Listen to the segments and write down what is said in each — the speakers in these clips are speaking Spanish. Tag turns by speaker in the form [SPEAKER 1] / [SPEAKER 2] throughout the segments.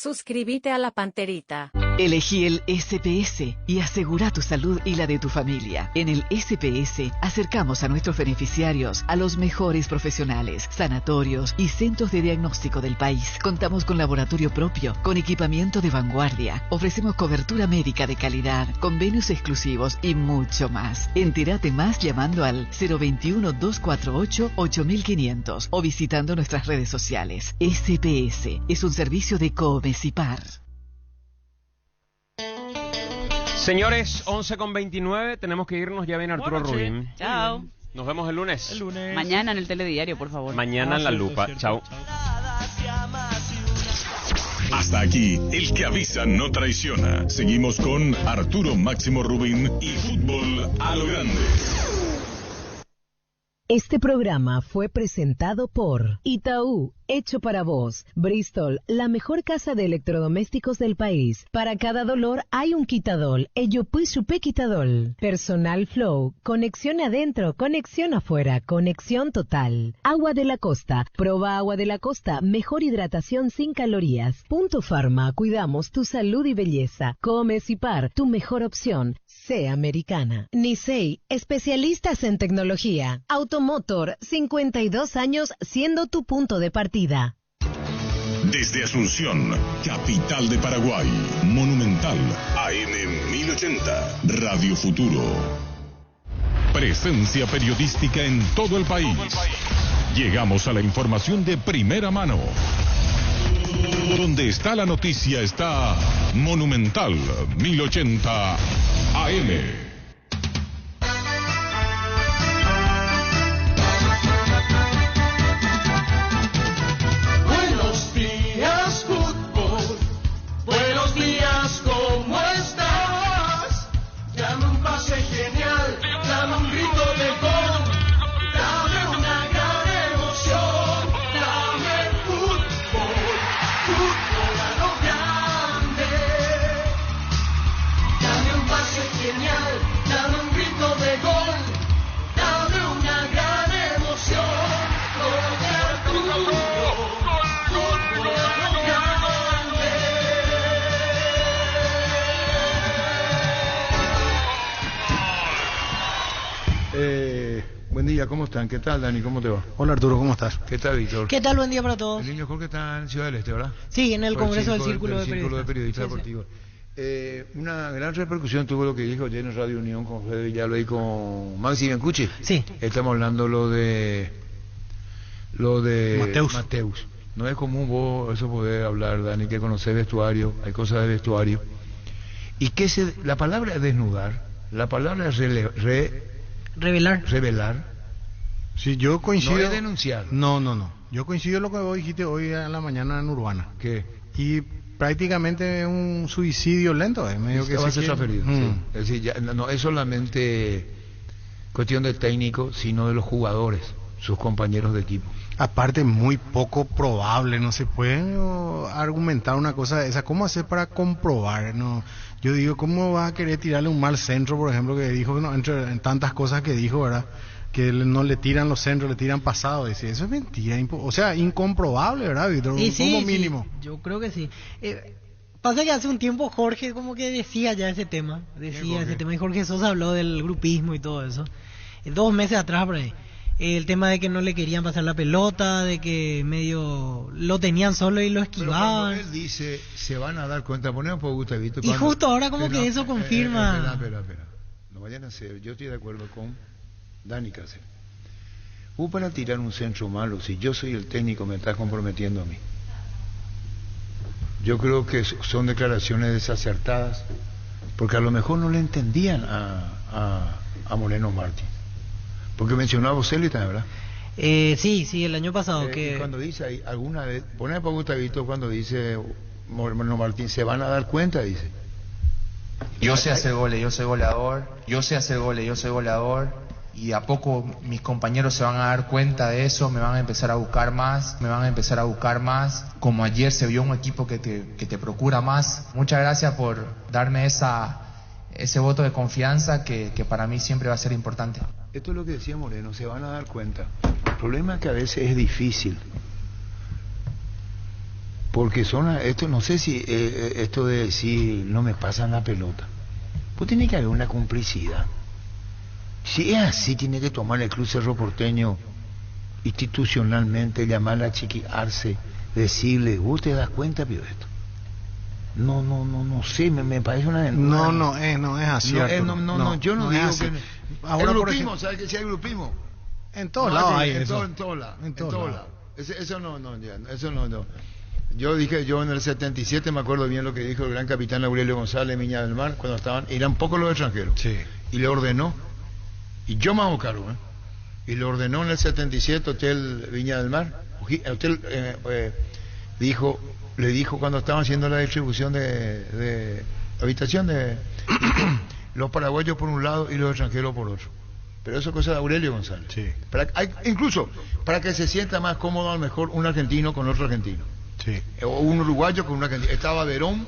[SPEAKER 1] Suscríbete a La Panterita.
[SPEAKER 2] Elegí el SPS y asegura tu salud y la de tu familia. En el SPS acercamos a nuestros beneficiarios a los mejores profesionales, sanatorios y centros de diagnóstico del país. Contamos con laboratorio propio, con equipamiento de vanguardia. Ofrecemos cobertura médica de calidad, convenios exclusivos y mucho más. Entérate más llamando al 021-248-8500 o visitando nuestras redes sociales. SPS es un servicio de Comesipar.
[SPEAKER 3] Señores, 11:29, tenemos que irnos, ya viene Arturo Rubín.
[SPEAKER 4] Chao.
[SPEAKER 3] Nos vemos el lunes.
[SPEAKER 4] Mañana en el telediario, por favor.
[SPEAKER 3] Mañana en La Lupa. Chao.
[SPEAKER 5] Hasta aquí, el que avisa no traiciona. Seguimos con Arturo Máximo Rubín y Fútbol a lo Grande.
[SPEAKER 6] Este programa fue presentado por Itaú, hecho para vos. Bristol, la mejor casa de electrodomésticos del país. Para cada dolor hay un quitadol. Ello pues supe quitadol. Personal Flow, conexión adentro, conexión afuera, conexión total. Agua de la Costa, proba Agua de la Costa, mejor hidratación sin calorías. Punto Pharma, cuidamos tu salud y belleza. Comesipar, tu mejor opción. Sea americana. Nisei, especialistas en tecnología. Automotor, 52 años siendo tu punto de partida.
[SPEAKER 5] Desde Asunción, capital de Paraguay, Monumental, AM 1080, Radio Futuro. Presencia periodística en todo el país. Llegamos a la información de primera mano. Donde está la noticia está Monumental 1080 AM.
[SPEAKER 7] Buenos días, fútbol. Buenos días, ¿cómo estás? Dame un pase genial, dame un grito de gol, dame una gran emoción, dame fútbol, fútbol a lo grande. Dame un pase genial, dame un grito de gol, dame una gran emoción, gol de Arturo.
[SPEAKER 8] Buen día, ¿cómo están? ¿Qué tal, Dani? ¿Cómo te va?
[SPEAKER 9] Hola, Arturo, ¿cómo estás?
[SPEAKER 8] ¿Qué tal, Víctor?
[SPEAKER 10] ¿Qué tal? Buen día para todos.
[SPEAKER 8] El niño Jorge está en Ciudad del Este, ¿verdad?
[SPEAKER 10] Sí, en el Congreso del Círculo de
[SPEAKER 8] Periodistas
[SPEAKER 10] Sí,
[SPEAKER 8] Deportivos. Una gran repercusión tuvo lo que dijo ayer en Radio Unión con Fede Villalba y con Maxi Biancucci.
[SPEAKER 10] Sí.
[SPEAKER 8] Estamos hablando lo de Mateus. No es común vos eso poder hablar, Dani, que conocer vestuario, hay cosas de vestuario. Y que la palabra es desnudar, la palabra es revelar.
[SPEAKER 9] Sí, yo coincido.
[SPEAKER 8] No es denunciar.
[SPEAKER 9] No. Yo coincido en lo que vos dijiste hoy a la mañana en Urbana.
[SPEAKER 8] ¿Qué?
[SPEAKER 9] Y prácticamente un suicidio lento, medio que
[SPEAKER 8] va a ser
[SPEAKER 9] sí.
[SPEAKER 8] transferido. Sí. Es decir, ya, no es solamente cuestión del técnico, sino de los jugadores, sus compañeros de equipo.
[SPEAKER 9] Aparte, muy poco probable, no se puede argumentar una cosa de esa. ¿Cómo hacer para comprobar? No, yo digo, ¿cómo vas a querer tirarle un mal centro, por ejemplo, que dijo, no, entre en tantas cosas que dijo, ¿verdad? Que no le tiran los centros, le tiran pasado. Dice, eso es mentira, o sea, incomprobable, ¿verdad, Víctor? Como mínimo.
[SPEAKER 10] Sí, yo creo que sí. Pasa que hace un tiempo Jorge como que decía ya ese tema. Y Jorge Sosa habló del grupismo y todo eso. 2 meses atrás, por ahí. El tema de que no le querían pasar la pelota, de que medio lo tenían solo y lo esquivaban.
[SPEAKER 8] Pero cuando él dice, se van a dar cuenta, ponemos por Gustavito.
[SPEAKER 10] Y justo ahora como que eso confirma.
[SPEAKER 8] Espera. No vayan a hacer, yo estoy de acuerdo con Dani Cáceres. Para tirar un centro malo, si yo soy el técnico me estás comprometiendo a mí. Yo creo que son declaraciones desacertadas, porque a lo mejor no le entendían a Moreno Martín. Porque mencionaba Boselli también, ¿verdad?
[SPEAKER 10] Sí, el año pasado.
[SPEAKER 8] Que cuando dice ahí, alguna vez, pone por Gustavito cuando dice Moreno Martín, se van a dar cuenta, dice.
[SPEAKER 11] Yo sé hacer goles, yo soy goleador. Yo sé hacer goles, yo soy goleador. Y a poco mis compañeros se van a dar cuenta de eso, me van a empezar a buscar más, Como ayer se vio un equipo que te procura más. Muchas gracias por darme ese voto de confianza que para mí siempre va a ser importante.
[SPEAKER 8] Esto es lo que decía Moreno, se van a dar cuenta. El problema es que a veces es difícil Porque esto no sé si esto de decir no me pasan la pelota. Pues tiene que haber una complicidad. Si es así, tiene que tomar el Club Cerro Porteño institucionalmente, llamar a Chiqui Arce, decirle, ¿vos te das cuenta, Pío, de esto? No sé, me parece una...
[SPEAKER 9] No es así.
[SPEAKER 8] Yo no digo que...
[SPEAKER 9] Ahora,
[SPEAKER 8] el
[SPEAKER 9] por
[SPEAKER 8] grupismo,
[SPEAKER 9] ejemplo,
[SPEAKER 8] ¿sabes qué? Si hay grupismo.
[SPEAKER 9] en todos lados hay
[SPEAKER 8] en
[SPEAKER 9] eso.
[SPEAKER 8] en todos lados.
[SPEAKER 9] En todos lados.
[SPEAKER 8] Eso no. Yo en el 77 me acuerdo bien lo que dijo el gran capitán Aurelio González en Viña del Mar, cuando eran pocos los extranjeros.
[SPEAKER 9] Sí.
[SPEAKER 8] Y le ordenó, y yo me hago cargo, y le ordenó en el 77 Hotel Viña del Mar, le dijo cuando estaban haciendo la distribución de habitación, dijo, los paraguayos por un lado y los extranjeros por otro. Pero eso es cosa de Aurelio González.
[SPEAKER 9] Sí.
[SPEAKER 8] Incluso para que se sienta más cómodo a lo mejor un argentino con otro argentino.
[SPEAKER 9] Sí.
[SPEAKER 8] O un uruguayo con un argentino. Estaba Verón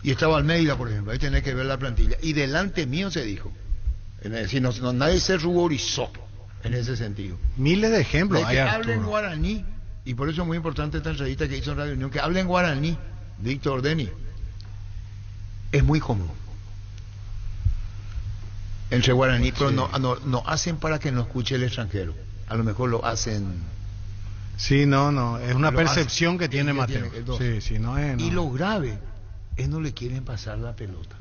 [SPEAKER 8] y estaba Almeida, por ejemplo. Ahí tenés que ver la plantilla. Y delante mío se dijo. Es decir, nadie se ruborizó en ese sentido.
[SPEAKER 9] Miles de ejemplos
[SPEAKER 8] De
[SPEAKER 9] hay,
[SPEAKER 8] que
[SPEAKER 9] Arturo.
[SPEAKER 8] hablen guaraní. Y por eso es muy importante esta entrevista que hizo en Radio Unión, que hablen guaraní, Víctor Deni. Es muy común. Entre guaraní, pero
[SPEAKER 9] Sí.
[SPEAKER 8] no hacen para que no escuche el extranjero. A lo mejor lo hacen.
[SPEAKER 9] Sí, no, es una
[SPEAKER 8] Lo
[SPEAKER 9] percepción
[SPEAKER 8] hace,
[SPEAKER 9] que tiene
[SPEAKER 8] que
[SPEAKER 9] Mateo.
[SPEAKER 8] tiene, dos.
[SPEAKER 9] Sí, no es.
[SPEAKER 8] Y
[SPEAKER 9] no.
[SPEAKER 8] lo grave es no le quieren pasar la pelota.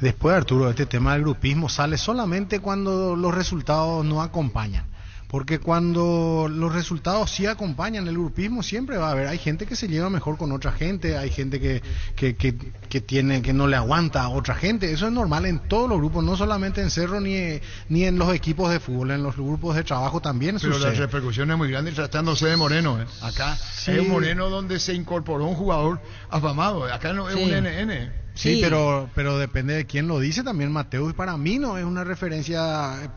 [SPEAKER 9] Después, Arturo, este tema del grupismo sale solamente cuando los resultados no acompañan. Porque cuando los resultados sí acompañan el grupismo, siempre va a haber. Hay gente que se lleva mejor con otra gente, hay gente que no le aguanta a otra gente. Eso es normal en todos los grupos, no solamente en Cerro ni en los equipos de fútbol, en los grupos de trabajo también
[SPEAKER 8] Pero
[SPEAKER 9] sucede.
[SPEAKER 8] la repercusión es muy grande tratándose de Moreno. Acá
[SPEAKER 9] Sí.
[SPEAKER 8] es un Moreno donde se incorporó un jugador afamado. Acá no es
[SPEAKER 10] Sí.
[SPEAKER 8] un NN.
[SPEAKER 9] Sí,
[SPEAKER 10] Sí.
[SPEAKER 9] pero depende de quién lo dice también, Mateo. Y para mí no es una referencia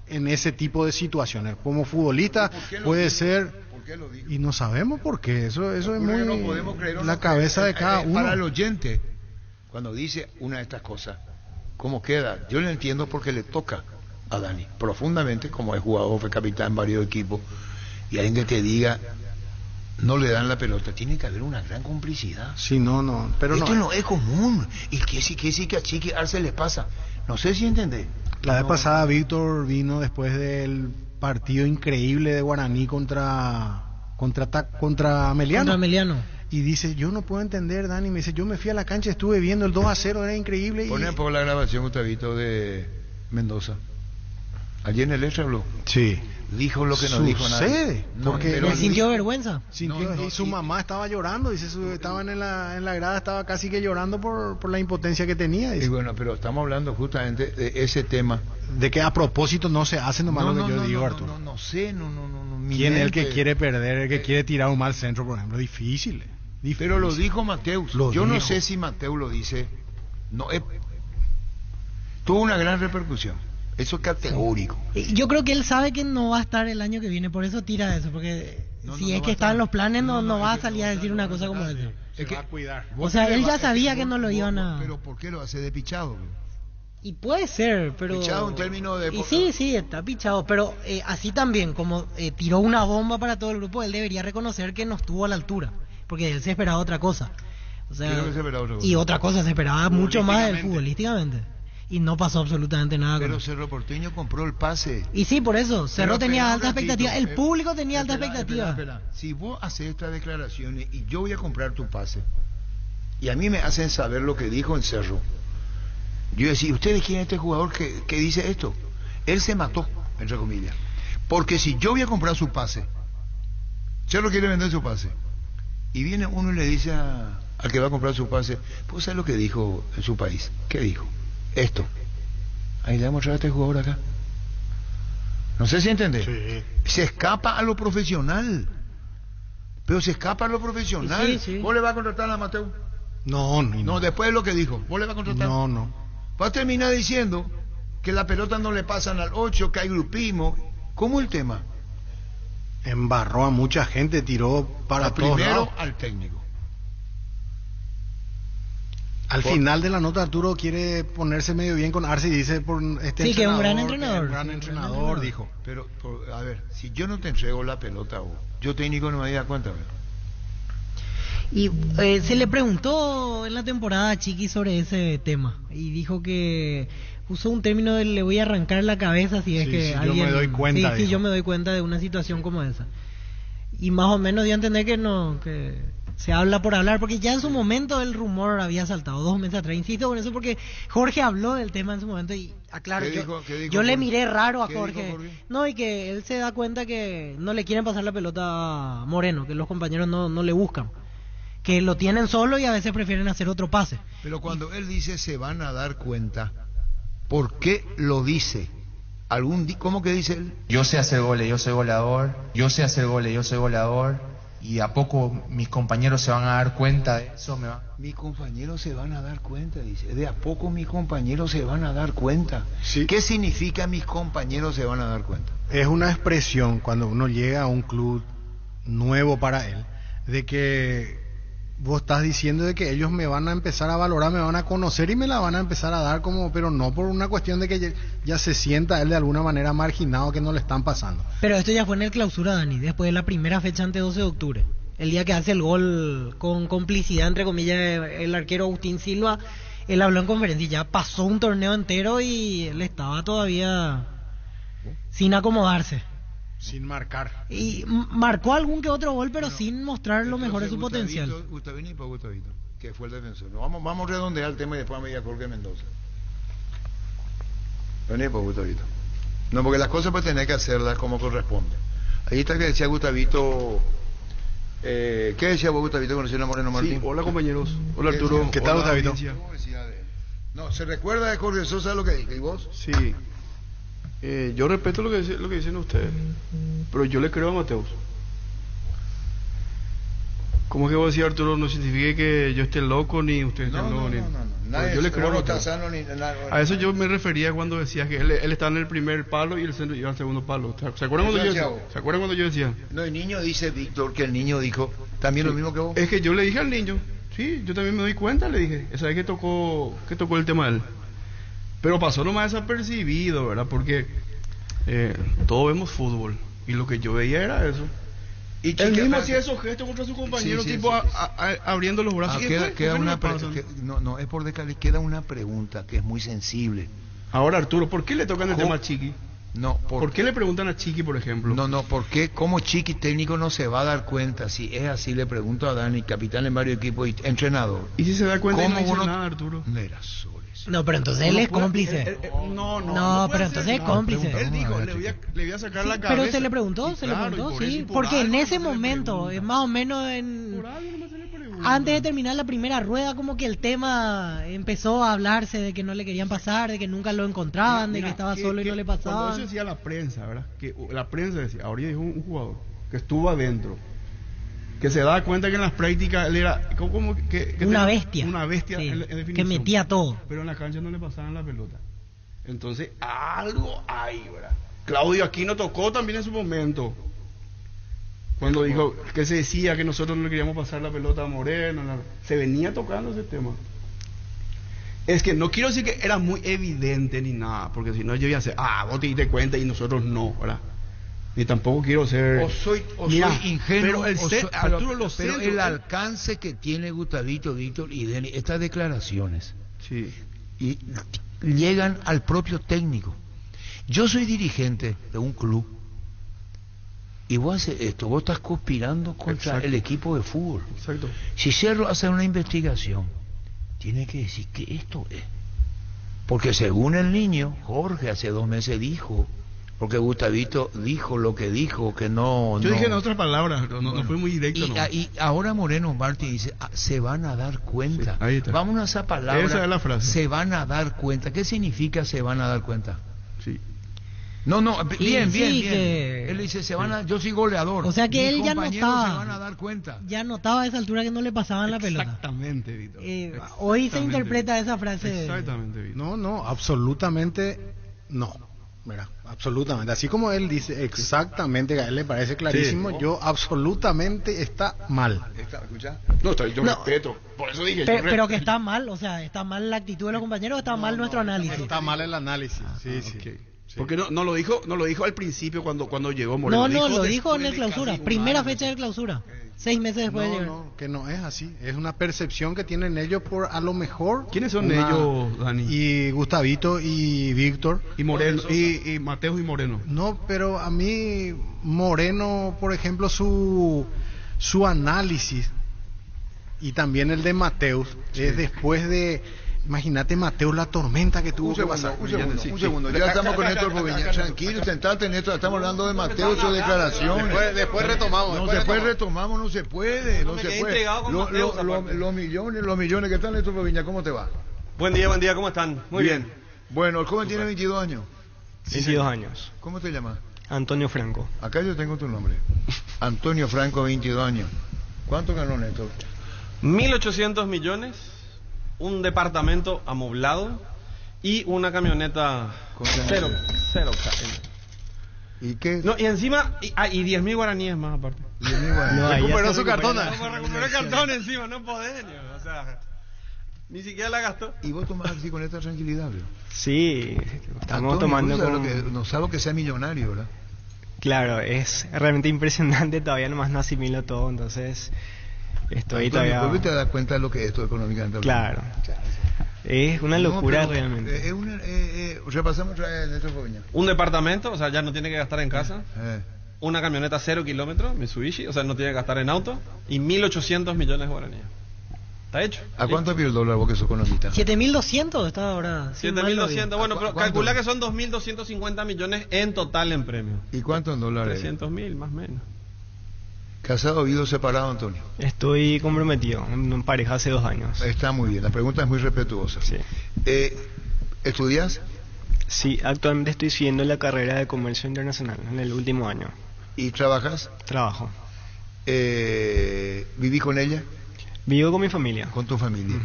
[SPEAKER 9] en ese tipo de situaciones. Como futbolista
[SPEAKER 8] ¿Por qué lo
[SPEAKER 9] puede
[SPEAKER 8] dijo?
[SPEAKER 9] ser,
[SPEAKER 8] ¿Por qué lo dijo?
[SPEAKER 9] y no sabemos por qué. Eso es
[SPEAKER 8] Ocurre
[SPEAKER 9] muy
[SPEAKER 8] que no podemos creer o
[SPEAKER 9] la
[SPEAKER 8] no
[SPEAKER 9] cabeza
[SPEAKER 8] creer.
[SPEAKER 9] de cada uno.
[SPEAKER 8] Para el oyente, cuando dice una de estas cosas, ¿cómo queda? Yo lo entiendo porque le toca a Dani profundamente, como es jugador, fue capitán en varios equipos, y alguien que te diga, no le dan la pelota, tiene que haber una gran complicidad.
[SPEAKER 9] Sí, no, pero
[SPEAKER 8] Esto
[SPEAKER 9] no.
[SPEAKER 8] no es común. Y que sí que a Chiqui Arce le pasa. No sé si entendés.
[SPEAKER 9] La vez
[SPEAKER 8] No.
[SPEAKER 9] pasada Víctor vino después del partido increíble de Guaraní contra Ameliano.
[SPEAKER 10] Contra Emiliano.
[SPEAKER 9] Y dice, yo no puedo entender, Dani. Me dice, yo me fui a la cancha, estuve viendo el 2-0, era increíble.
[SPEAKER 8] Pone por la grabación, Gustavito, de Mendoza. Allí en el Extra habló.
[SPEAKER 9] Sí.
[SPEAKER 8] Dijo lo que no dijo nadie.
[SPEAKER 9] Sucede, porque
[SPEAKER 8] pero
[SPEAKER 10] ¿Le sintió
[SPEAKER 8] dijo-
[SPEAKER 10] vergüenza?
[SPEAKER 9] Sintió,
[SPEAKER 8] No,
[SPEAKER 9] y su
[SPEAKER 8] y-
[SPEAKER 9] mamá estaba llorando, dice, estaban en la grada, estaba casi que llorando por la impotencia que tenía.
[SPEAKER 8] Y
[SPEAKER 9] Dice.
[SPEAKER 8] bueno, pero estamos hablando justamente de ese tema.
[SPEAKER 9] De que a propósito no se hace nomás lo que yo digo, Arturo.
[SPEAKER 8] No sé, no. Mi
[SPEAKER 9] ¿Quién es el que
[SPEAKER 8] mente-
[SPEAKER 9] quiere perder, el que quiere tirar un mal centro, por ejemplo? Difícil.
[SPEAKER 8] Pero lo dijo Mateus.
[SPEAKER 9] Lo
[SPEAKER 8] Yo no
[SPEAKER 9] dijo.
[SPEAKER 8] sé si Mateus lo dice. No, tuvo una gran repercusión. Eso es categórico.
[SPEAKER 10] Yo creo que él sabe que no va a estar el año que viene, por eso tira eso, porque si es que está en los planes no va a salir a decir una cosa como esa.
[SPEAKER 8] Es que,
[SPEAKER 9] va a cuidar.
[SPEAKER 10] O sea, él ya
[SPEAKER 8] es
[SPEAKER 10] sabía que no lo iban a...
[SPEAKER 8] Pero ¿por qué lo hace de pichado?
[SPEAKER 10] Y puede ser, pero...
[SPEAKER 8] Pichado en términos de...
[SPEAKER 10] Y sí, está pichado, pero así también, como tiró una bomba para todo el grupo, él debería reconocer que no estuvo a la altura, porque él se esperaba otra cosa. O sea,
[SPEAKER 8] Creo que se esperaba otra cosa.
[SPEAKER 10] y otra cosa, se esperaba mucho más del
[SPEAKER 9] Futbolísticamente.
[SPEAKER 10] futbolísticamente. Y no pasó absolutamente nada con
[SPEAKER 8] Pero
[SPEAKER 10] eso.
[SPEAKER 8] Cerro Porteño compró el pase.
[SPEAKER 10] Y sí, por eso, Cerro
[SPEAKER 8] Pero
[SPEAKER 10] tenía
[SPEAKER 8] espera
[SPEAKER 10] alta
[SPEAKER 8] un ratito,
[SPEAKER 10] expectativa, el público tenía alta
[SPEAKER 8] espera,
[SPEAKER 10] expectativa.
[SPEAKER 8] espera. Si vos haces estas declaraciones y yo voy a comprar tu pase, y a mí me hacen saber lo que dijo en Cerro, yo decía, ¿ustedes quién es este jugador que dice esto? Él se mató, entre comillas. Porque si yo voy a comprar su pase, Cerro quiere vender su pase, y viene uno y le dice al que va a comprar su pase, ¿vos sabés lo que dijo en su país? ¿Qué dijo? Esto. Ahí le vamos a traer a este jugador acá. No sé si entendés.
[SPEAKER 9] Sí.
[SPEAKER 8] Se escapa a lo profesional. Pero se escapa a lo profesional.
[SPEAKER 10] Sí, sí.
[SPEAKER 8] ¿Vos le vas a contratar a Mateo? No, después de lo que dijo. ¿Vos le vas a contratar?
[SPEAKER 9] No.
[SPEAKER 8] Va a terminar diciendo que la pelota no le pasan al 8, que hay grupismo. ¿Cómo el tema?
[SPEAKER 9] Embarró a mucha gente, tiró para todos
[SPEAKER 8] Primero
[SPEAKER 9] lados.
[SPEAKER 8] al técnico.
[SPEAKER 9] Al final de la nota, Arturo quiere ponerse medio bien con Arce y dice por este
[SPEAKER 10] Sí, que es un gran
[SPEAKER 9] entrenador,
[SPEAKER 10] entrenador.
[SPEAKER 9] que es un gran entrenador, dijo.
[SPEAKER 8] Pero, a ver, si yo no te entrego la pelota, vos, yo técnico no me da cuenta, ¿verdad?
[SPEAKER 10] Y se le preguntó en la temporada a Chiqui sobre ese tema y dijo que usó un término de le voy a arrancar la cabeza si es
[SPEAKER 9] Sí,
[SPEAKER 10] que
[SPEAKER 9] sí, yo
[SPEAKER 10] alguien...
[SPEAKER 9] me doy cuenta,
[SPEAKER 10] Sí,
[SPEAKER 9] dijo.
[SPEAKER 10] yo me doy cuenta de una situación como esa. Y más o menos dio a entender que no, que se habla por hablar, porque ya en su momento el rumor había saltado 2 meses atrás. Insisto con eso porque Jorge habló del tema en su momento y aclaro,
[SPEAKER 8] ¿Qué dijo
[SPEAKER 10] yo le
[SPEAKER 8] Jorge?
[SPEAKER 10] miré raro a
[SPEAKER 8] ¿Qué dijo
[SPEAKER 10] Jorge.
[SPEAKER 8] Jorge?
[SPEAKER 10] No, y que él se da cuenta que no le quieren pasar la pelota a Moreno, que los compañeros no le buscan. Que lo tienen solo y a veces prefieren hacer otro pase.
[SPEAKER 8] Pero cuando él dice se van a dar cuenta, ¿por qué lo dice? ¿Cómo que dice él?
[SPEAKER 11] Yo sé hacer goles, yo soy goleador. Yo sé hacer goles, yo soy goleador. Y a poco mis compañeros se van a dar cuenta de eso.
[SPEAKER 8] Mis compañeros se van a dar cuenta, dice. De a poco mis compañeros se van a dar cuenta.
[SPEAKER 9] Sí.
[SPEAKER 8] ¿Qué significa mis compañeros se van a dar cuenta?
[SPEAKER 9] Es una expresión cuando uno llega a un club nuevo para él, de que vos estás diciendo de que ellos me van a empezar a valorar, me van a conocer y me la van a empezar a dar como, pero no por una cuestión de que ya se sienta él de alguna manera marginado, que no le están pasando.
[SPEAKER 10] Pero esto ya fue en el clausura, Dani, después de la primera fecha ante 12 de octubre. El día que hace el gol con complicidad, entre comillas, el arquero Agustín Silva, él habló en conferencia y ya pasó un torneo entero y él estaba todavía sin acomodarse.
[SPEAKER 9] Sin marcar.
[SPEAKER 10] Y marcó algún que otro gol, pero sin mostrar lo mejor de su potencial.
[SPEAKER 8] Gustavino y para Gustavito, que fue el defensor. Vamos a redondear el tema y después me voy a Jorge Mendoza. Vení para Gustavito. No, porque las cosas pues tenés que hacerlas como corresponde. Ahí está que decía Gustavito. ¿Qué decía vos, Gustavito, con el señor Moreno Martín?
[SPEAKER 12] Sí, hola compañeros. Hola Arturo.
[SPEAKER 9] ¿Qué tal, Gustavito?
[SPEAKER 8] ¿Cómo decía de él? No, ¿se recuerda de Jorge Sosa lo que dije? ¿Y vos?
[SPEAKER 12] Sí. Yo respeto lo que dicen ustedes, pero yo le creo a Mateus. ¿Cómo es que vos decís, Arturo? No significa que yo esté loco ni ustedes estén locos.
[SPEAKER 8] Nadie,
[SPEAKER 12] yo le creo a
[SPEAKER 8] no está
[SPEAKER 12] Mateus.
[SPEAKER 8] sano ni nada.
[SPEAKER 12] A eso yo me refería cuando decía que él estaba en el primer palo y el centro iba al segundo palo. ¿Se acuerdan cuando yo decía?
[SPEAKER 8] No, el niño dice, Víctor, que el niño dijo también lo mismo que vos.
[SPEAKER 12] Es que yo le dije al niño, sí, yo también me doy cuenta, le dije, esa vez que tocó el tema de él. Pero pasó nomás desapercibido, ¿verdad? Porque todos vemos fútbol y lo que yo veía era eso.
[SPEAKER 8] Y
[SPEAKER 12] él mismo hacía esos gestos contra su compañero, abriendo los brazos.
[SPEAKER 8] No, es por descargar, queda una pregunta que es muy sensible.
[SPEAKER 12] Ahora, Arturo, ¿por qué le tocan el tema a Chiqui?
[SPEAKER 8] No,
[SPEAKER 12] ¿Por qué le preguntan a Chiqui, por ejemplo?
[SPEAKER 8] No, porque como Chiqui técnico no se va a dar cuenta. Si es así, le pregunto a Dani, capitán en varios equipos y entrenador.
[SPEAKER 12] ¿Y si se da cuenta y no
[SPEAKER 8] ¿Cómo
[SPEAKER 12] dice nada, Arturo?
[SPEAKER 8] No era soles.
[SPEAKER 10] No, pero entonces él es cómplice. No, pero entonces es cómplice.
[SPEAKER 12] Él dijo, le voy a sacar la cabeza.
[SPEAKER 10] Pero se le preguntó, sí. Porque en ese momento, más o menos antes de terminar la primera rueda, como que el tema empezó a hablarse de que no le querían pasar, de que nunca lo encontraban, de que estaba solo y no le pasaban.
[SPEAKER 12] Cuando eso decía la prensa, ¿verdad? Que la prensa decía, ahora dijo un jugador que estuvo adentro, que se daba cuenta que en las prácticas él era como que
[SPEAKER 10] una bestia.
[SPEAKER 12] Una bestia,
[SPEAKER 10] sí,
[SPEAKER 12] en definición.
[SPEAKER 10] Que metía todo.
[SPEAKER 12] Pero en la cancha no le pasaban la pelota. Entonces, algo hay, ¿verdad? Claudio Aquino tocó también en su momento. Cuando dijo que se decía que nosotros no le queríamos pasar la pelota a Moreno, se venía tocando ese tema. Es que no quiero decir que era muy evidente ni nada, porque si no yo iba a ser, vos te diste cuenta y nosotros no, ¿verdad? Ni tampoco quiero ser...
[SPEAKER 8] O soy ingenuo, pero el alcance que tiene Gustavito, Víctor y Deni, estas declaraciones,
[SPEAKER 12] sí,
[SPEAKER 8] y llegan al propio técnico. Yo soy dirigente de un club y vos haces esto, vos estás conspirando contra el equipo de fútbol.
[SPEAKER 12] Exacto.
[SPEAKER 8] Si Cerro hace una investigación, tiene que decir que esto es. Porque según el niño, Jorge hace 2 meses dijo, porque Gustavito dijo lo que dijo, que no...
[SPEAKER 12] Yo dije en otras palabras, no fue muy directo.
[SPEAKER 8] Y ahora Moreno Martí dice, se van a dar cuenta.
[SPEAKER 12] Sí, ahí está.
[SPEAKER 8] Vámonos a esa palabra.
[SPEAKER 12] Esa es la frase.
[SPEAKER 8] Se van a dar cuenta. ¿Qué significa se van a dar cuenta?
[SPEAKER 12] Sí.
[SPEAKER 8] No, bien.
[SPEAKER 10] Que...
[SPEAKER 8] Él dice, yo soy goleador.
[SPEAKER 10] O sea que él ya notaba.
[SPEAKER 8] Se van a dar cuenta.
[SPEAKER 10] Ya notaba a esa altura que no le pasaban la pelota.
[SPEAKER 12] Exactamente, Víctor.
[SPEAKER 10] Hoy se interpreta esa frase.
[SPEAKER 12] Exactamente, Víctor.
[SPEAKER 9] No, absolutamente no. Mira, absolutamente. Así como él dice exactamente, que a él le parece clarísimo,
[SPEAKER 12] Sí.
[SPEAKER 9] yo absolutamente está mal.
[SPEAKER 12] ¿Escucha? No, yo respeto. Por eso dije.
[SPEAKER 10] Pero que está mal, o sea, está mal la actitud de los compañeros, o está mal nuestro análisis.
[SPEAKER 9] Está mal el análisis, sí, sí.
[SPEAKER 12] Ok. Porque no lo dijo al principio cuando llegó Moreno.
[SPEAKER 10] No, lo dijo
[SPEAKER 12] después
[SPEAKER 10] en el
[SPEAKER 12] de
[SPEAKER 10] clausura,
[SPEAKER 12] casi un
[SPEAKER 10] primera
[SPEAKER 12] año.
[SPEAKER 10] fecha de clausura, 6 meses después de llegar.
[SPEAKER 9] No, que no es así. Es una percepción que tienen ellos por a lo mejor.
[SPEAKER 12] ¿Quiénes son ellos, Dani?
[SPEAKER 9] Y Gustavito y Víctor.
[SPEAKER 12] Y Moreno, y Mateus y Moreno.
[SPEAKER 9] No, pero a mí Moreno, por ejemplo, su análisis y también el de Mateus es después de, imagínate Mateus la tormenta que tuvo que pasar.
[SPEAKER 8] Un segundo. Ya estamos con Néstor Foviña. Tranquilo, sentate, Néstor. Estamos hablando de Mateo, sus declaraciones.
[SPEAKER 9] Después retomamos.
[SPEAKER 8] No se puede.
[SPEAKER 3] Me quedé intrigado con Mateo, esa parte.
[SPEAKER 8] Los millones. ¿Qué tal, Néstor Foviña? ¿Cómo te va?
[SPEAKER 13] Buen día, ¿cómo están? Muy bien.
[SPEAKER 8] Bueno, el joven tiene 22 años.
[SPEAKER 13] 22 años.
[SPEAKER 8] ¿Cómo te llamas?
[SPEAKER 13] Antonio Franco.
[SPEAKER 8] Acá yo tengo tu nombre. Antonio Franco, 22 años. ¿Cuánto ganó Néstor?
[SPEAKER 13] 1.800 millones, un departamento amoblado y una camioneta cero
[SPEAKER 8] ¿Y qué?
[SPEAKER 13] No, y encima, y 10.000 guaraníes más aparte.
[SPEAKER 8] 10.000 guaraníes.
[SPEAKER 9] Recuperó su cartona.
[SPEAKER 13] No, recuperó el cartón encima, no podés, o sea, ni siquiera la gastó.
[SPEAKER 8] ¿Y vos tomás así con esta tranquilidad, bro?
[SPEAKER 14] Sí, estamos
[SPEAKER 8] Antonio,
[SPEAKER 14] tomando
[SPEAKER 8] vos
[SPEAKER 14] con...
[SPEAKER 8] sabés no salvo que sea millonario, ¿verdad?
[SPEAKER 14] Claro, es realmente impresionante, todavía nomás no asimilo todo, entonces estoy
[SPEAKER 8] Antonio,
[SPEAKER 14] todavía...
[SPEAKER 8] ¿por qué te das cuenta de lo que es esto económicamente?
[SPEAKER 14] Claro, es una locura realmente.
[SPEAKER 8] Repasamos otra vez, Néstor Foviña.
[SPEAKER 13] Un departamento, o sea, ya no tiene que gastar en casa. Una camioneta 0 kilómetros, Mitsubishi, o sea, no tiene que gastar en auto. Y 1.800 millones de guaraníes. Está hecho.
[SPEAKER 8] ¿A cuánto pierde el dólar vos que sos economista?
[SPEAKER 10] 7.200 está ahora.
[SPEAKER 13] 7.200, bueno, pero
[SPEAKER 8] ¿Cuánto?
[SPEAKER 13] calcula que son 2.250 millones en total en premios.
[SPEAKER 8] ¿Y cuánto en dólares?
[SPEAKER 13] 300.000, más o menos.
[SPEAKER 8] ¿Casado, viudo, separado, Antonio?
[SPEAKER 14] Estoy comprometido en pareja hace 2 años.
[SPEAKER 8] Está muy bien, la pregunta es muy respetuosa.
[SPEAKER 14] Sí.
[SPEAKER 8] ¿Estudias?
[SPEAKER 14] Sí, actualmente estoy siguiendo la carrera de comercio internacional en el último año.
[SPEAKER 8] ¿Y trabajas?
[SPEAKER 14] Trabajo.
[SPEAKER 8] ¿Vivís con ella?
[SPEAKER 14] Vivo con mi familia.
[SPEAKER 8] Con tu familia.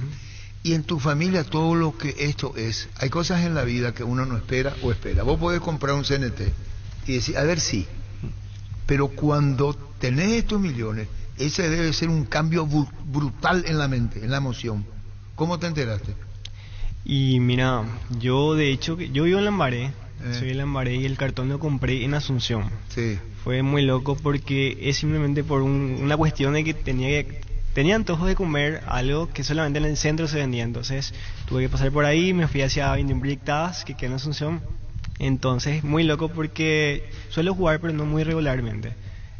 [SPEAKER 8] Y en tu familia todo lo que esto es, hay cosas en la vida que uno no espera o espera. Vos podés comprar un CNT y decir, a ver, sí, pero cuando tenés estos millones, ese debe ser un cambio brutal en la mente, en la emoción. ¿Cómo te enteraste?
[SPEAKER 14] Y mira, yo de hecho, yo vivo en Lambaré, soy de Lambaré y el cartón lo compré en Asunción.
[SPEAKER 8] Sí.
[SPEAKER 14] Fue muy loco porque es simplemente por una cuestión de que tenía antojos de comer algo que solamente en el centro se vendía, entonces tuve que pasar por ahí, me fui hacia 21 Proyectadas, que queda en Asunción. Entonces, muy loco porque suelo jugar pero no muy regularmente.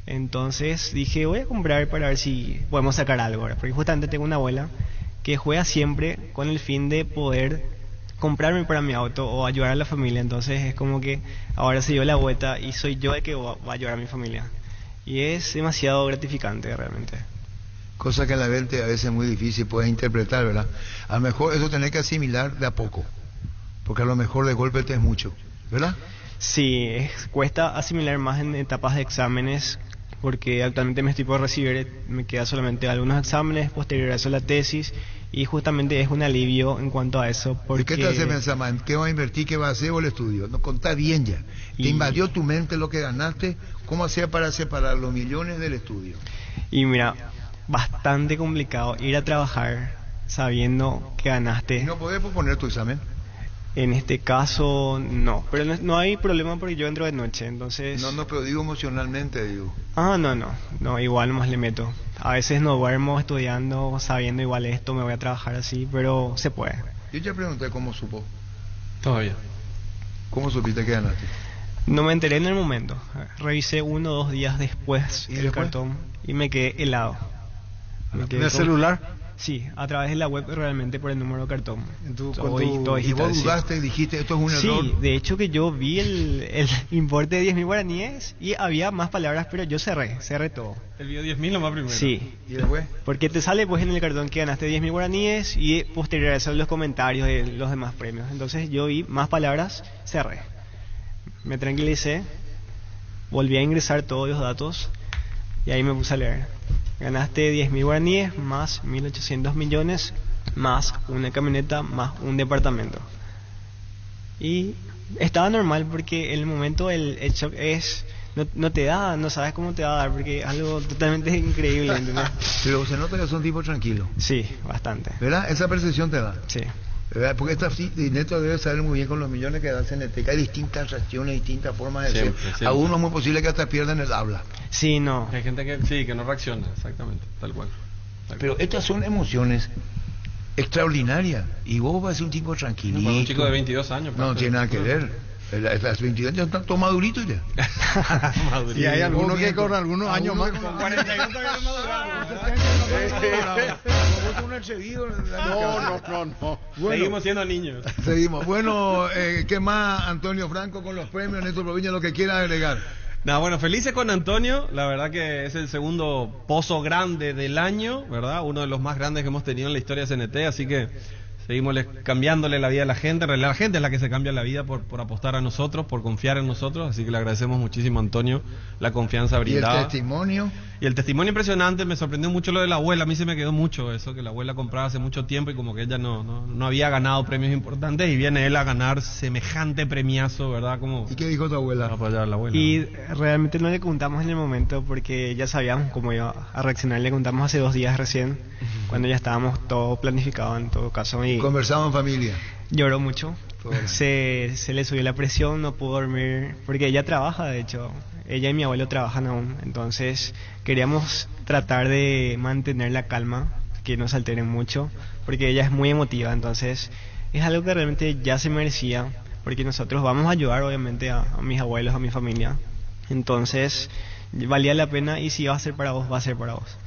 [SPEAKER 14] Entonces dije, voy a comprar para ver si podemos sacar algo ahora, porque justamente tengo una abuela que juega siempre con el fin de poder comprarme para mi auto o ayudar a la familia, entonces es como que ahora se dio la vuelta y soy yo el que va a ayudar a mi familia. Y es demasiado gratificante realmente.
[SPEAKER 8] Cosa que en la mente a veces es muy difícil puedes interpretar, ¿verdad? A lo mejor eso tenés que asimilar de a poco, porque a lo mejor de golpe te es mucho, ¿verdad?
[SPEAKER 14] Sí, cuesta asimilar más en etapas de exámenes, porque actualmente me estoy por recibir, me quedan solamente algunos exámenes, posterior a eso la tesis, y justamente es un alivio en cuanto a eso. Porque...
[SPEAKER 8] ¿Y qué te hace pensar más? ¿Qué va a invertir? ¿Qué va a hacer? ¿O el estudio? No, contá bien ya. ¿Te invadió tu mente lo que ganaste? ¿Cómo hacía para separar los millones del estudio?
[SPEAKER 14] Y mira, bastante complicado ir a trabajar sabiendo que ganaste.
[SPEAKER 8] ¿Y no podés posponer tu examen?
[SPEAKER 14] En este caso, no. Pero no hay problema porque yo entro de noche, entonces...
[SPEAKER 8] No, pero digo emocionalmente, digo.
[SPEAKER 14] No, igual nomás le meto. A veces no duermo estudiando, sabiendo igual esto, me voy a trabajar así, pero se puede.
[SPEAKER 8] Yo ya pregunté cómo supo.
[SPEAKER 13] Todavía.
[SPEAKER 8] ¿Cómo supiste que ganaste?
[SPEAKER 14] No me enteré en el momento. Revisé 1 o 2 días después el cartón y me quedé helado.
[SPEAKER 9] ¿De celular?
[SPEAKER 14] Sí, a través de la web realmente por el número de cartón.
[SPEAKER 8] ¿Y vos dudaste y dijiste esto es un error?
[SPEAKER 14] Sí, de hecho que yo vi el importe de 10.000 guaraníes y había más palabras, pero yo cerré todo.
[SPEAKER 13] El video 10.000 lo más primero.
[SPEAKER 14] Sí.
[SPEAKER 8] ¿Y después?
[SPEAKER 14] Porque te sale pues en el cartón que ganaste 10.000 guaraníes y posterior a eso los comentarios de los demás premios. Entonces yo vi más palabras, cerré. Me tranquilicé, volví a ingresar todos los datos y ahí me puse a leer. Ganaste 10.000 guaraníes más 1.800 millones más una camioneta más un departamento. Y Estaba normal porque en el momento el shock es... No te da, no sabes cómo te va a dar porque es algo totalmente increíble, ¿entendés?
[SPEAKER 8] Pero se nota que son tipos tranquilos.
[SPEAKER 14] Sí, bastante.
[SPEAKER 8] ¿Verdad? Esa percepción te da.
[SPEAKER 14] Sí.
[SPEAKER 8] ¿Verdad? Porque Neto debe saber muy bien con los millones que da CNT, que hay distintas reacciones, distintas formas de ser.
[SPEAKER 13] Siempre.
[SPEAKER 8] A uno es muy posible que hasta pierdan el habla.
[SPEAKER 14] Sí, no.
[SPEAKER 13] Hay gente que no reacciona, exactamente, tal cual.
[SPEAKER 8] Pero estas son emociones extraordinarias. Y vos vas a ser un tipo tranquilito.
[SPEAKER 13] Un chico de 22 años.
[SPEAKER 8] No tiene nada que ver. Las 22 ya están todos maduritos ya.
[SPEAKER 9] Y hay algunos que con algunos años más.
[SPEAKER 8] Con
[SPEAKER 9] 41 todavía no maduraron.
[SPEAKER 8] No.
[SPEAKER 13] Bueno, seguimos siendo niños.
[SPEAKER 8] Seguimos. Bueno, ¿qué más, Antonio Franco, con los premios, Néstor Proviña, lo que quiera agregar?
[SPEAKER 13] Bueno, felices con Antonio, la verdad que es el segundo pozo grande del año, ¿verdad? Uno de los más grandes que hemos tenido en la historia de CNT, así que seguimos cambiándole la vida a la gente. En realidad la gente es la que se cambia la vida por apostar a nosotros, por confiar en nosotros, así que le agradecemos muchísimo a Antonio la confianza brindada.
[SPEAKER 8] ¿Y el testimonio?
[SPEAKER 13] Y el testimonio impresionante, me sorprendió mucho lo de la abuela, a mí se me quedó mucho eso, que la abuela compraba hace mucho tiempo y como que ella no había ganado premios importantes y viene él a ganar semejante premiazo, ¿verdad? Como...
[SPEAKER 8] ¿Y qué dijo tu abuela?
[SPEAKER 13] Apoyar a la abuela.
[SPEAKER 14] Y realmente no le contamos en el momento porque ya sabíamos cómo iba a reaccionar, le contamos hace 2 días recién, cuando ya estábamos todo planificado en todo caso. Y
[SPEAKER 8] ¿conversamos en familia?
[SPEAKER 14] Lloró mucho, se le subió la presión, no pudo dormir, porque ella trabaja, de hecho, ella y mi abuelo trabajan aún, entonces queríamos tratar de mantener la calma, que no se alteren mucho, porque ella es muy emotiva, entonces es algo que realmente ya se merecía, porque nosotros vamos a ayudar obviamente a mis abuelos, a mi familia, entonces valía la pena y si va a ser para vos, va a ser para vos.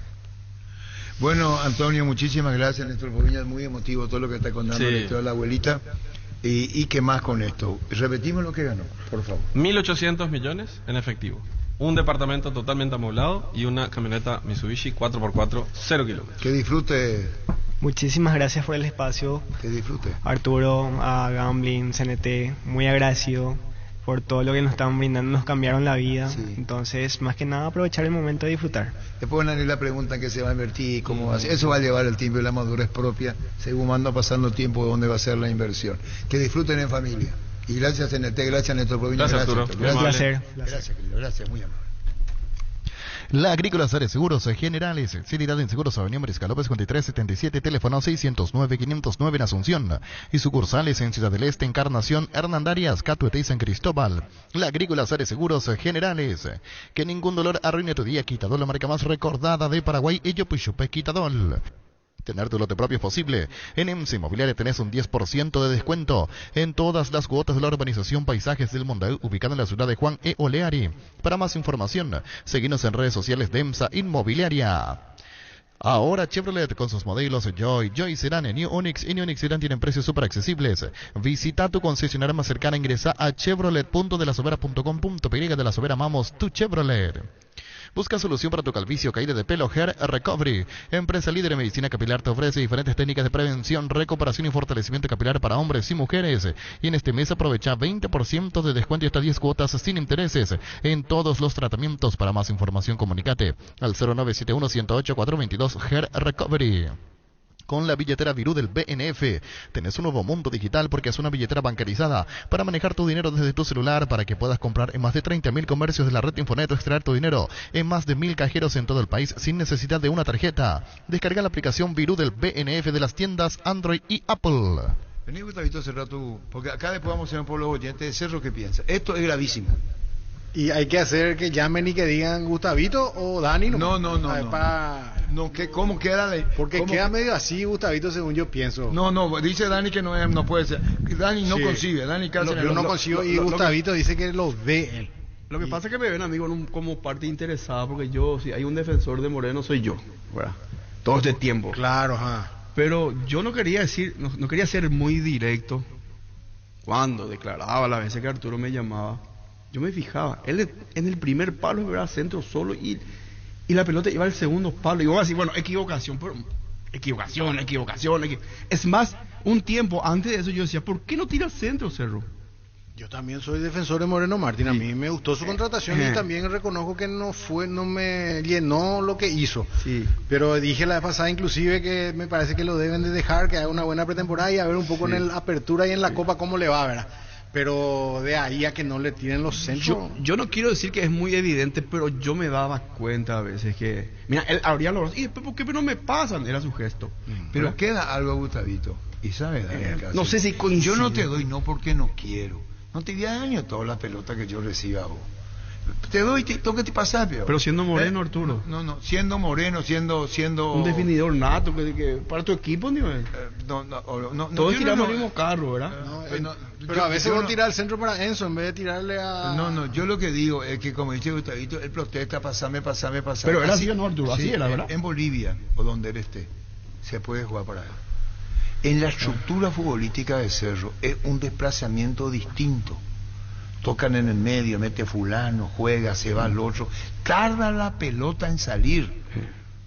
[SPEAKER 8] Bueno, Antonio, muchísimas gracias. Néstor Proviña, es muy emotivo todo lo que está contando la historia de la abuelita. ¿Y qué más con esto? Repetimos lo que ganó, por favor.
[SPEAKER 13] 1.800 millones en efectivo. Un departamento totalmente amoblado y una camioneta Mitsubishi 4x4, 0 kilómetros.
[SPEAKER 8] Que disfrute.
[SPEAKER 14] Muchísimas gracias por el espacio.
[SPEAKER 8] Que disfrute.
[SPEAKER 14] Arturo, a Gambling, CNT, muy agradecido por todo lo que nos estaban brindando, nos cambiaron la vida. Sí. Entonces, más que nada, aprovechar el momento de disfrutar.
[SPEAKER 8] Después van a ir la pregunta en qué se va a invertir, cómo va a ser. Eso va a llevar el tiempo y la madurez propia, según anda pasando el tiempo, dónde va a ser la inversión. Que disfruten en familia. Y gracias, CNT, gracias, Néstor Proviña.
[SPEAKER 13] Gracias, Arturo.
[SPEAKER 14] Un placer.
[SPEAKER 8] Gracias, querido. Gracias, muy amable.
[SPEAKER 15] La Agrícola Sare Seguros Generales, seriedad en seguros, Avenida Mariscal López 5377, teléfono 609-509 en Asunción, y sucursales en Ciudad del Este, Encarnación, Hernandarias, Catuete y San Cristóbal. La Agrícola Sare Seguros Generales, que ningún dolor arruine tu día. Quitadol, la marca más recordada de Paraguay, y Yopuchupe Quitadol. Tener tu lote propio es posible. En EMSA Inmobiliaria tenés un 10% de descuento en todas las cuotas de la urbanización Paisajes del Mondaú, ubicada en la ciudad de Juan E. Oleari. Para más información, seguinos en redes sociales de EMSA Inmobiliaria. Ahora Chevrolet con sus modelos Joy Sedan, New Onix y New Onix Sedan tienen precios súper accesibles. Visita tu concesionaria más cercana, ingresa a chevrolet.delasovera.com.py. De La Sobera amamos tu Chevrolet. Busca solución para tu calvicie o caída de pelo. Hair Recovery, empresa líder en medicina capilar, te ofrece diferentes técnicas de prevención, recuperación y fortalecimiento capilar para hombres y mujeres. Y en este mes aprovecha 20% de descuento y hasta 10 cuotas sin intereses en todos los tratamientos. Para más información, comunícate al 0971-108-422. Hair Recovery. Con la billetera Virú del BNF tenés un nuevo mundo digital, porque es una billetera bancarizada para manejar tu dinero desde tu celular, para que puedas comprar en más de 30.000 comercios de la red Infonet o extraer tu dinero en más de 1.000 cajeros en todo el país sin necesidad de una tarjeta. Descarga la aplicación Virú del BNF de las tiendas Android y Apple.
[SPEAKER 8] Vení, Gustavito, cerrar tu... Porque acá después vamos a hacer un pueblo oyente de Cerro que piensa. Esto es gravísimo.
[SPEAKER 9] Y hay que hacer que llamen y que digan Gustavito o Dani.
[SPEAKER 8] No.
[SPEAKER 9] No, ¿cómo queda? Porque queda medio así, Gustavito, según yo pienso.
[SPEAKER 8] No, dice Dani que no puede ser. Dani no concibe, Dani
[SPEAKER 9] Yo no consigo, y Gustavito dice que lo ve él.
[SPEAKER 12] Lo que pasa es que me ven a mí como parte interesada, porque yo, si hay un defensor de Moreno, soy yo, ¿verdad? Todo este tiempo.
[SPEAKER 9] Claro, ajá.
[SPEAKER 12] Pero yo no quería decir, no quería ser muy directo. Cuando declaraba las veces que Arturo me llamaba, yo me fijaba, él en el primer palo era centro solo y la pelota iba al segundo palo. Y vos así, bueno, equivocación. Es más, un tiempo antes de eso yo decía, ¿por qué no tira al centro, Cerro?
[SPEAKER 9] Yo también soy defensor de Moreno Martín. A mí me gustó su contratación y también reconozco que no me llenó lo que hizo. Sí. Pero dije la vez pasada inclusive que me parece que lo deben de dejar, que haga una buena pretemporada y a ver un poco en la apertura y en la Copa cómo le va, ¿verdad? Pero de ahí a que no le tiren los centros.
[SPEAKER 12] Yo no quiero decir que es muy evidente, pero yo me daba cuenta a veces que... Mira, él abría los brazos, ¿por qué no me pasan? Era su gesto.
[SPEAKER 8] Pero
[SPEAKER 12] ¿verdad?
[SPEAKER 8] queda algo, Gustavito. Y sabes,
[SPEAKER 12] no sé si coincide.
[SPEAKER 8] yo no te doy no porque no quiero. No te voy a daño toda la pelota que yo reciba vos. Te doy, tengo que te pasar,
[SPEAKER 12] pero siendo moreno, Arturo.
[SPEAKER 8] No, siendo moreno, siendo
[SPEAKER 12] un definidor nato que para tu equipo, nivel.
[SPEAKER 8] No,
[SPEAKER 12] todos tiramos el mismo carro, ¿verdad?
[SPEAKER 9] Pero a veces vos tirás el centro para Enzo en vez de tirarle a...
[SPEAKER 8] No, yo lo que digo es que, como dice Gustavito, él protesta, pasame.
[SPEAKER 12] Pero era así o no, Arturo, así era, ¿verdad?
[SPEAKER 8] En Bolivia, o donde él esté, se puede jugar para él. En la estructura futbolística de Cerro es un desplazamiento distinto. Tocan en el medio, mete fulano, juega, se va al otro. Tarda la pelota en salir.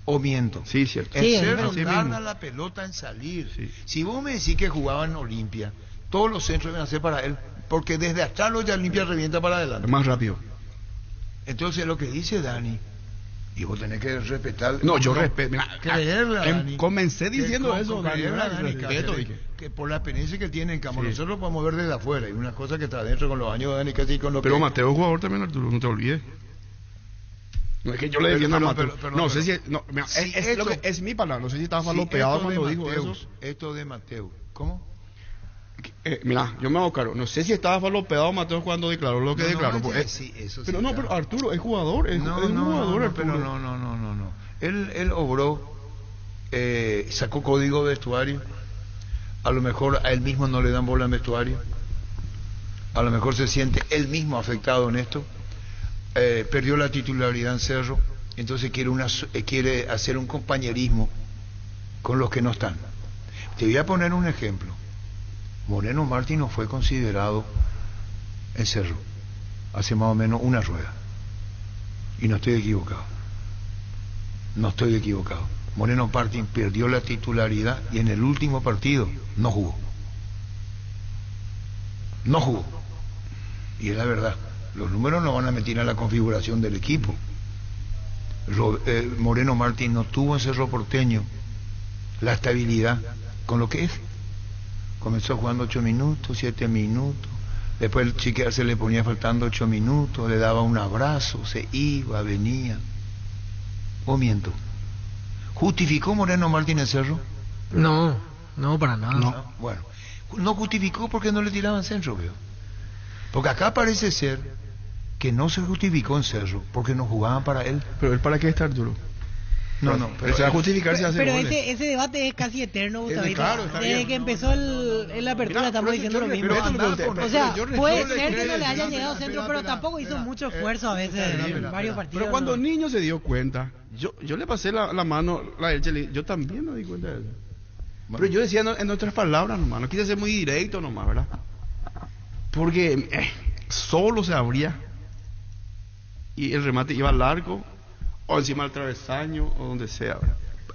[SPEAKER 8] ¿O miento?
[SPEAKER 12] Sí, cierto.
[SPEAKER 8] En Cerro tarda la pelota en salir. Sí. Si vos me decís que jugaba en Olimpia, todos los centros deben hacer para él, porque desde atrás ya Olimpia revienta para adelante.
[SPEAKER 12] Más rápido.
[SPEAKER 8] Entonces lo que dice Dani, y vos tenés que respetar.
[SPEAKER 12] No, yo respeto.
[SPEAKER 8] Creerle a Dani.
[SPEAKER 12] Comencé diciendo eso, Dani.
[SPEAKER 8] Respeto, que por la experiencia que tiene en campo, nosotros lo podemos ver desde afuera, y una cosa que está adentro con los años de Dani, casi con lo
[SPEAKER 12] pero
[SPEAKER 8] que...
[SPEAKER 12] Mateo es jugador también, Arturo, no te olvides. No es que yo le defienda a Mateo. No sé si... No, mira,
[SPEAKER 8] sí,
[SPEAKER 12] es mi palabra, no sé si estaba falopeado cuando dijo eso.
[SPEAKER 8] Esto de Mateo, ¿cómo?
[SPEAKER 12] Mira, yo me hago caro. No sé si estaba falopeado Mateo cuando declaró lo que declaró.
[SPEAKER 8] Sí, eso
[SPEAKER 12] pero
[SPEAKER 8] sí,
[SPEAKER 12] no, pero Arturo es jugador. Es un jugador, Arturo.
[SPEAKER 8] Pero no. Él obró, sacó código de vestuario. A lo mejor a él mismo no le dan bola en vestuario. A lo mejor se siente él mismo afectado en esto. Perdió la titularidad en Cerro. Entonces quiere hacer un compañerismo con los que no están. Te voy a poner un ejemplo. Moreno Martín no fue considerado en Cerro hace más o menos una rueda. Y no estoy equivocado. Moreno Martín perdió la titularidad y en el último partido no jugó. Y es la verdad. Los números no van a meter a la configuración del equipo. Moreno Martín no tuvo en Cerro Porteño la estabilidad con lo que es. Comenzó jugando 8 minutos, 7 minutos. Después el chiquero se le ponía faltando 8 minutos, le daba un abrazo, se iba, venía. ¿O miento? ¿Justificó Moreno Martín el Cerro?
[SPEAKER 10] No, para nada.
[SPEAKER 8] No. Bueno, no justificó porque no le tiraban centro, veo. Porque acá parece ser que no se justificó en Cerro porque no jugaban para él.
[SPEAKER 12] ¿Pero él para qué está, Arturo?
[SPEAKER 8] No,
[SPEAKER 12] pero se va a justificar si hace
[SPEAKER 10] pero
[SPEAKER 12] goles.
[SPEAKER 10] ese debate es casi eterno, Gustavito.
[SPEAKER 8] Claro,
[SPEAKER 10] desde que empezó la apertura estamos diciendo lo mismo. O sea, puede ser que no le hayan llegado centro, pero tampoco hizo mucho esfuerzo a veces en varios partidos.
[SPEAKER 12] Pero cuando el niño se dio cuenta, yo le pasé la mano, yo también me di cuenta de eso. Pero yo decía en otras palabras nomás, no quise ser muy directo nomás, ¿verdad? Porque solo se abría y el remate iba al arco o encima del travesaño o donde sea,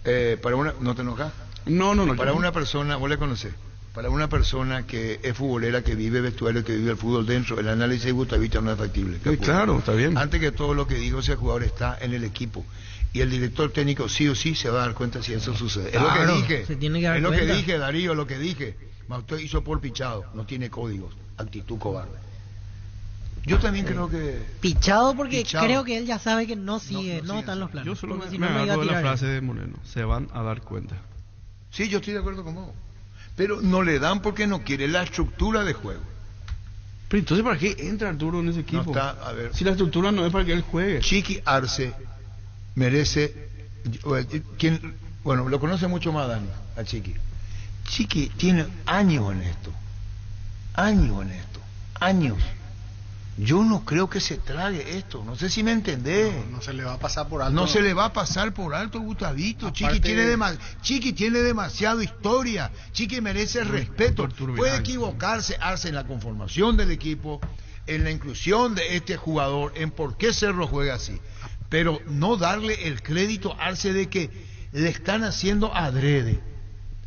[SPEAKER 12] ¿verdad?
[SPEAKER 8] ¿No te enojas?
[SPEAKER 12] No.
[SPEAKER 8] Para una persona, vos le conocés, para una persona que es futbolera, que vive vestuario, que vive el fútbol dentro, el análisis de Gustavito no es factible.
[SPEAKER 12] Sí, claro, está bien.
[SPEAKER 8] Antes que todo lo que digo, ese jugador está en el equipo. Y el director técnico sí o sí se va a dar cuenta si eso sucede.
[SPEAKER 10] Claro,
[SPEAKER 8] es lo que dije.
[SPEAKER 10] Se tiene que dar
[SPEAKER 8] cuenta.
[SPEAKER 10] Es
[SPEAKER 8] lo que dije, Darío, lo que dije. Usted hizo por pichado, no tiene códigos. Actitud cobarde. Yo también creo que...
[SPEAKER 10] Pichado porque creo que él ya sabe que no están los planes.
[SPEAKER 12] Yo solo me agarro de la frase de Moreno. Se van a dar cuenta.
[SPEAKER 8] Sí, yo estoy de acuerdo con vos. Pero no le dan porque no quiere la estructura de juego.
[SPEAKER 12] Pero entonces, ¿para qué entra Arturo en ese equipo?
[SPEAKER 8] No está, a ver.
[SPEAKER 12] Si la estructura no es para que él juegue.
[SPEAKER 8] Chiqui Arce merece... Bueno, lo conoce mucho más Dani, a Chiqui. Chiqui tiene años en esto. Años. Yo no creo que se trague esto. No sé si me entendés.
[SPEAKER 9] No se le va a pasar por alto.
[SPEAKER 8] No se le va a pasar por alto, Gustavito. Chiqui tiene demasiada historia. Chiqui merece respeto. Puede equivocarse Arce en la conformación del equipo, en la inclusión de este jugador, en por qué Cerro juega así. Pero no darle el crédito a Arce de que le están haciendo adrede.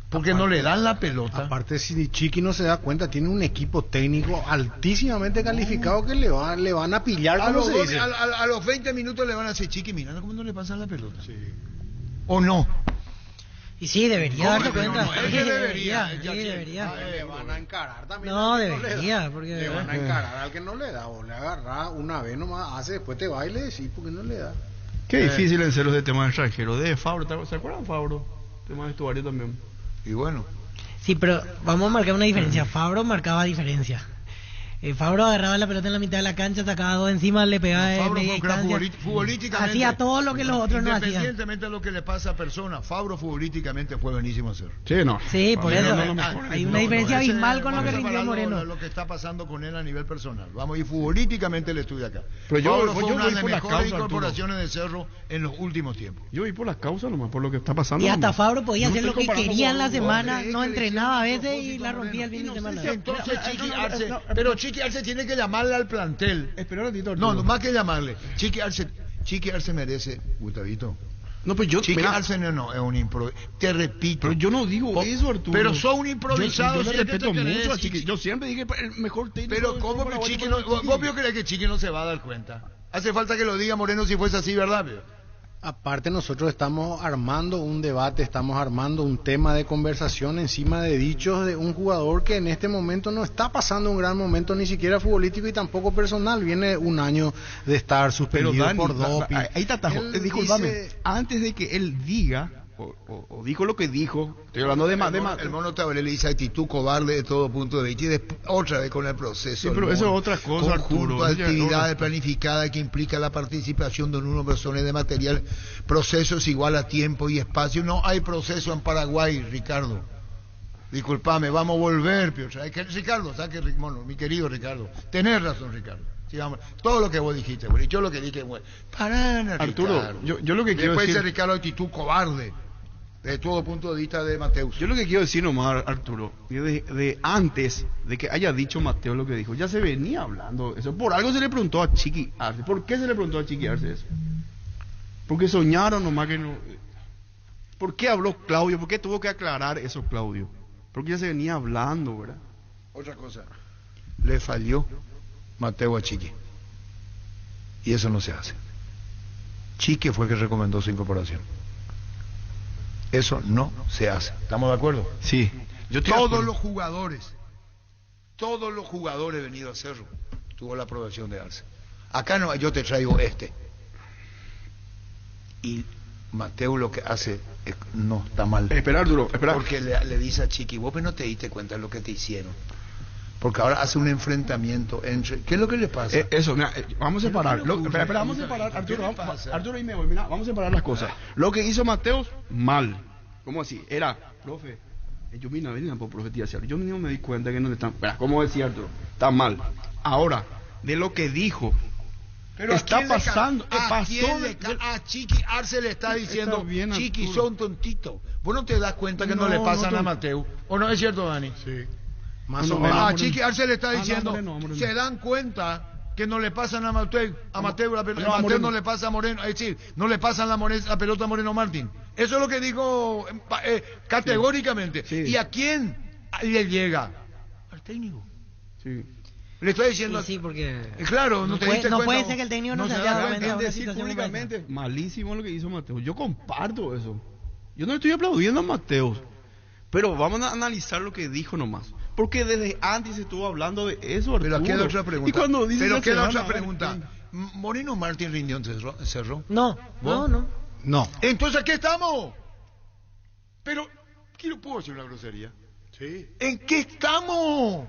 [SPEAKER 8] Porque no le dan la pelota.
[SPEAKER 9] Aparte, si Chiqui no se da cuenta, tiene un equipo técnico altísimamente calificado que le van a pillar,
[SPEAKER 8] a los 20 minutos le van a decir, Chiqui, mira cómo no le pasan la pelota. Sí. ¿O no?
[SPEAKER 10] Y sí, debería darse cuenta.
[SPEAKER 8] No, es que debería.
[SPEAKER 10] Sí, debería.
[SPEAKER 9] Le van a encarar también.
[SPEAKER 10] No,
[SPEAKER 9] al que le
[SPEAKER 10] debería,
[SPEAKER 9] da.
[SPEAKER 10] porque...
[SPEAKER 9] Le van a encarar al que no le da. O le agarra una vez nomás, hace, después te va y le decís porque no le da.
[SPEAKER 12] Qué difícil en serio de temas extranjeros. De Fabro, ¿se acuerdan Fabro? Tema de vestuario también.
[SPEAKER 8] Y bueno.
[SPEAKER 10] Sí, pero vamos a marcar una diferencia. Fabro marcaba diferencia. Fabro agarraba la pelota en la mitad de la cancha, sacaba dos encima, le pegaba de media distancia.
[SPEAKER 8] Futbolísticamente.
[SPEAKER 10] Hacía todo lo que los otros no hacían.
[SPEAKER 8] Independientemente de lo que le pasa a persona, Fabro futbolísticamente fue buenísimo hacer.
[SPEAKER 12] Sí, no.
[SPEAKER 10] Sí, por eso. Hay una diferencia
[SPEAKER 8] ese-
[SPEAKER 10] abismal con lo que
[SPEAKER 8] vamos a
[SPEAKER 10] rindió
[SPEAKER 8] separar
[SPEAKER 10] Moreno.
[SPEAKER 8] Lo que está pasando con él a nivel personal. Vamos, y futbolísticamente le estudia acá.
[SPEAKER 12] Pero yo
[SPEAKER 8] Fabro
[SPEAKER 12] voy
[SPEAKER 8] fue una de las
[SPEAKER 12] por la
[SPEAKER 8] mejores
[SPEAKER 12] causa,
[SPEAKER 8] incorporaciones de Cerro en los últimos tiempos.
[SPEAKER 12] Yo voy por la causa nomás, por lo que está pasando.
[SPEAKER 10] Y hasta
[SPEAKER 12] nomás.
[SPEAKER 10] Fabro podía
[SPEAKER 12] No
[SPEAKER 10] hacer lo
[SPEAKER 12] estoy
[SPEAKER 10] que
[SPEAKER 12] comparando
[SPEAKER 10] quería en la
[SPEAKER 12] con-
[SPEAKER 10] semana,
[SPEAKER 8] no,
[SPEAKER 10] no
[SPEAKER 8] es que le
[SPEAKER 10] entrenaba a
[SPEAKER 8] hicieron
[SPEAKER 10] veces
[SPEAKER 8] un
[SPEAKER 10] y la rompía el fin de semana.
[SPEAKER 8] Entonces Chiqui Arce, pero Chiqui Arce tiene que llamarle al plantel.
[SPEAKER 12] Espera un ratito,
[SPEAKER 8] No,
[SPEAKER 12] Arturo.
[SPEAKER 8] más que llamarle. Chiqui Arce merece, Gustavito.
[SPEAKER 12] No, pues yo...
[SPEAKER 8] Chiqui
[SPEAKER 12] mira,
[SPEAKER 8] Arce no es un improvisado. Te repito.
[SPEAKER 12] pero yo no digo eso, Arturo.
[SPEAKER 8] Pero son un improvisado.
[SPEAKER 12] Yo
[SPEAKER 8] si
[SPEAKER 12] le
[SPEAKER 8] es que
[SPEAKER 12] respeto
[SPEAKER 8] te querés,
[SPEAKER 12] mucho a
[SPEAKER 8] Chiqui.
[SPEAKER 12] Chiqui. Yo siempre dije el mejor técnico.
[SPEAKER 8] Pero
[SPEAKER 12] del
[SPEAKER 8] ¿cómo
[SPEAKER 12] fútbol
[SPEAKER 8] que Chiqui
[SPEAKER 12] paraguayo
[SPEAKER 8] no?
[SPEAKER 12] fue
[SPEAKER 8] ¿Vos crees que Chiqui no se va a dar cuenta? Hace falta que lo diga Moreno si fuese así, ¿verdad?
[SPEAKER 9] Aparte nosotros estamos armando un debate, estamos armando un tema de conversación encima de dichos de un jugador que en este momento no está pasando un gran momento ni siquiera futbolístico y tampoco personal. Viene un año de estar suspendido
[SPEAKER 12] Pero Dani,
[SPEAKER 9] por doping.
[SPEAKER 12] ahí te atajo.
[SPEAKER 9] Él
[SPEAKER 12] Disculpame,
[SPEAKER 9] dice-
[SPEAKER 12] antes de que él diga o dijo lo que dijo, estoy hablando de más.
[SPEAKER 8] El mono Tabaré le dice actitud cobarde de todo punto de vista y después, otra vez con el proceso.
[SPEAKER 12] Sí, pero
[SPEAKER 8] el
[SPEAKER 12] eso
[SPEAKER 8] mono.
[SPEAKER 12] es otra cosa,
[SPEAKER 8] Conjunto
[SPEAKER 12] Arturo.
[SPEAKER 8] de actividades planificadas que implica la participación de un número de personas de material. Procesos igual a tiempo y espacio. No hay proceso en Paraguay, Ricardo. Disculpame, vamos a volver, Piotr. Ricardo, saque, mono, mi querido Ricardo. Tenés razón, Ricardo. Sí, vamos. Todo lo que vos dijiste, bueno, y yo lo que dije, bueno, pará,
[SPEAKER 12] Arturo,
[SPEAKER 8] Ricardo.
[SPEAKER 12] yo lo que quiero
[SPEAKER 8] Después
[SPEAKER 12] decir...
[SPEAKER 8] dice Ricardo, actitud cobarde. De todo punto de vista de Mateus.
[SPEAKER 12] Yo lo que quiero decir nomás, Arturo, de antes de que haya dicho Mateo lo que dijo, ya se venía hablando eso. Por algo se le preguntó a Chiqui Arce. ¿Por qué se le preguntó a Chiqui Arce eso? Porque soñaron nomás que no... ¿Por qué habló Claudio? ¿Por qué tuvo que aclarar eso Claudio? Porque ya se venía hablando, ¿verdad?
[SPEAKER 8] Otra cosa, le falló Mateo a Chiqui. Y eso no se hace. Chiqui fue el que recomendó su incorporación. Eso no se hace. ¿Estamos de acuerdo?
[SPEAKER 12] Sí.
[SPEAKER 8] Todos los jugadores venidos a Cerro tuvo la aprobación de Arce. Acá no, yo te traigo este. Y Mateo lo que hace no está mal.
[SPEAKER 12] Espera, Arturo, espera.
[SPEAKER 8] Porque le dice a Chiqui, vos no te diste cuenta de lo que te hicieron. Porque ahora hace un enfrentamiento entre... ¿Qué es lo que le pasa?
[SPEAKER 12] Eso, mira, vamos a separar.
[SPEAKER 8] ¿Qué le ocurre?
[SPEAKER 12] Espera, vamos a separar, Arturo.
[SPEAKER 8] ¿Qué le pasa?
[SPEAKER 12] Arturo y me voy, mira, vamos a separar las cosas. Lo que hizo Mateos, mal. ¿Cómo así? Era, profe, yo vine a venir por profetía. Yo mismo me di cuenta que no están... Espera, ¿cómo decía Arturo? Está mal. Ahora, de lo que dijo...
[SPEAKER 8] Pero
[SPEAKER 12] está pasando,
[SPEAKER 8] a Chiqui Arce le está diciendo,
[SPEAKER 12] bien,
[SPEAKER 8] Chiqui,
[SPEAKER 12] Arturo.
[SPEAKER 8] son tontitos. ¿Vos no te das cuenta que no le pasan a Mateo? ¿O no es cierto, Dani?
[SPEAKER 9] Sí.
[SPEAKER 8] Más
[SPEAKER 9] o
[SPEAKER 8] o
[SPEAKER 9] menos.
[SPEAKER 8] menos. A Chiqui Arce le está
[SPEAKER 12] no,
[SPEAKER 8] diciendo,
[SPEAKER 12] Moreno.
[SPEAKER 8] se dan cuenta que no le pasan a Mateo, la pelota, Mateo
[SPEAKER 12] Moreno.
[SPEAKER 8] no le pasa a Moreno, es decir, no le pasan la pelota a Moreno Martín. Eso es lo que dijo categóricamente.
[SPEAKER 12] Sí.
[SPEAKER 8] ¿Y a quién le llega? Al técnico.
[SPEAKER 12] Sí.
[SPEAKER 8] Le estoy diciendo...
[SPEAKER 10] Sí, porque...
[SPEAKER 8] Claro, no te diste
[SPEAKER 10] no
[SPEAKER 8] cuenta.
[SPEAKER 10] puede ser que el técnico no se
[SPEAKER 8] se
[SPEAKER 10] haya
[SPEAKER 8] da
[SPEAKER 10] dado
[SPEAKER 8] cuenta.
[SPEAKER 10] cuenta de una
[SPEAKER 12] decir
[SPEAKER 10] situación como
[SPEAKER 12] públicamente, malísimo lo que hizo Mateo. Yo comparto eso. Yo no le estoy aplaudiendo a Mateo. Pero vamos a analizar lo que dijo nomás. Porque desde antes se estuvo hablando de eso, Arturo.
[SPEAKER 8] Pero queda otra pregunta.
[SPEAKER 12] Y cuando dice
[SPEAKER 8] pero
[SPEAKER 12] que
[SPEAKER 8] queda
[SPEAKER 12] se
[SPEAKER 8] otra
[SPEAKER 12] van a-
[SPEAKER 8] pregunta. ¿Moreno Martín rindió en Cerro?
[SPEAKER 10] No,
[SPEAKER 8] ¿Vos?
[SPEAKER 10] no.
[SPEAKER 9] No.
[SPEAKER 8] Entonces, ¿qué estamos? Pero, ¿quién puedo decir una grosería?
[SPEAKER 9] Sí.
[SPEAKER 8] ¿En qué estamos?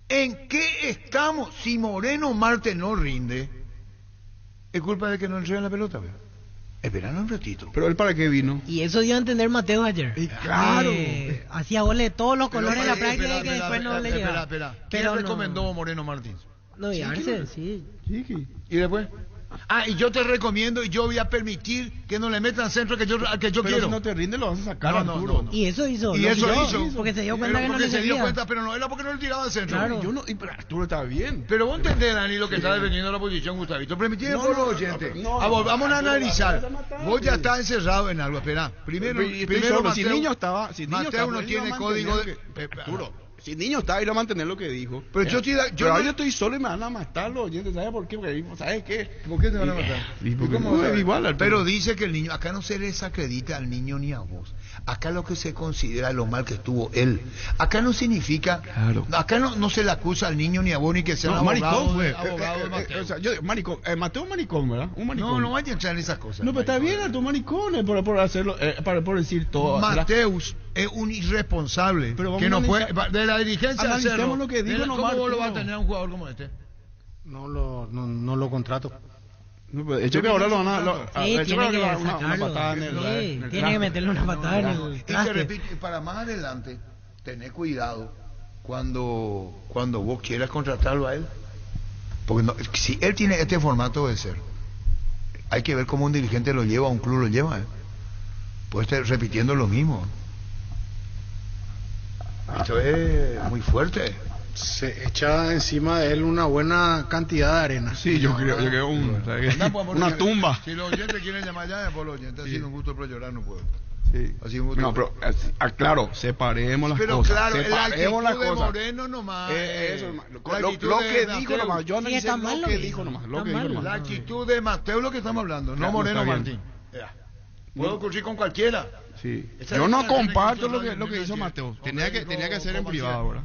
[SPEAKER 8] ¿En qué estamos? Si Moreno Marte no rinde, es culpa de que no entregan la pelota, ¿verdad? Esperan un ratito.
[SPEAKER 12] Pero él, ¿para qué vino?
[SPEAKER 10] Y eso dio a entender Mateo ayer.
[SPEAKER 8] claro.
[SPEAKER 10] Hacía goles de todos los colores en la
[SPEAKER 8] Pero,
[SPEAKER 10] práctica y que después no le llegaba.
[SPEAKER 8] Espera. ¿Quién
[SPEAKER 10] Pero no.
[SPEAKER 8] recomendó Moreno Martín?
[SPEAKER 10] No, y Arce, sí.
[SPEAKER 12] Chiqui.
[SPEAKER 8] ¿Y después? Ah, y yo te recomiendo y yo voy a permitir que no le metan centro que yo
[SPEAKER 12] Pero
[SPEAKER 8] quiero.
[SPEAKER 12] si no te rinde, lo vas a sacar,
[SPEAKER 8] No, no,
[SPEAKER 12] Arturo.
[SPEAKER 8] no.
[SPEAKER 10] Y eso hizo.
[SPEAKER 8] Y
[SPEAKER 10] lo
[SPEAKER 8] eso
[SPEAKER 10] siguió,
[SPEAKER 8] hizo.
[SPEAKER 10] Porque se dio cuenta
[SPEAKER 8] Pero
[SPEAKER 10] que no
[SPEAKER 8] porque
[SPEAKER 10] le
[SPEAKER 8] se dio
[SPEAKER 10] servía.
[SPEAKER 8] cuenta, pero no era porque no le tiraba al centro.
[SPEAKER 10] Claro.
[SPEAKER 12] Yo no, pero Arturo estaba bien.
[SPEAKER 8] Pero vos entendés, Dani, lo que está defendiendo la posición, Gustavito. Permitime por los oyentes.
[SPEAKER 12] no,
[SPEAKER 8] Vamos a analizar.
[SPEAKER 12] vas a matar.
[SPEAKER 8] Vos ya estás encerrado en algo. Espera. Primero,
[SPEAKER 12] Pero, y estoy solo. Si
[SPEAKER 8] Mateo,
[SPEAKER 12] niño estaba- si niño
[SPEAKER 8] Mateo
[SPEAKER 12] estaba,
[SPEAKER 8] no
[SPEAKER 12] él
[SPEAKER 8] tiene
[SPEAKER 12] iba a
[SPEAKER 8] código de...
[SPEAKER 12] mantener que- Arturo, Si el niño está, ir a mantener lo que dijo.
[SPEAKER 8] Pero yo
[SPEAKER 12] ahora yo estoy solo y me van a matar los oyentes. ¿Sabes por qué? Porque, ¿sabes qué?
[SPEAKER 8] ¿Por qué te van a matar?
[SPEAKER 12] Igual,
[SPEAKER 8] pero dice que el niño, acá no se le desacredita al niño ni a vos. Acá lo que se considera lo mal que estuvo él. Acá no significa, acá no se le acusa al niño ni a vos ni que sea
[SPEAKER 12] no,
[SPEAKER 8] abogado,
[SPEAKER 12] maricón,
[SPEAKER 8] abogado de Mateo.
[SPEAKER 12] O sea, maricón, Mateo es maricón, ¿verdad? Un maricón.
[SPEAKER 8] No vaya a entrar en esas cosas.
[SPEAKER 12] No, pero está bien, tu maricón por hacerlo, por decir todo.
[SPEAKER 8] Mateus es un irresponsable que no puede de la dirigencia
[SPEAKER 12] analicemos lo que digo nomás.
[SPEAKER 8] ¿Cómo lo va a tener un jugador como este?
[SPEAKER 9] No lo contrato.
[SPEAKER 12] No, pues, hecho que ahora lo van a
[SPEAKER 10] tiene que
[SPEAKER 12] una patada en el
[SPEAKER 10] tiene que meterle una patada en el
[SPEAKER 8] y te repito, y para más adelante tener cuidado cuando vos quieras contratarlo a él, porque si él tiene este formato de ser, hay que ver cómo un dirigente lo lleva, un club lo lleva, puede estar repitiendo lo mismo. Esto es muy fuerte.
[SPEAKER 9] Se echa encima de él una buena cantidad de arena.
[SPEAKER 12] Sí, yo creo una tumba.
[SPEAKER 8] Si los oyentes quieren llamar ya, por los oyentes, así un gusto, pero llorar no puedo.
[SPEAKER 12] Sí.
[SPEAKER 8] Así un gusto.
[SPEAKER 12] No, pero claro, separemos las
[SPEAKER 8] pero
[SPEAKER 12] cosas.
[SPEAKER 8] Claro,
[SPEAKER 12] separemos las
[SPEAKER 8] de
[SPEAKER 12] cosas.
[SPEAKER 8] Moreno nomás.
[SPEAKER 12] Lo que dijo nomás. Yo analicé lo que dijo nomás.
[SPEAKER 8] La actitud de Mateo es lo que estamos hablando, no Moreno Martín. Puede ocurrir con cualquiera.
[SPEAKER 12] Sí. Yo no comparto lo que hizo Mateo. Tenía que ser en privado ahora.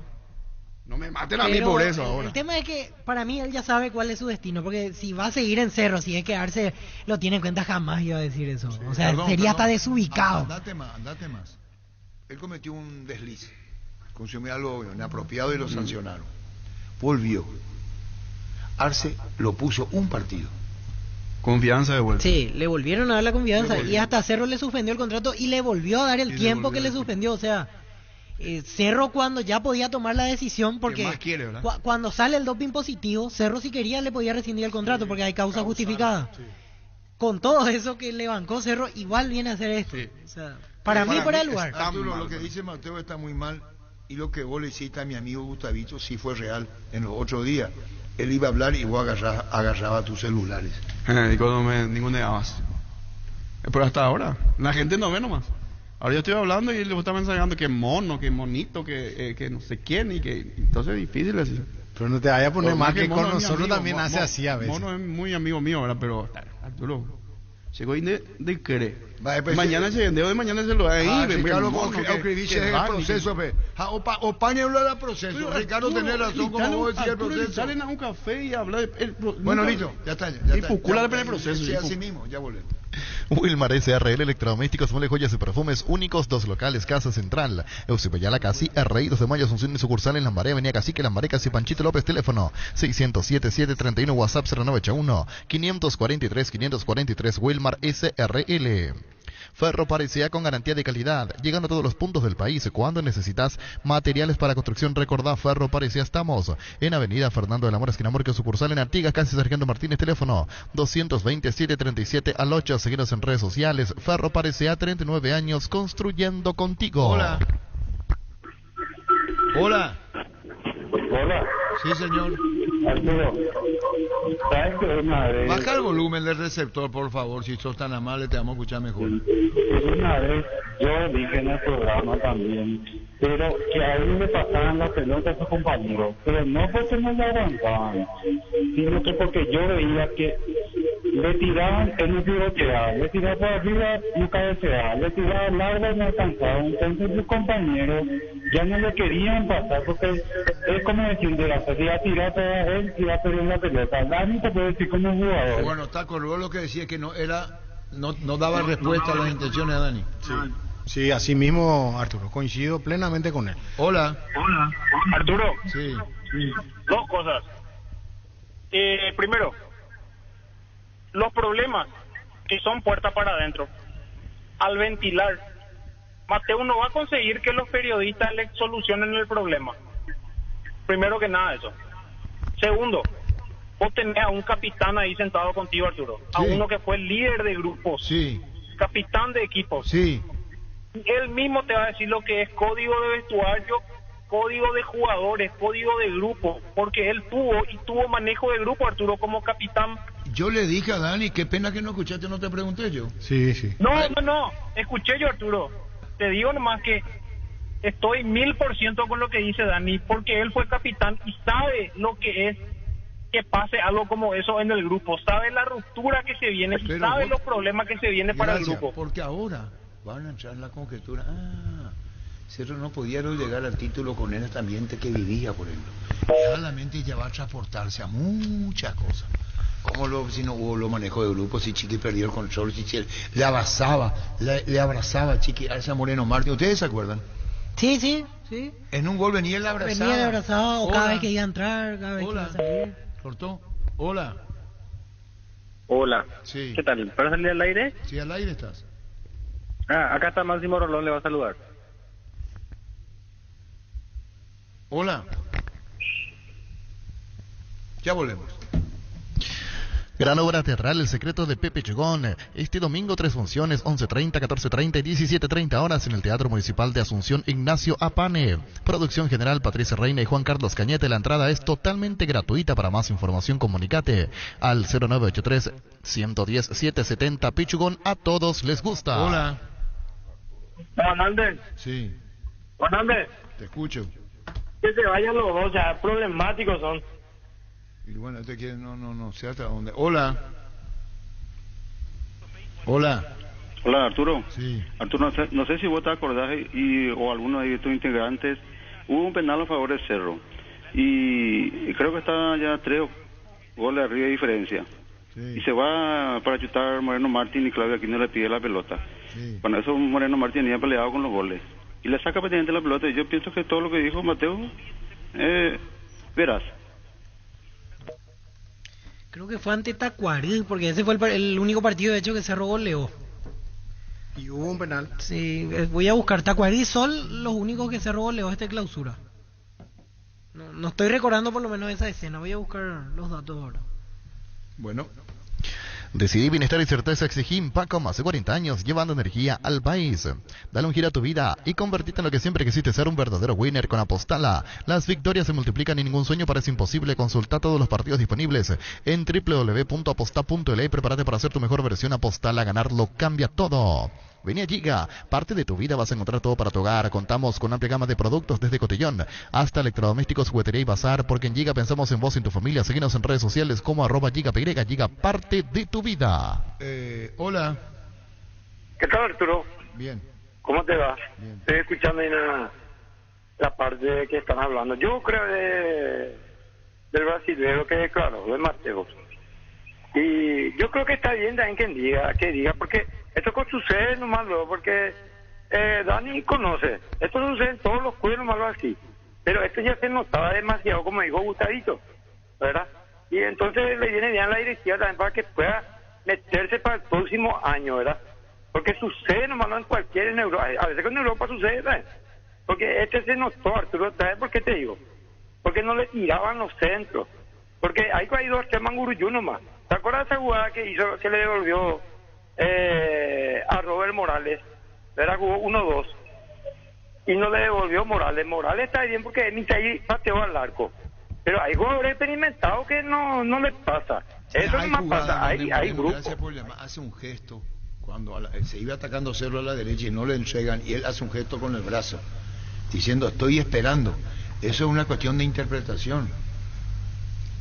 [SPEAKER 12] No me maten a mí por eso ahora.
[SPEAKER 10] El tema es que para mí él ya sabe cuál es su destino, porque si va a seguir en Cerro, si es quedarse, lo tiene en cuenta, jamás iba a decir eso. Sí, o sea, sería hasta desubicado.
[SPEAKER 8] Andate más. Él cometió un desliz, consumió algo inapropiado y lo sancionaron. Volvió. Arce lo puso un partido.
[SPEAKER 12] Confianza de vuelta.
[SPEAKER 10] Sí, le volvieron a dar la confianza y hasta Cerro le suspendió el contrato y le volvió a dar el tiempo que le suspendió, o sea... Cerro cuando ya podía tomar la decisión, porque
[SPEAKER 12] más quiere,
[SPEAKER 10] cuando sale el doping positivo, Cerro si quería le podía rescindir el contrato porque hay causa justificada. Sí. Con todo eso que le bancó Cerro, igual viene a hacer esto. Sí. O sea, para mí fuera el lugar.
[SPEAKER 8] Arturo, lo que dice Mateo está muy mal, y lo que vos le hiciste a mi amigo Gustavito sí fue real. En los 8 días él iba a hablar y vos agarraba tus celulares.
[SPEAKER 12] Y cuando me ninguneabas. Pero hasta ahora la gente no ve nomás. Ahora yo estoy hablando y le está mensajeando que mono, que monito, que no sé quién, y que entonces es difícil decir.
[SPEAKER 9] Pero no te vaya a poner más que con nosotros también hace así a veces.
[SPEAKER 12] Mono es muy amigo mío, ¿verdad? Pero Arturo llegó de querer.
[SPEAKER 8] Mañana
[SPEAKER 12] se vendió, de mañana se lo va a ir.
[SPEAKER 8] Ricardo, el proceso, Opaña habla del proceso. Ricardo tiene razón, como vos decís el proceso.
[SPEAKER 12] Salen a un café y habla de...
[SPEAKER 8] Bueno, listo, ya está.
[SPEAKER 12] Y Pucula el proceso.
[SPEAKER 8] Sí, así mismo, ya volvemos.
[SPEAKER 15] Wilmar SRL Electrodomésticos, mole, joyas y perfumes únicos, 2 locales, Casa Central, Eusebio Casi, R.I. 2 de Mayo, Asunción y sucursal en Lambaré, Avenida Cacique, Lambaré, Casi, Panchito López, teléfono 607-731, WhatsApp 0981-543-543, Wilmar SRL. Ferro Parecía con garantía de calidad, llegando a todos los puntos del país. Cuando necesitas materiales para construcción, recordá Ferro Parecía. Estamos en Avenida Fernando de la Mora, esquina Morquio, sucursal en Artigas, casi Sargento Martínez, teléfono 227-37 Seguinos en redes sociales. Ferro Parecía, 39 años construyendo contigo.
[SPEAKER 8] Hola. Sí, señor.
[SPEAKER 16] Arturo, ¿sabes que una vez...
[SPEAKER 8] Baja el volumen del receptor, por favor, si sos tan amable, te vamos a escuchar mejor.
[SPEAKER 16] Una vez yo dije en el programa también, pero que a él le pasaban la pelota a sus compañeros, pero no porque no le aguantaban, sino que porque yo veía que le tiraban, él no pivoteaba, le tiraba por arriba, no cabeceaba, le tiraba largo, no alcanzaba, entonces sus compañeros ya no le querían pasar, porque es como decir, de la salida tirar toda él y va a perder la pelota. Dani te puede decir como un jugador.
[SPEAKER 8] Bueno, Taco, luego lo que decía que no daba respuesta a las intenciones de Dani.
[SPEAKER 9] Sí, así mismo, Arturo, coincido plenamente con él.
[SPEAKER 8] Hola.
[SPEAKER 16] Arturo.
[SPEAKER 8] Sí.
[SPEAKER 16] 2 cosas. Primero, los problemas que son puertas para adentro, al ventilar, Mateo no va a conseguir que los periodistas le solucionen el problema. Primero que nada eso. Segundo, vos tenés a un capitán ahí sentado contigo, Arturo. A uno que fue líder de grupos.
[SPEAKER 8] Sí.
[SPEAKER 16] Capitán de equipos.
[SPEAKER 8] Sí.
[SPEAKER 16] Él mismo te va a decir lo que es código de vestuario, código de jugadores, código de grupo, porque él tuvo manejo de grupo, Arturo, como capitán.
[SPEAKER 8] Yo le dije a Dani, qué pena que no escuchaste, no te pregunté yo.
[SPEAKER 9] Sí.
[SPEAKER 16] No, escuché yo, Arturo. Te digo nomás que
[SPEAKER 17] Estoy 1000% con lo que dice Dani, porque él fue capitán y sabe lo que es que pase algo como eso en el grupo, sabe la ruptura que se viene, y sabe los problemas que se vienen para el grupo.
[SPEAKER 8] Porque ahora van a entrar en la conjetura. Cerro no podía llegar al título con este ambiente que vivía, por ejemplo. Realmente ya va a transportarse a muchas cosas. Como si no hubo lo manejo de grupos, si Chiqui perdió el control, si le abrazaba a Chiqui Arce Moreno Martín. ¿Ustedes se acuerdan?
[SPEAKER 10] Sí.
[SPEAKER 8] En un gol venía el abrazado.
[SPEAKER 10] Venía el abrazado, o cada vez que iba a entrar, cada vez que iba a salir.
[SPEAKER 8] ¿Cortó? Hola.
[SPEAKER 18] Hola.
[SPEAKER 8] Sí.
[SPEAKER 18] ¿Qué tal? ¿Para salir al aire?
[SPEAKER 8] Sí, al aire estás.
[SPEAKER 18] Acá está Máximo Rolón, le va a saludar.
[SPEAKER 8] Hola. Ya volvemos.
[SPEAKER 15] Gran obra teatral El secreto de Pepe Chegón. Este domingo 3 funciones, 11:30, 14:30 y 17:30 horas en el Teatro Municipal de Asunción Ignacio Apane. Producción general Patricia Reina y Juan Carlos Cañete. La entrada es totalmente gratuita. Para más información comunicate al 0983-110-770. Pichugón, a todos les gusta.
[SPEAKER 8] Hola.
[SPEAKER 18] Hernández.
[SPEAKER 8] Sí.
[SPEAKER 18] Hernández.
[SPEAKER 8] Te escucho.
[SPEAKER 18] Que se vayan los dos, ya problemáticos son.
[SPEAKER 8] Y bueno, este quiere, no sé hasta dónde. Hola. Hola.
[SPEAKER 19] Hola, Arturo.
[SPEAKER 8] Sí.
[SPEAKER 19] Arturo, no sé si vos te acordás o alguno de tus integrantes, hubo un penal a favor de Cerro. Y creo que está ya 3 goles arriba de diferencia.
[SPEAKER 8] Sí.
[SPEAKER 19] Y se va para chutar Moreno Martín y Claudio Aquino le pide la pelota.
[SPEAKER 8] Sí.
[SPEAKER 19] Bueno, eso Moreno Martín ya peleado con los goles. Y le saca pendiente la pelota. Y yo pienso que todo lo que dijo Mateo, verás.
[SPEAKER 10] Creo que fue ante Tacuarí, porque ese fue el único partido de hecho que Cerro goleó.
[SPEAKER 9] Y hubo un penal.
[SPEAKER 10] Sí, voy a buscar. Tacuarí son los únicos que Cerro goleó esta clausura. No estoy recordando por lo menos esa escena. Voy a buscar los datos ahora.
[SPEAKER 8] Bueno.
[SPEAKER 15] Decidí bienestar y certeza exigí Paco, más de 40 años, llevando energía al país. Dale un giro a tu vida y convertite en lo que siempre quisiste ser, un verdadero winner con Apostala. Las victorias se multiplican y ningún sueño parece imposible. Consulta todos los partidos disponibles en www.aposta.la y prepárate para hacer tu mejor versión. Apostala, ganarlo cambia todo. Vení a Giga, parte de tu vida, vas a encontrar todo para tu hogar. Contamos con amplia gama de productos desde cotillón hasta electrodomésticos, juguetería y bazar, porque en Giga pensamos en vos y en tu familia. Seguinos en redes sociales como @GigaPY. Giga, parte de tu vida.
[SPEAKER 8] Hola.
[SPEAKER 20] ¿Qué tal, Arturo?
[SPEAKER 8] Bien.
[SPEAKER 20] ¿Cómo te va?
[SPEAKER 8] Bien.
[SPEAKER 20] Estoy escuchando ahí la parte que están hablando. Yo creo del brasileño que declaró, de Mateo. Y yo creo que está bien también que diga, porque esto sucede nomás luego, porque Dani conoce, esto sucede en todos los clubes nomás así, pero esto ya se notaba demasiado, como dijo Gustavito, ¿verdad? Y entonces le viene bien a la directiva también para que pueda meterse para el próximo año, ¿verdad? Porque sucede nomás en cualquier, en Europa, a veces con Europa sucede, ¿sabes? Porque se notó, Arturo, ¿sabes por qué te digo? Porque no le tiraban los centros, porque hay 2 temas Guruyú nomás. ¿Te acuerdas de esa jugada que hizo, que le devolvió a Robert Morales? Era jugó 1-2 y no le devolvió Morales. Morales está bien porque Misaí pateó al arco, pero hay jugadores experimentados que no les pasa. Eso no más pasa, hay grupos.
[SPEAKER 8] Gracias por llamar, hace un gesto cuando se iba atacando Cerro a la derecha y no le entregan, y él hace un gesto con el brazo diciendo estoy esperando. Eso es una cuestión de interpretación.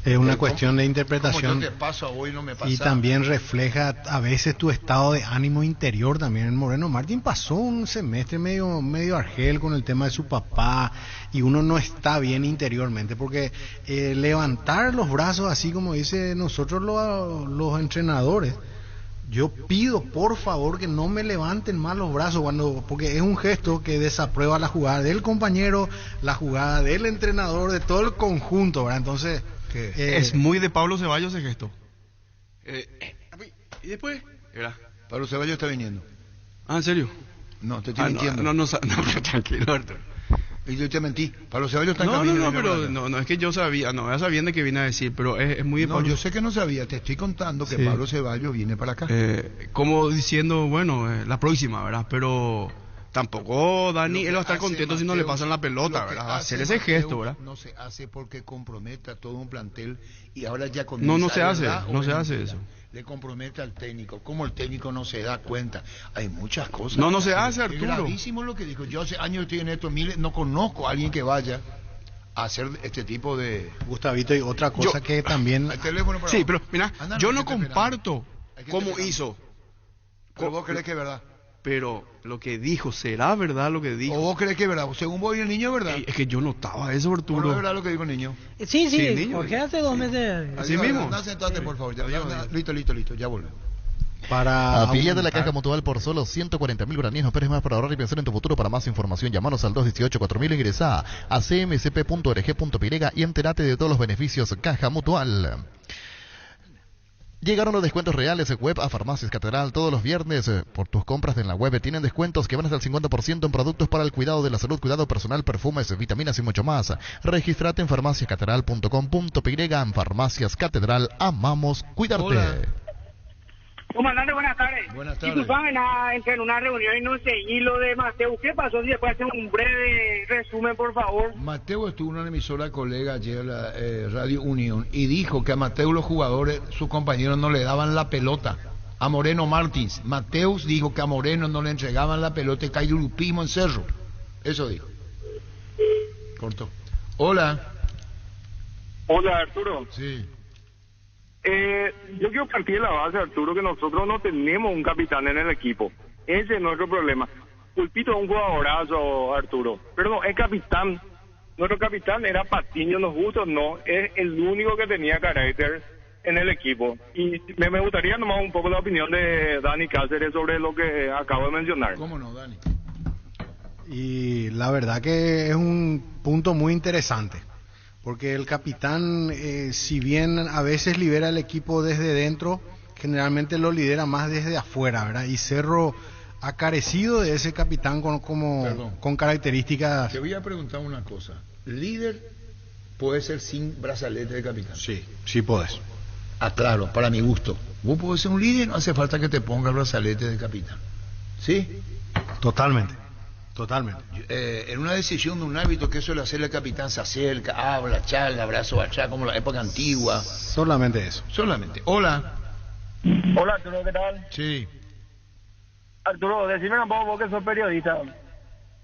[SPEAKER 9] Es una cuestión de interpretación.
[SPEAKER 8] Como yo te paso a hoy, no me pasa.
[SPEAKER 9] Y también refleja a veces tu estado de ánimo interior también. El Moreno Martín pasó un semestre medio argel con el tema de su papá y uno no está bien interiormente porque levantar los brazos así como dice nosotros los entrenadores. Yo pido por favor que no me levanten más los brazos porque es un gesto que desaprueba la jugada del compañero, la jugada del entrenador, de todo el conjunto, ¿verdad? Entonces
[SPEAKER 12] es muy de Pablo Ceballos ese gesto. Y después,
[SPEAKER 8] Pablo Ceballos está viniendo.
[SPEAKER 12] ¿En serio?
[SPEAKER 8] No, te estoy mintiendo.
[SPEAKER 12] No, pero tranquilo, Arturo.
[SPEAKER 8] Y yo te mentí. Pablo Ceballos está en camino.
[SPEAKER 12] No, es que yo sabía, ya sabiendo que viene a decir, pero es muy de Pablo.
[SPEAKER 8] Yo sé que no sabía, te estoy contando que Pablo Ceballos viene para acá.
[SPEAKER 12] Como diciendo, bueno, la próxima, ¿verdad? Pero tampoco Dani, él va a estar
[SPEAKER 8] hace,
[SPEAKER 12] contento si no le pasan la pelota,
[SPEAKER 8] lo que
[SPEAKER 12] ¿verdad? Va a
[SPEAKER 8] hace
[SPEAKER 12] hacer ese
[SPEAKER 8] Mateo
[SPEAKER 12] gesto, ¿verdad?
[SPEAKER 8] No se hace porque compromete a todo un plantel y ahora ya
[SPEAKER 12] No,
[SPEAKER 8] comienza.
[SPEAKER 12] no se hace,
[SPEAKER 8] ¿verdad?
[SPEAKER 12] no
[SPEAKER 8] O
[SPEAKER 12] se
[SPEAKER 8] es
[SPEAKER 12] hace
[SPEAKER 8] mentira.
[SPEAKER 12] eso.
[SPEAKER 8] Le compromete al técnico. Como el técnico no se da cuenta. Hay muchas cosas.
[SPEAKER 12] No, no se
[SPEAKER 8] Es
[SPEAKER 12] hace, Arturo.
[SPEAKER 8] gravísimo lo que dijo. Yo hace años estoy en esto, no conozco a alguien que vaya a hacer este tipo de...
[SPEAKER 9] Gustavito, y otra cosa que también...
[SPEAKER 8] El teléfono para
[SPEAKER 12] Sí,
[SPEAKER 8] abajo.
[SPEAKER 12] pero mira,
[SPEAKER 8] Anda,
[SPEAKER 12] yo
[SPEAKER 8] hay
[SPEAKER 12] no
[SPEAKER 8] gente esperando.
[SPEAKER 12] comparto
[SPEAKER 8] Hay gente
[SPEAKER 12] cómo
[SPEAKER 8] esperando.
[SPEAKER 12] hizo.
[SPEAKER 8] Pero vos crees que es verdad.
[SPEAKER 12] Pero lo que dijo, ¿será verdad lo que dijo?
[SPEAKER 8] ¿O vos crees que es verdad? Según vos y el niño, ¿verdad?
[SPEAKER 12] Es que yo notaba eso,
[SPEAKER 8] ¿O no
[SPEAKER 12] Arturo.
[SPEAKER 8] es verdad lo que dijo el niño?
[SPEAKER 10] Sí,
[SPEAKER 12] Sí, niño.
[SPEAKER 10] Jorge hace 2 meses.
[SPEAKER 12] Así
[SPEAKER 8] Adiós,
[SPEAKER 12] mismo.
[SPEAKER 8] anda, sentate, por favor. Listo, ya volvemos.
[SPEAKER 9] Para
[SPEAKER 15] Afiliate a la
[SPEAKER 9] aumentar-
[SPEAKER 15] Caja Mutual por solo 140.000 guaraníes. No esperes más para ahorrar y pensar en tu futuro. Para más información, llamanos al 218-4000 o ingresá a cmsp.org.py y entérate de todos los beneficios Caja Mutual. Llegaron los descuentos reales web a Farmacias Catedral todos los viernes. Por tus compras en la web tienen descuentos que van hasta el 50% en productos para el cuidado de la salud, cuidado personal, perfumes, vitaminas y mucho más. Regístrate en farmaciascatedral.com.py. En Farmacias Catedral, amamos cuidarte.
[SPEAKER 8] Hola.
[SPEAKER 18] Comandante, buenas tardes.
[SPEAKER 8] Buenas tardes.
[SPEAKER 18] Disculpame, entré en una reunión y no seguí lo de Mateo. ¿Qué pasó? Si después hacer un breve resumen, por favor.
[SPEAKER 8] Mateo estuvo en una emisora colega ayer, la Radio Unión, y dijo que a Mateo los jugadores, sus compañeros, no le daban la pelota. A Moreno Martins. Mateus dijo que a Moreno no le entregaban la pelota y que hay grupismo en Cerro. Eso dijo. Corto. Hola.
[SPEAKER 17] Hola, Arturo.
[SPEAKER 8] Sí.
[SPEAKER 17] Yo quiero partir de la base, Arturo, que nosotros no tenemos un capitán en el equipo. Ese es nuestro problema. Pulpito es un jugadorazo, Arturo, pero no, es capitán. Nuestro capitán era Patiño, nos gusta o no, es el único que tenía carácter en el equipo. Y me gustaría nomás un poco la opinión de Dani Cáceres sobre lo que acabo de mencionar.
[SPEAKER 8] ¿Cómo no, Dani?
[SPEAKER 9] Y la verdad que es un punto muy interesante, porque el capitán, si bien a veces lidera el equipo desde dentro, generalmente lo lidera más desde afuera, ¿verdad? Y Cerro ha carecido de ese capitán con características...
[SPEAKER 8] Te voy a preguntar una cosa. ¿Líder puede ser sin brazalete de capitán?
[SPEAKER 9] Sí, sí podés.
[SPEAKER 8] Ah, claro, para mi gusto. Vos podés ser un líder, no hace falta que te ponga el brazalete de capitán. ¿Sí?
[SPEAKER 9] Totalmente. Totalmente.
[SPEAKER 8] En una decisión de un hábito que suele hacer el capitán, se acerca, habla, charla, abrazo allá, como la época antigua.
[SPEAKER 9] Solamente eso.
[SPEAKER 8] Solamente. Hola.
[SPEAKER 18] Hola, Arturo, ¿qué tal?
[SPEAKER 8] Sí.
[SPEAKER 18] Arturo, decime un poco, vos que sos periodista.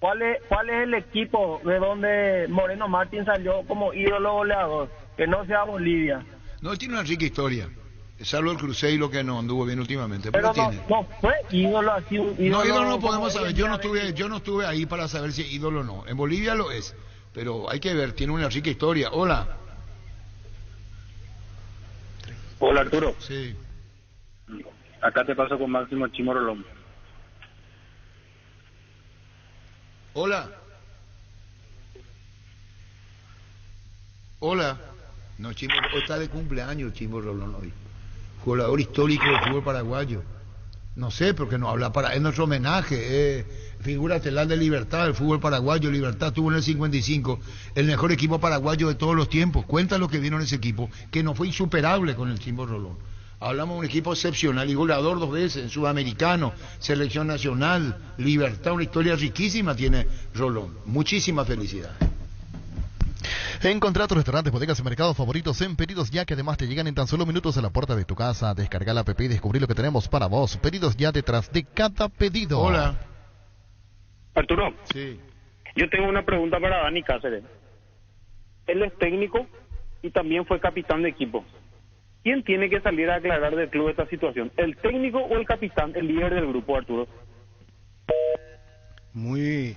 [SPEAKER 18] ¿Cuál es el equipo de donde Moreno Martín salió como ídolo goleador? Que no sea Bolivia.
[SPEAKER 8] No, tiene una rica historia. Salvo el Cruzeiro que no anduvo bien últimamente. Pero
[SPEAKER 18] Pero
[SPEAKER 8] tiene.
[SPEAKER 18] no fue ídolo así, un ídolo.
[SPEAKER 8] No, ídolo no podemos
[SPEAKER 18] como
[SPEAKER 8] saber. Yo no estuve ahí para saber si es ídolo o no. En Bolivia lo es. Pero hay que ver, tiene una rica historia. Hola.
[SPEAKER 18] Hola, Arturo.
[SPEAKER 8] Sí.
[SPEAKER 18] Acá te paso con Máximo Chimo Rolón.
[SPEAKER 8] Hola. Hola. No, Chimo, está de cumpleaños Chimo Rolón hoy. Jugador histórico del fútbol paraguayo. No sé, porque no habla para... Es nuestro homenaje, figura estelar de Libertad, el fútbol paraguayo. Libertad tuvo en el 55 el mejor equipo paraguayo de todos los tiempos. Cuenta lo que vino en ese equipo, que no fue insuperable con el Chimo Rolón. Hablamos de un equipo excepcional y goleador 2 veces, en Sudamericano, Selección Nacional, Libertad, una historia riquísima tiene Rolón. Muchísima felicidad.
[SPEAKER 15] Encontrá tus restaurantes, bodegas y mercados favoritos en Pedidos Ya, que además te llegan en tan solo minutos a la puerta de tu casa. Descarga la app y descubrí lo que tenemos para vos. Pedidos Ya, detrás de cada pedido.
[SPEAKER 8] Hola.
[SPEAKER 17] Arturo,
[SPEAKER 8] Sí.
[SPEAKER 17] yo tengo una pregunta para Dani Cáceres. Él es técnico y también fue capitán de equipo. ¿Quién tiene que salir a aclarar del club esta situación? ¿El técnico o el capitán, el líder del grupo, Arturo?
[SPEAKER 9] Muy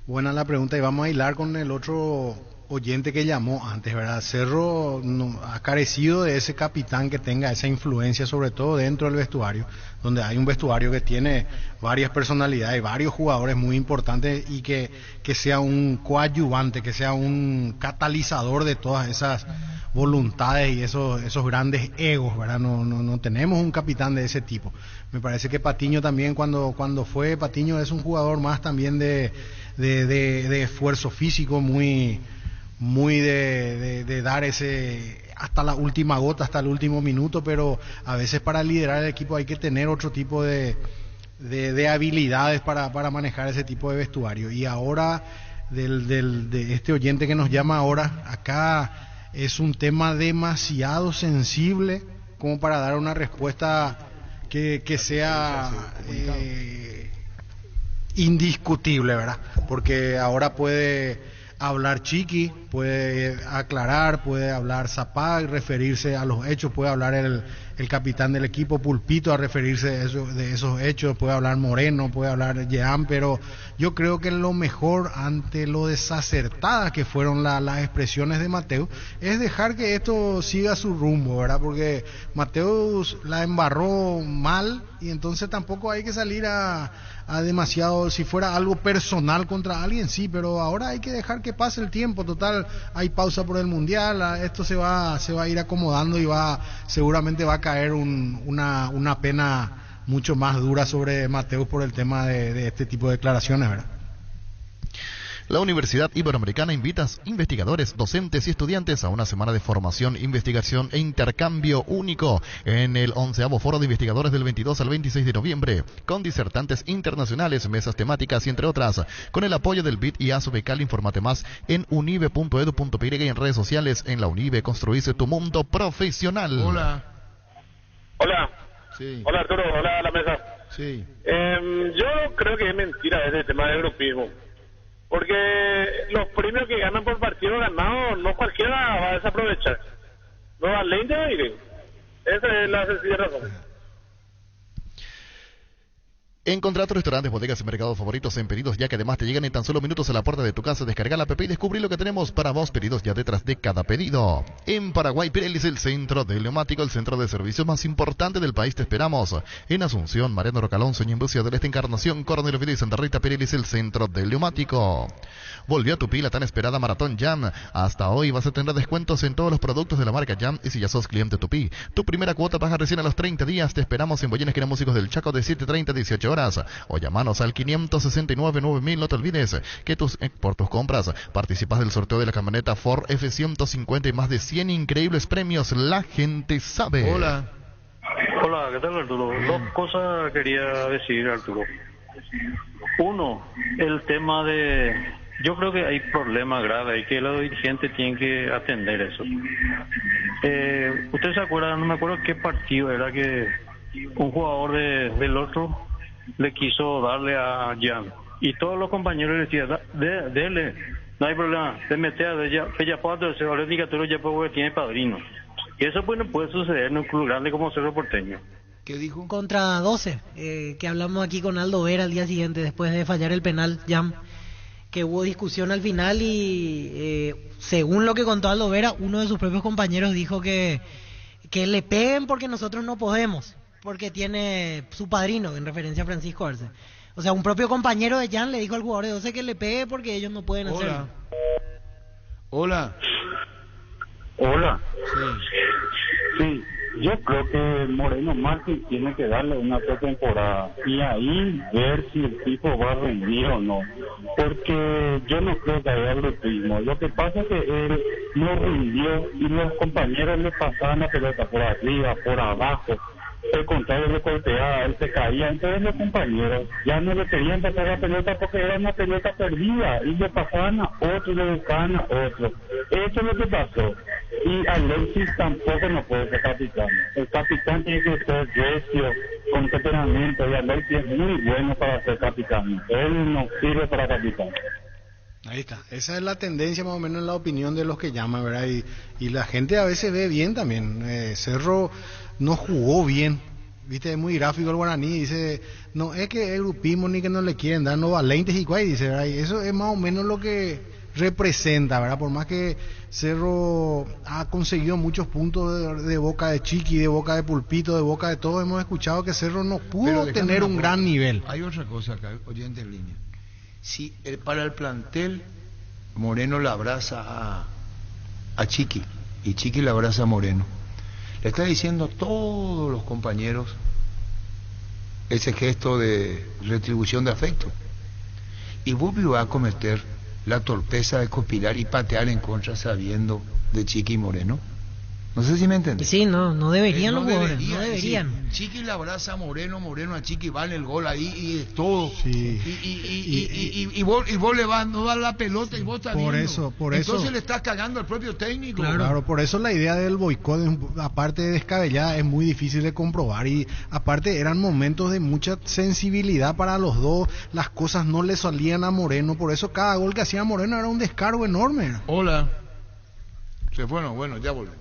[SPEAKER 9] buena la pregunta y vamos a hilar con el otro oyente que llamó antes, ¿verdad? Cerro ha carecido de ese capitán que tenga esa influencia, sobre todo dentro del vestuario, donde hay un vestuario que tiene varias personalidades, varios jugadores muy importantes y que sea un coadyuvante, que sea un catalizador de todas esas voluntades y esos grandes egos, ¿verdad? No tenemos un capitán de ese tipo. Me parece que Patiño también cuando fue, Patiño es un jugador más también de esfuerzo físico, muy de dar ese hasta la última gota, hasta el último minuto, pero a veces para liderar el equipo hay que tener otro tipo de de habilidades para manejar ese tipo de vestuario. Y ahora, de este oyente que nos llama ahora, acá es un tema demasiado sensible como para dar una respuesta que sea indiscutible, ¿verdad? Porque ahora puede hablar Chiqui, puede aclarar, puede hablar Zapag, referirse a los hechos, puede hablar el capitán del equipo Pulpito a referirse de esos hechos, puede hablar Moreno, puede hablar Jean, pero yo creo que lo mejor ante lo desacertadas que fueron las expresiones de Mateus es dejar que esto siga su rumbo, ¿verdad? Porque Mateus la embarró mal y entonces tampoco hay que salir a demasiado, si fuera algo personal contra alguien, sí, pero ahora hay que dejar que pase el tiempo. Total, hay pausa por el Mundial, esto se va a ir acomodando y seguramente va a caer una pena mucho más dura sobre Mateus por el tema de este tipo de declaraciones, ¿verdad?
[SPEAKER 15] La Universidad Iberoamericana invita a investigadores, docentes y estudiantes a una semana de formación, investigación e intercambio único en el 11º Foro de Investigadores del 22 al 26 de noviembre, con disertantes internacionales, mesas temáticas y entre otras, con el apoyo del BID y ASOBECAL. Informate más en unive.edu.py y en redes sociales. En la Unive construirse tu mundo profesional.
[SPEAKER 8] Hola.
[SPEAKER 18] Hola.
[SPEAKER 8] Sí.
[SPEAKER 18] Hola Arturo, hola a la mesa.
[SPEAKER 8] Sí.
[SPEAKER 18] Yo creo que es mentira ese tema del grupismo. Porque los premios que ganan por partido ganado, no cualquiera va a desaprovechar. No va ley de aire. Esa es la sencilla razón.
[SPEAKER 15] Encontrá tus restaurantes, bodegas y mercados favoritos en Pedidos Ya, que además te llegan en tan solo minutos a la puerta de tu casa. Descarga la app y descubrí lo que tenemos para vos. Pedidos Ya detrás de cada pedido. En Paraguay, Pirelli es el centro del neumático, el centro de servicios más importante del país. Te esperamos. En Asunción, Mariano Rocalonso, y en Bucia del Este, Encarnación, Coronel Oviedo y Santa Rita, Pirelli es el centro del neumático. Volvió a tu pila tan esperada Maratón Jam. Hasta hoy vas a tener descuentos en todos los productos de la marca Jam. Y si ya sos cliente Tupi, tu primera cuota paga recién a los 30 días. Te esperamos en Boyena, esquina Músicos del Chaco, de 7:30 a 18 horas. O llamanos al 569-9000. No te olvides que por tus compras participas del sorteo de la camioneta Ford F-150 y más de 100 increíbles premios. La gente sabe.
[SPEAKER 8] Hola.
[SPEAKER 16] Hola, ¿qué tal, Arturo? Dos cosas quería decir, Arturo. Uno, el tema de... Yo creo que hay problemas graves y que los dirigentes tienen que atender eso. ¿Ustedes se acuerdan? No me acuerdo qué partido era que un jugador del otro le quiso darle a Jan. Y todos los compañeros le decían, dele, no hay problema, te mete a Pellapato, ahora obligatorio ya porque tiene padrino. Y eso pues no puede suceder en un club grande como Cerro Porteño.
[SPEAKER 8] ¿Qué dijo?
[SPEAKER 10] Contra 12, que hablamos aquí con Aldo Vera al día siguiente, después de fallar el penal, Jam, que hubo discusión al final y según lo que contó Aldo Vera, uno de sus propios compañeros dijo que le peguen porque nosotros no podemos, porque tiene su padrino, en referencia a Francisco Arce. O sea, un propio compañero de Jan le dijo al jugador de 12 que le pegue porque ellos no pueden hacerlo.
[SPEAKER 8] Hola.
[SPEAKER 16] Hola. Sí, yo creo que Moreno Martín tiene que darle una pretemporada y ahí ver si el tipo va a rendir o no. Porque yo no creo que haya grupismo. Lo que pasa es que él no rindió y los compañeros le pasaban la pelota por arriba, por abajo. El contrario le golpeaba, él se caía. Entonces los compañeros ya no le querían pasar la pelota porque era una pelota perdida y le pasaban a otro, le buscaban a otro. Eso es lo que pasó. Y Alexis tampoco no puede ser capitán. El capitán tiene que ser recio, con temperamento, y Alexis es muy bueno para ser capitán. Él no sirve para capitán.
[SPEAKER 9] Ahí está, esa es la tendencia más o menos en la opinión de los que llaman, ¿verdad? Y la gente a veces ve bien también. Cerro no jugó bien, viste, es muy gráfico el guaraní, dice, no es que el grupismo ni que no le quieren dar, no valentes y cuál, dice, ¿verdad? Y eso es más o menos lo que representa, ¿verdad? Por más que Cerro ha conseguido muchos puntos de boca de Chiqui, de boca de Pulpito, de boca de todos, hemos escuchado que Cerro no pudo tener un gran nivel.
[SPEAKER 8] Hay otra cosa acá, oyente en línea. Si para el plantel Moreno le abraza a Chiqui y Chiqui le abraza a Moreno, le está diciendo a todos los compañeros ese gesto de retribución de afecto. Y Bobby va a cometer la torpeza de copilar y patear en contra sabiendo de Chiqui y Moreno. No sé si me entiendes.
[SPEAKER 10] Sí, no deberían
[SPEAKER 8] No
[SPEAKER 10] los jugadores,
[SPEAKER 8] debería,
[SPEAKER 10] no deberían.
[SPEAKER 8] es decir, Chiqui le abraza a Moreno a Chiqui vale el gol ahí y de todo.
[SPEAKER 9] Sí.
[SPEAKER 8] Y vos le vas, no das la pelota y vos estás
[SPEAKER 9] Por
[SPEAKER 8] viendo.
[SPEAKER 9] eso.
[SPEAKER 8] Entonces le estás cagando al propio técnico.
[SPEAKER 9] Claro, por eso la idea del boicot, aparte de descabellada, es muy difícil de comprobar. Y aparte eran momentos de mucha sensibilidad para los dos. Las cosas no le salían a Moreno. Por eso cada gol que hacía Moreno era un descargo enorme.
[SPEAKER 8] Hola. Se fueron, bueno, ya volvemos.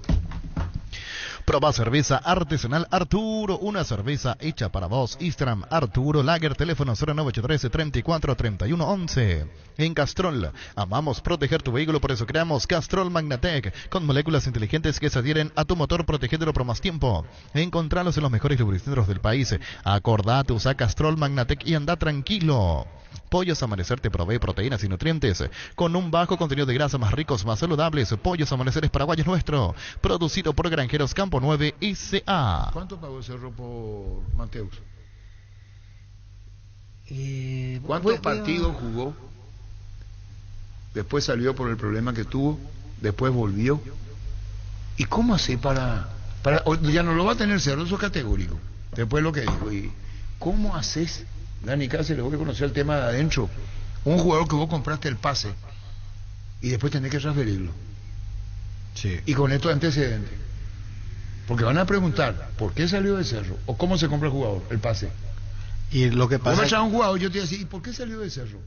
[SPEAKER 15] Proba cerveza artesanal Arturo, una cerveza hecha para vos. Instagram Arturo Lager, teléfono 0983-343111. En Castrol, amamos proteger tu vehículo, por eso creamos Castrol Magnatec, con moléculas inteligentes que se adhieren a tu motor, protegiéndolo por más tiempo. Encontralos en los mejores lubricantes del país. Acordate, usa Castrol Magnatec y anda tranquilo. Pollos Amanecer te provee proteínas y nutrientes con un bajo contenido de grasa, más ricos, más saludables. Pollos Amanecer es paraguayo nuestro, producido por Granjeros Campo 9 S.A.
[SPEAKER 8] ¿Cuánto pagó Cerro por Mateus? ¿Cuántos partidos jugó? Después salió por el problema que tuvo, después volvió. ¿Y cómo hace para ya no lo va a tener Cerro, eso es categórico? Después lo que dijo. ¿Y cómo haces, Dani Cáceres, vos que conocer el tema de adentro? Un jugador que vos compraste el pase y después tenés que transferirlo.
[SPEAKER 9] Sí.
[SPEAKER 8] Y con estos antecedentes. Porque van a preguntar, ¿por qué salió de Cerro? ¿O cómo se compra el jugador, el pase?
[SPEAKER 9] Y lo que pasa...
[SPEAKER 8] Vos me echas a un jugador, yo te voy a decir, ¿y por qué salió de Cerro?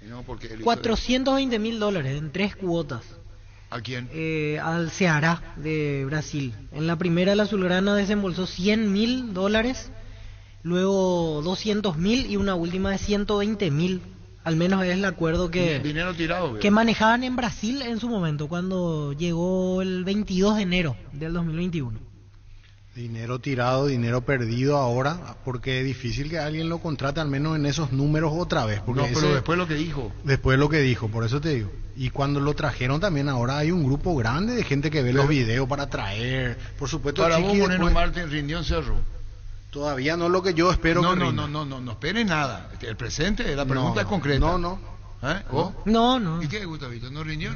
[SPEAKER 8] Y no, porque él hizo
[SPEAKER 10] $420,000 en 3 cuotas.
[SPEAKER 8] ¿A quién?
[SPEAKER 10] Al Ceará de Brasil. En la primera la azulgrana desembolsó $100,000, luego 200,000 y una última de 120,000. Al menos es el acuerdo
[SPEAKER 8] dinero tirado,
[SPEAKER 10] que manejaban en Brasil en su momento, cuando llegó el 22 de enero del 2021.
[SPEAKER 9] Dinero tirado, dinero perdido ahora, porque es difícil que alguien lo contrate al menos en esos números otra vez. Porque
[SPEAKER 8] no, pero después lo que dijo.
[SPEAKER 9] Después lo que dijo, por eso te digo. Y cuando lo trajeron también, ahora hay un grupo grande de gente que ve los videos para traer. Por supuesto,
[SPEAKER 8] para
[SPEAKER 9] Chiqui
[SPEAKER 8] vos, Moreno
[SPEAKER 9] después...
[SPEAKER 8] Martín rindió en Cerro.
[SPEAKER 9] Todavía no es lo que yo espero que rinda.
[SPEAKER 8] No espere nada. El presente, la pregunta es concreta. ¿Eh? ¿Vos?
[SPEAKER 10] No.
[SPEAKER 8] ¿Y qué, Gustavito? ¿No rindió?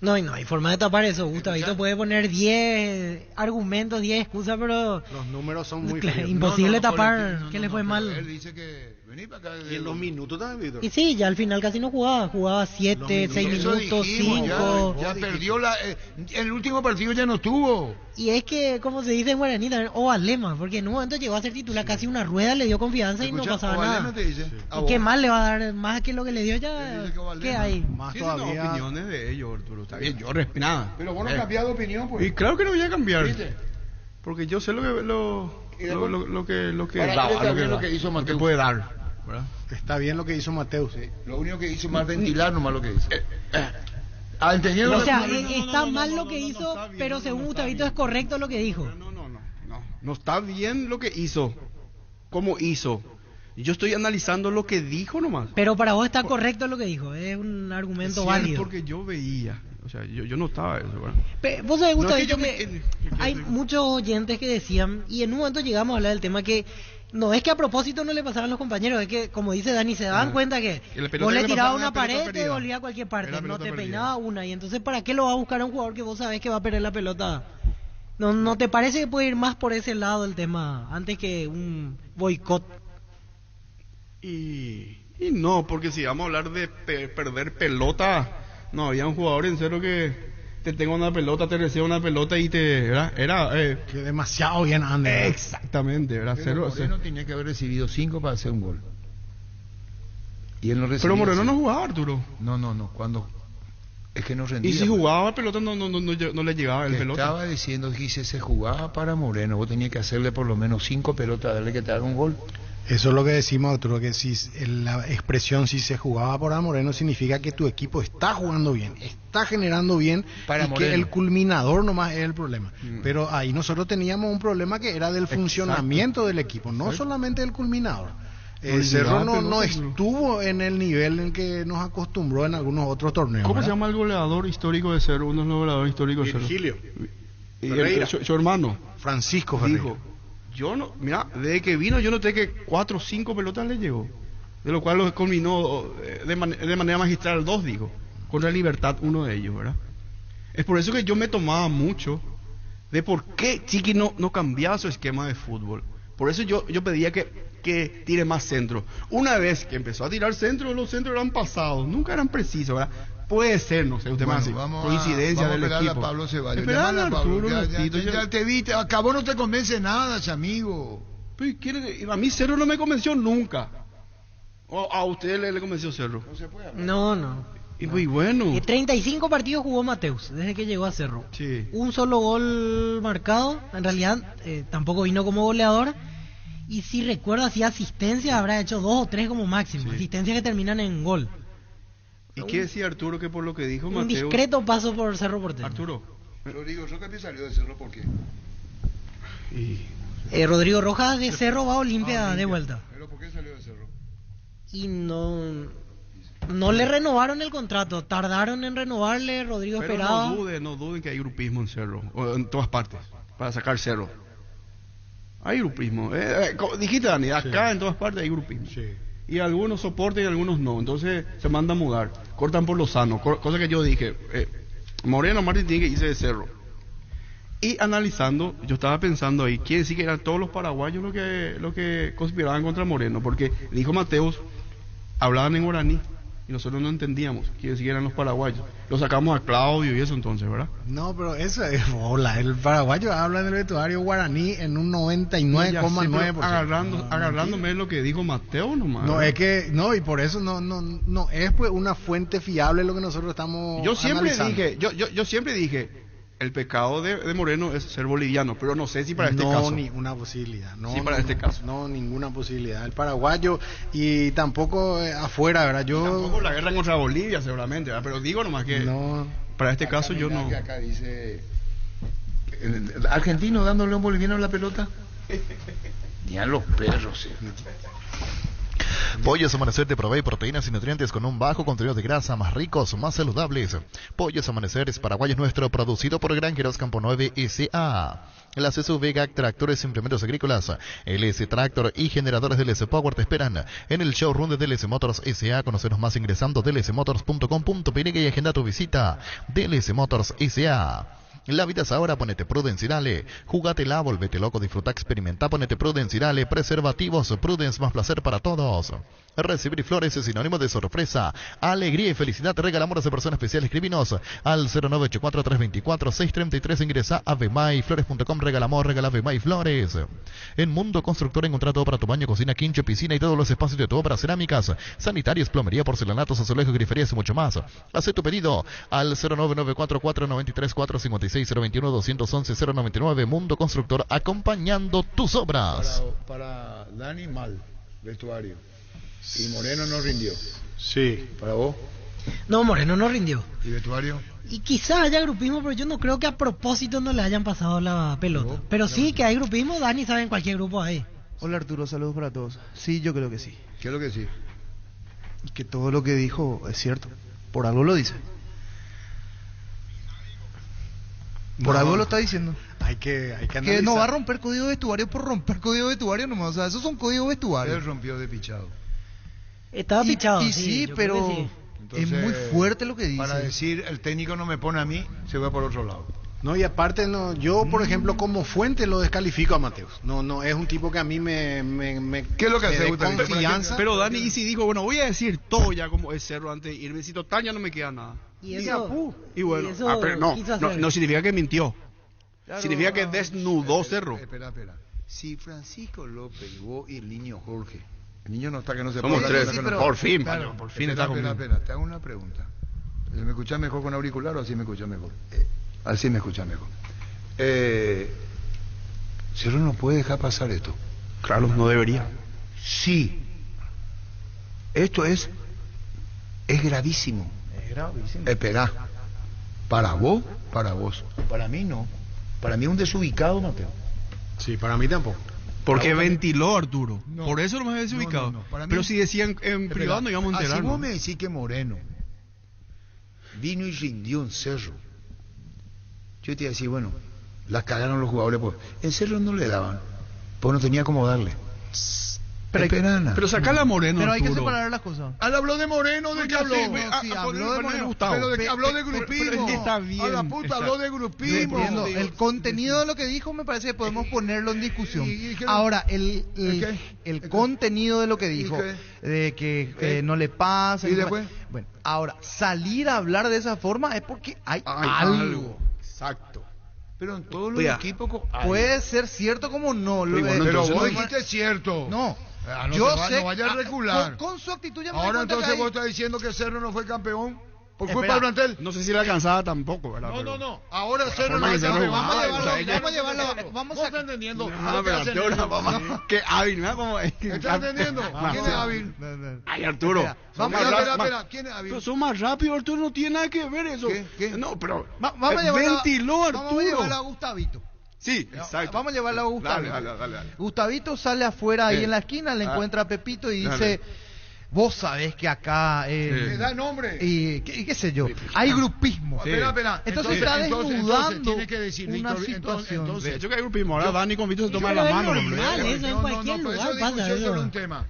[SPEAKER 10] No, y no hay forma de tapar eso. Gustavito puede poner 10 argumentos, 10 excusas, pero...
[SPEAKER 9] Los números son muy
[SPEAKER 10] fríos. Imposible tapar que le fue mal.
[SPEAKER 8] Él dice que... Vení para acá.
[SPEAKER 9] Y en los minutos también, Víctor.
[SPEAKER 10] Y sí, ya al final casi no jugaba. Jugaba 7, 6 minutos, 5.
[SPEAKER 8] Ya perdió el último partido ya no estuvo.
[SPEAKER 10] Y es que, como se dice en guaraní, o Alema, porque en un momento llegó a ser titular, casi una rueda, le dio confianza y no pasaba nada.
[SPEAKER 8] Te dice,
[SPEAKER 10] ¿Y qué más le va a dar? Más que lo que le dio ya, ¿qué hay?
[SPEAKER 12] Más todavía. No, opiniones de ellos, Arturo, está bien, yo respeto nada.
[SPEAKER 8] Pero vos no cambiado de opinión, pues.
[SPEAKER 12] Y claro que no voy a cambiar.
[SPEAKER 8] ¿Viste?
[SPEAKER 12] Porque yo sé lo que
[SPEAKER 8] hizo Mateus.
[SPEAKER 12] Puede dar, ¿verdad?
[SPEAKER 9] Está bien lo que hizo Mateus.
[SPEAKER 8] Sí. Lo único que hizo más ventilar nomás lo que hizo.
[SPEAKER 10] O sea, está mal lo que hizo, pero según Gustavito es correcto lo que dijo.
[SPEAKER 12] No está bien lo que hizo. ¿Cómo hizo? Yo estoy analizando lo que dijo nomás.
[SPEAKER 10] Pero para vos está correcto lo que dijo, es un argumento válido.
[SPEAKER 12] Porque yo veía, o sea, yo notaba eso, ¿verdad?
[SPEAKER 10] Vos sabés, Gustavito, que hay muchos oyentes que decían, y en un momento llegamos a hablar del tema que no es que a propósito no le pasaban los compañeros, es que, como dice Dani, se daban cuenta que vos le tirabas una pared, te volvía a cualquier parte, no te peinaba una, y entonces ¿para qué lo va a buscar a un jugador que vos sabés que va a perder la pelota? ¿No te parece que puede ir más por ese lado el tema, antes que un boicot?
[SPEAKER 12] Y no, porque si vamos a hablar de perder pelota, no, había un jugador en Cerro que te tengo una pelota, te recibe una pelota y te... Era
[SPEAKER 9] que demasiado bien anda.
[SPEAKER 12] Exactamente, ¿verdad?
[SPEAKER 8] Pero Moreno tenía que haber recibido 5 para hacer un gol. Y él no recibió.
[SPEAKER 12] Pero Moreno no jugaba, Arturo.
[SPEAKER 8] No, cuando... Es que no rendía.
[SPEAKER 12] Y si jugaba pelota no le llegaba el pelota.
[SPEAKER 8] Estaba diciendo que si se jugaba para Moreno, vos tenías que hacerle por lo menos 5 pelotas, darle que te haga un gol.
[SPEAKER 9] Eso es lo que decimos, Arturo, que si la expresión si se jugaba para Moreno significa que tu equipo está jugando bien, está generando bien y que el culminador nomás es el problema. Pero ahí nosotros teníamos un problema que era del funcionamiento del equipo, no solamente del culminador. El Cerro no estuvo en el nivel en que nos acostumbró en algunos otros torneos.
[SPEAKER 12] ¿Cómo se llama el goleador histórico de Cerro? Uno de los goleadores históricos de Cerro.
[SPEAKER 9] Virgilio.
[SPEAKER 12] Y su hermano.
[SPEAKER 9] Francisco Ferreira.
[SPEAKER 12] Dijo, yo no, mira, desde que vino yo noté que 4 o 5 pelotas le llegó, de lo cual lo culminó de manera magistral 2, digo, contra Libertad, uno de ellos, ¿verdad? Es por eso que yo me tomaba mucho de por qué Chiqui no cambiaba su esquema de fútbol. Por eso yo pedía que tire más centro. Una vez que empezó a tirar centro, los centros eran pasados, nunca eran precisos, ¿verdad? Puede ser, no sé, usted más coincidencia del equipo.
[SPEAKER 8] A Pablo Ceballos.
[SPEAKER 12] Esperando a Arturo,
[SPEAKER 8] ya te viste, acabó, no te convence nada, amigo.
[SPEAKER 12] A mí Cerro no me convenció nunca. ¿O a usted le convenció Cerro?
[SPEAKER 8] No se puede hablar.
[SPEAKER 10] No.
[SPEAKER 12] Y muy bueno.
[SPEAKER 10] 35 partidos jugó Mateus desde que llegó a Cerro.
[SPEAKER 12] Sí.
[SPEAKER 10] Un solo gol marcado, en realidad tampoco vino como goleador. Y si recuerdo, hacía asistencia, habrá hecho 2 o 3 como máximo.
[SPEAKER 12] Sí.
[SPEAKER 10] Asistencias que terminan en gol.
[SPEAKER 12] ¿Y qué decía Arturo que por lo que dijo
[SPEAKER 10] Un
[SPEAKER 12] Mateus?
[SPEAKER 10] discreto paso por Cerro Porteño.
[SPEAKER 12] Arturo.
[SPEAKER 8] Rodrigo Rojas salió de Cerro, ¿por qué?
[SPEAKER 10] Rodrigo Rojas de Cerro va a Olimpia de vuelta.
[SPEAKER 8] ¿Pero por qué salió de Cerro?
[SPEAKER 10] Y no le renovaron el contrato, tardaron en renovarle, Rodrigo
[SPEAKER 12] Pero
[SPEAKER 10] esperaba.
[SPEAKER 12] no duden que hay grupismo en Cerro, o en todas partes, para sacar Cerro. Hay grupismo. Dijiste, Dani, acá en todas partes hay grupismo.
[SPEAKER 9] Sí.
[SPEAKER 12] Y algunos soportan y algunos no. Entonces se manda a mudar. Cortan por lo sano. Cosa que yo dije. Moreno Martín tiene que irse de Cerro. Y analizando, yo estaba pensando ahí, quiere decir que eran todos los paraguayos los que conspiraban contra Moreno. Porque dijo Mateus, hablaban en guaraní. Y nosotros no entendíamos. Quiere decir que eran los paraguayos. Lo sacamos a Claudio y eso entonces, ¿verdad?
[SPEAKER 9] No, pero eso es bola. El paraguayo habla en el vestuario guaraní en un 99,9%.
[SPEAKER 12] Agarrándome lo que dijo Mateo nomás.
[SPEAKER 9] No, es que, y por eso no es pues una fuente fiable lo que nosotros estamos
[SPEAKER 12] Yo siempre
[SPEAKER 9] analizando.
[SPEAKER 12] dije, yo siempre dije, el pecado de Moreno es ser boliviano, pero no sé si para este caso.
[SPEAKER 9] No, ninguna posibilidad.
[SPEAKER 12] Este caso.
[SPEAKER 9] No, ninguna posibilidad. El paraguayo y tampoco afuera, ¿verdad?
[SPEAKER 12] Tampoco la guerra contra Bolivia, seguramente, ¿verdad? Pero digo nomás que para este caso yo no.
[SPEAKER 8] Que acá dice, ¿el argentino dándole a un boliviano la pelota? Ni a los perros, sí.
[SPEAKER 15] Pollos Amanecer te provee proteínas y nutrientes con un bajo contenido de grasa, más ricos, más saludables. Pollos Amanecer es Paraguay nuestro, producido por Granjeros Campo 9 S.A. Las SUV GAC, tractores e implementos agrícolas, LS Tractor y generadores de LS Power te esperan en el showroom de DLS Motors S.A. Conocernos más ingresando dlsmotors.com.py y agenda tu visita. DLS Motors S.A. La vida es ahora, ponete Prudence y dale. Júgatela, volvete loco, disfruta, experimenta, ponete Prudence y dale. Preservativos, Prudence, más placer para todos. Recibir flores es sinónimo de sorpresa, alegría y felicidad. Te regalamos a persona especial. Escríbenos al 0984-324-633. Ingresa a vemaiflores.com. Regalamos, regala Vemay Flores. En Mundo Constructor encontrá todo para tu baño, cocina, quincho, piscina y todos los espacios de tu obra. Cerámicas, sanitarios, plomería, porcelanatos, azulejos, griferías y mucho más. Haz tu pedido al 0994-493-456. 021-211-099. Mundo Constructor, acompañando tus obras.
[SPEAKER 8] Para Dani, mal vestuario. Y Moreno no rindió.
[SPEAKER 9] Sí.
[SPEAKER 8] ¿Para vos?
[SPEAKER 10] No, Moreno no rindió.
[SPEAKER 8] ¿Y vestuario?
[SPEAKER 10] Y quizá haya grupismo, pero yo no creo que a propósito no le hayan pasado la pelota. Pero sí que hay grupismo, Dani sabe en cualquier grupo hay.
[SPEAKER 21] Hola Arturo, saludos para todos. Sí, yo creo que sí.
[SPEAKER 8] ¿Qué es lo que sí?
[SPEAKER 21] Que todo lo que dijo es cierto. Por algo lo dice. Por algo lo está diciendo.
[SPEAKER 9] Hay que analizar.
[SPEAKER 21] Que no va a romper código de vestuario por romper código de vestuario nomás. O sea, esos son códigos de vestuario.
[SPEAKER 8] Él rompió de pichado.
[SPEAKER 10] Estaba pichado.
[SPEAKER 21] Y sí, pero
[SPEAKER 10] sí.
[SPEAKER 21] Entonces, es muy fuerte lo que dice.
[SPEAKER 8] Para decir, el técnico no me pone a mí, se va por otro lado.
[SPEAKER 9] No, y aparte, yo, por ejemplo, como fuente lo descalifico a Mateus. No es un tipo que a mí me
[SPEAKER 8] ¿qué es lo que hace
[SPEAKER 9] confianza?
[SPEAKER 12] Pero Dani, y si dijo, bueno, voy a decir todo ya como es Cerro antes de irme. Si total ya no me queda nada.
[SPEAKER 10] Y
[SPEAKER 12] bueno,
[SPEAKER 10] pero
[SPEAKER 12] no significa que mintió.
[SPEAKER 21] Claro,
[SPEAKER 12] significa que desnudó Cerro.
[SPEAKER 8] Espera. Si Francisco López y el niño Jorge, el niño no está que no se
[SPEAKER 12] Somos
[SPEAKER 8] puede.
[SPEAKER 12] tres, sí, pero, por fin, está conmigo.
[SPEAKER 8] Espera, te hago una pregunta. ¿Me escuchas mejor con auricular o así me escuchas mejor? Así me escuchas mejor. Cerro no puede dejar pasar esto.
[SPEAKER 12] Claro, no debería.
[SPEAKER 8] Sí. Esto es gravísimo.
[SPEAKER 21] Es gravísimo.
[SPEAKER 8] Espera. Para vos. Para mí no. Para mí es un desubicado, Mateo.
[SPEAKER 9] Sí, para mí tampoco.
[SPEAKER 12] Porque ventiló Arturo. No, por eso lo más desubicado.
[SPEAKER 8] No.
[SPEAKER 12] Pero si decían en privado no íbamos a enterar.
[SPEAKER 8] Si vos me decís que Moreno vino y rindió en Cerro, yo te iba a decir, bueno, las cagaron los jugadores. Pues en Cerro no le daban, pues no tenía cómo darle.
[SPEAKER 12] Pero sacala a Moreno.
[SPEAKER 21] Pero hay que
[SPEAKER 12] Arturo.
[SPEAKER 21] separar las cosas.
[SPEAKER 8] Él habló de Moreno, ¿de qué habló?
[SPEAKER 21] Sí, habló de Moreno.
[SPEAKER 8] Pero de que habló de grupismo.
[SPEAKER 12] Está bien.
[SPEAKER 8] A la puta, habló de grupismo.
[SPEAKER 21] Entiendo. El contenido de lo que dijo me parece que podemos ponerlo en discusión.
[SPEAKER 8] ¿Y qué?
[SPEAKER 21] Ahora, el
[SPEAKER 8] qué?
[SPEAKER 21] contenido de lo que dijo,
[SPEAKER 8] qué?
[SPEAKER 21] de que no le pasa.
[SPEAKER 8] ¿Y después?
[SPEAKER 21] Bueno, ahora, salir a hablar de esa forma es porque hay algo.
[SPEAKER 12] Exacto.
[SPEAKER 8] Pero en todos los
[SPEAKER 12] Oiga,
[SPEAKER 8] equipos
[SPEAKER 21] puede ser cierto como no.
[SPEAKER 8] Pero vos dijiste cierto.
[SPEAKER 21] No.
[SPEAKER 8] Yo
[SPEAKER 21] sé.
[SPEAKER 8] No vaya a regular.
[SPEAKER 21] Con su actitud ya me
[SPEAKER 8] Ahora
[SPEAKER 21] doy cuenta
[SPEAKER 8] entonces
[SPEAKER 21] que
[SPEAKER 8] vos estás diciendo que Cerro no fue campeón por culpa
[SPEAKER 21] Espera.
[SPEAKER 8] del plantel.
[SPEAKER 12] No sé si la alcanzaba tampoco, ¿verdad?
[SPEAKER 8] No. Ahora Cerro no
[SPEAKER 12] forma
[SPEAKER 8] es
[SPEAKER 12] que Cerro
[SPEAKER 8] campeón.
[SPEAKER 12] jugaba,
[SPEAKER 21] vamos
[SPEAKER 8] ¿Vos
[SPEAKER 21] a
[SPEAKER 8] estás entendiendo?
[SPEAKER 12] No, pero Arturo, qué hábil, ¿no? Como
[SPEAKER 8] ¿Estás entendiendo? ¿Quién es hábil?
[SPEAKER 12] Ay, Arturo.
[SPEAKER 8] Espera. ¿Quién es hábil?
[SPEAKER 12] Pero son más rápidos, Arturo, no tiene nada que ver eso.
[SPEAKER 8] ¿Qué?
[SPEAKER 12] No, pero
[SPEAKER 21] vamos a llevarlo,
[SPEAKER 12] ventiló, Arturo.
[SPEAKER 21] Vamos a llevarlo a Gustavito.
[SPEAKER 12] Sí, exacto.
[SPEAKER 21] Vamos a llevarlo a Gustavito.
[SPEAKER 12] Dale.
[SPEAKER 21] Gustavito sale afuera ahí en la esquina, le encuentra a Pepito y dice, vos sabés que acá...
[SPEAKER 8] Le da nombre.
[SPEAKER 21] Y qué sé yo, hay grupismo.
[SPEAKER 8] Espera.
[SPEAKER 21] Entonces está desnudando
[SPEAKER 8] tiene que decir,
[SPEAKER 21] una
[SPEAKER 8] Víctor,
[SPEAKER 21] situación.
[SPEAKER 8] entonces,
[SPEAKER 12] De hecho que hay grupismo. Ahora Dani con Vito se toma
[SPEAKER 10] Pero
[SPEAKER 12] la
[SPEAKER 10] es
[SPEAKER 12] mano.
[SPEAKER 10] normal,
[SPEAKER 12] hombre.
[SPEAKER 10] eso en cualquier
[SPEAKER 8] pero
[SPEAKER 10] lugar
[SPEAKER 8] eso
[SPEAKER 10] pasa
[SPEAKER 8] discusión
[SPEAKER 10] eso.
[SPEAKER 8] sobre un tema.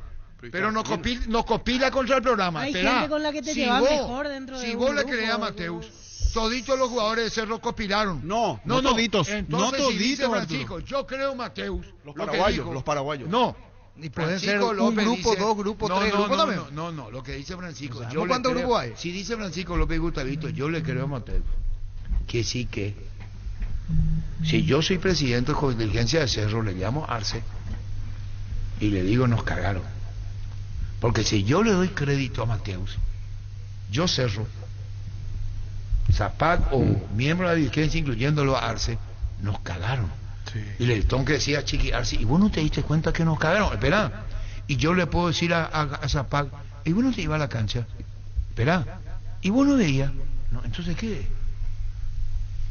[SPEAKER 8] Pero nos copila contra el programa.
[SPEAKER 10] Hay
[SPEAKER 8] Espera.
[SPEAKER 10] gente con la que te llevas mejor dentro de
[SPEAKER 8] Si
[SPEAKER 10] un
[SPEAKER 8] vos le
[SPEAKER 10] grupo,
[SPEAKER 8] crees a Mateus, toditos los jugadores de Cerro conspiraron.
[SPEAKER 12] No toditos.
[SPEAKER 8] Entonces,
[SPEAKER 12] No
[SPEAKER 8] si dice
[SPEAKER 12] toditos,
[SPEAKER 8] Francisco,
[SPEAKER 12] Arturo.
[SPEAKER 8] yo creo Mateus.
[SPEAKER 12] Los paraguayos.
[SPEAKER 8] No.
[SPEAKER 21] Y pueden ser
[SPEAKER 8] Francisco
[SPEAKER 21] un
[SPEAKER 8] López
[SPEAKER 21] grupo,
[SPEAKER 8] dice-
[SPEAKER 21] dos grupos, tres grupos también.
[SPEAKER 8] No, lo que dice Francisco.
[SPEAKER 21] O sea,
[SPEAKER 8] yo le
[SPEAKER 21] ¿cuántos
[SPEAKER 8] creo-
[SPEAKER 21] grupos hay?
[SPEAKER 8] Si dice Francisco López Gustavito, yo le creo a Mateus. Que sí que. Si yo soy presidente de Inteligencia de Cerro, le llamo a Arce y le digo, nos cagaron. Porque si yo le doy crédito a Mateus, yo Cerro, Zapac o miembro de la dirigencia, incluyéndolo a Arce, nos cagaron. Y le tengo que decir a Chiqui Arce, ¿y vos no te diste cuenta que nos cagaron? Espera. Y yo le puedo decir a Zapac, ¿y vos no te ibas a la cancha? Espera. ¿Y vos no veías? No, entonces, ¿qué?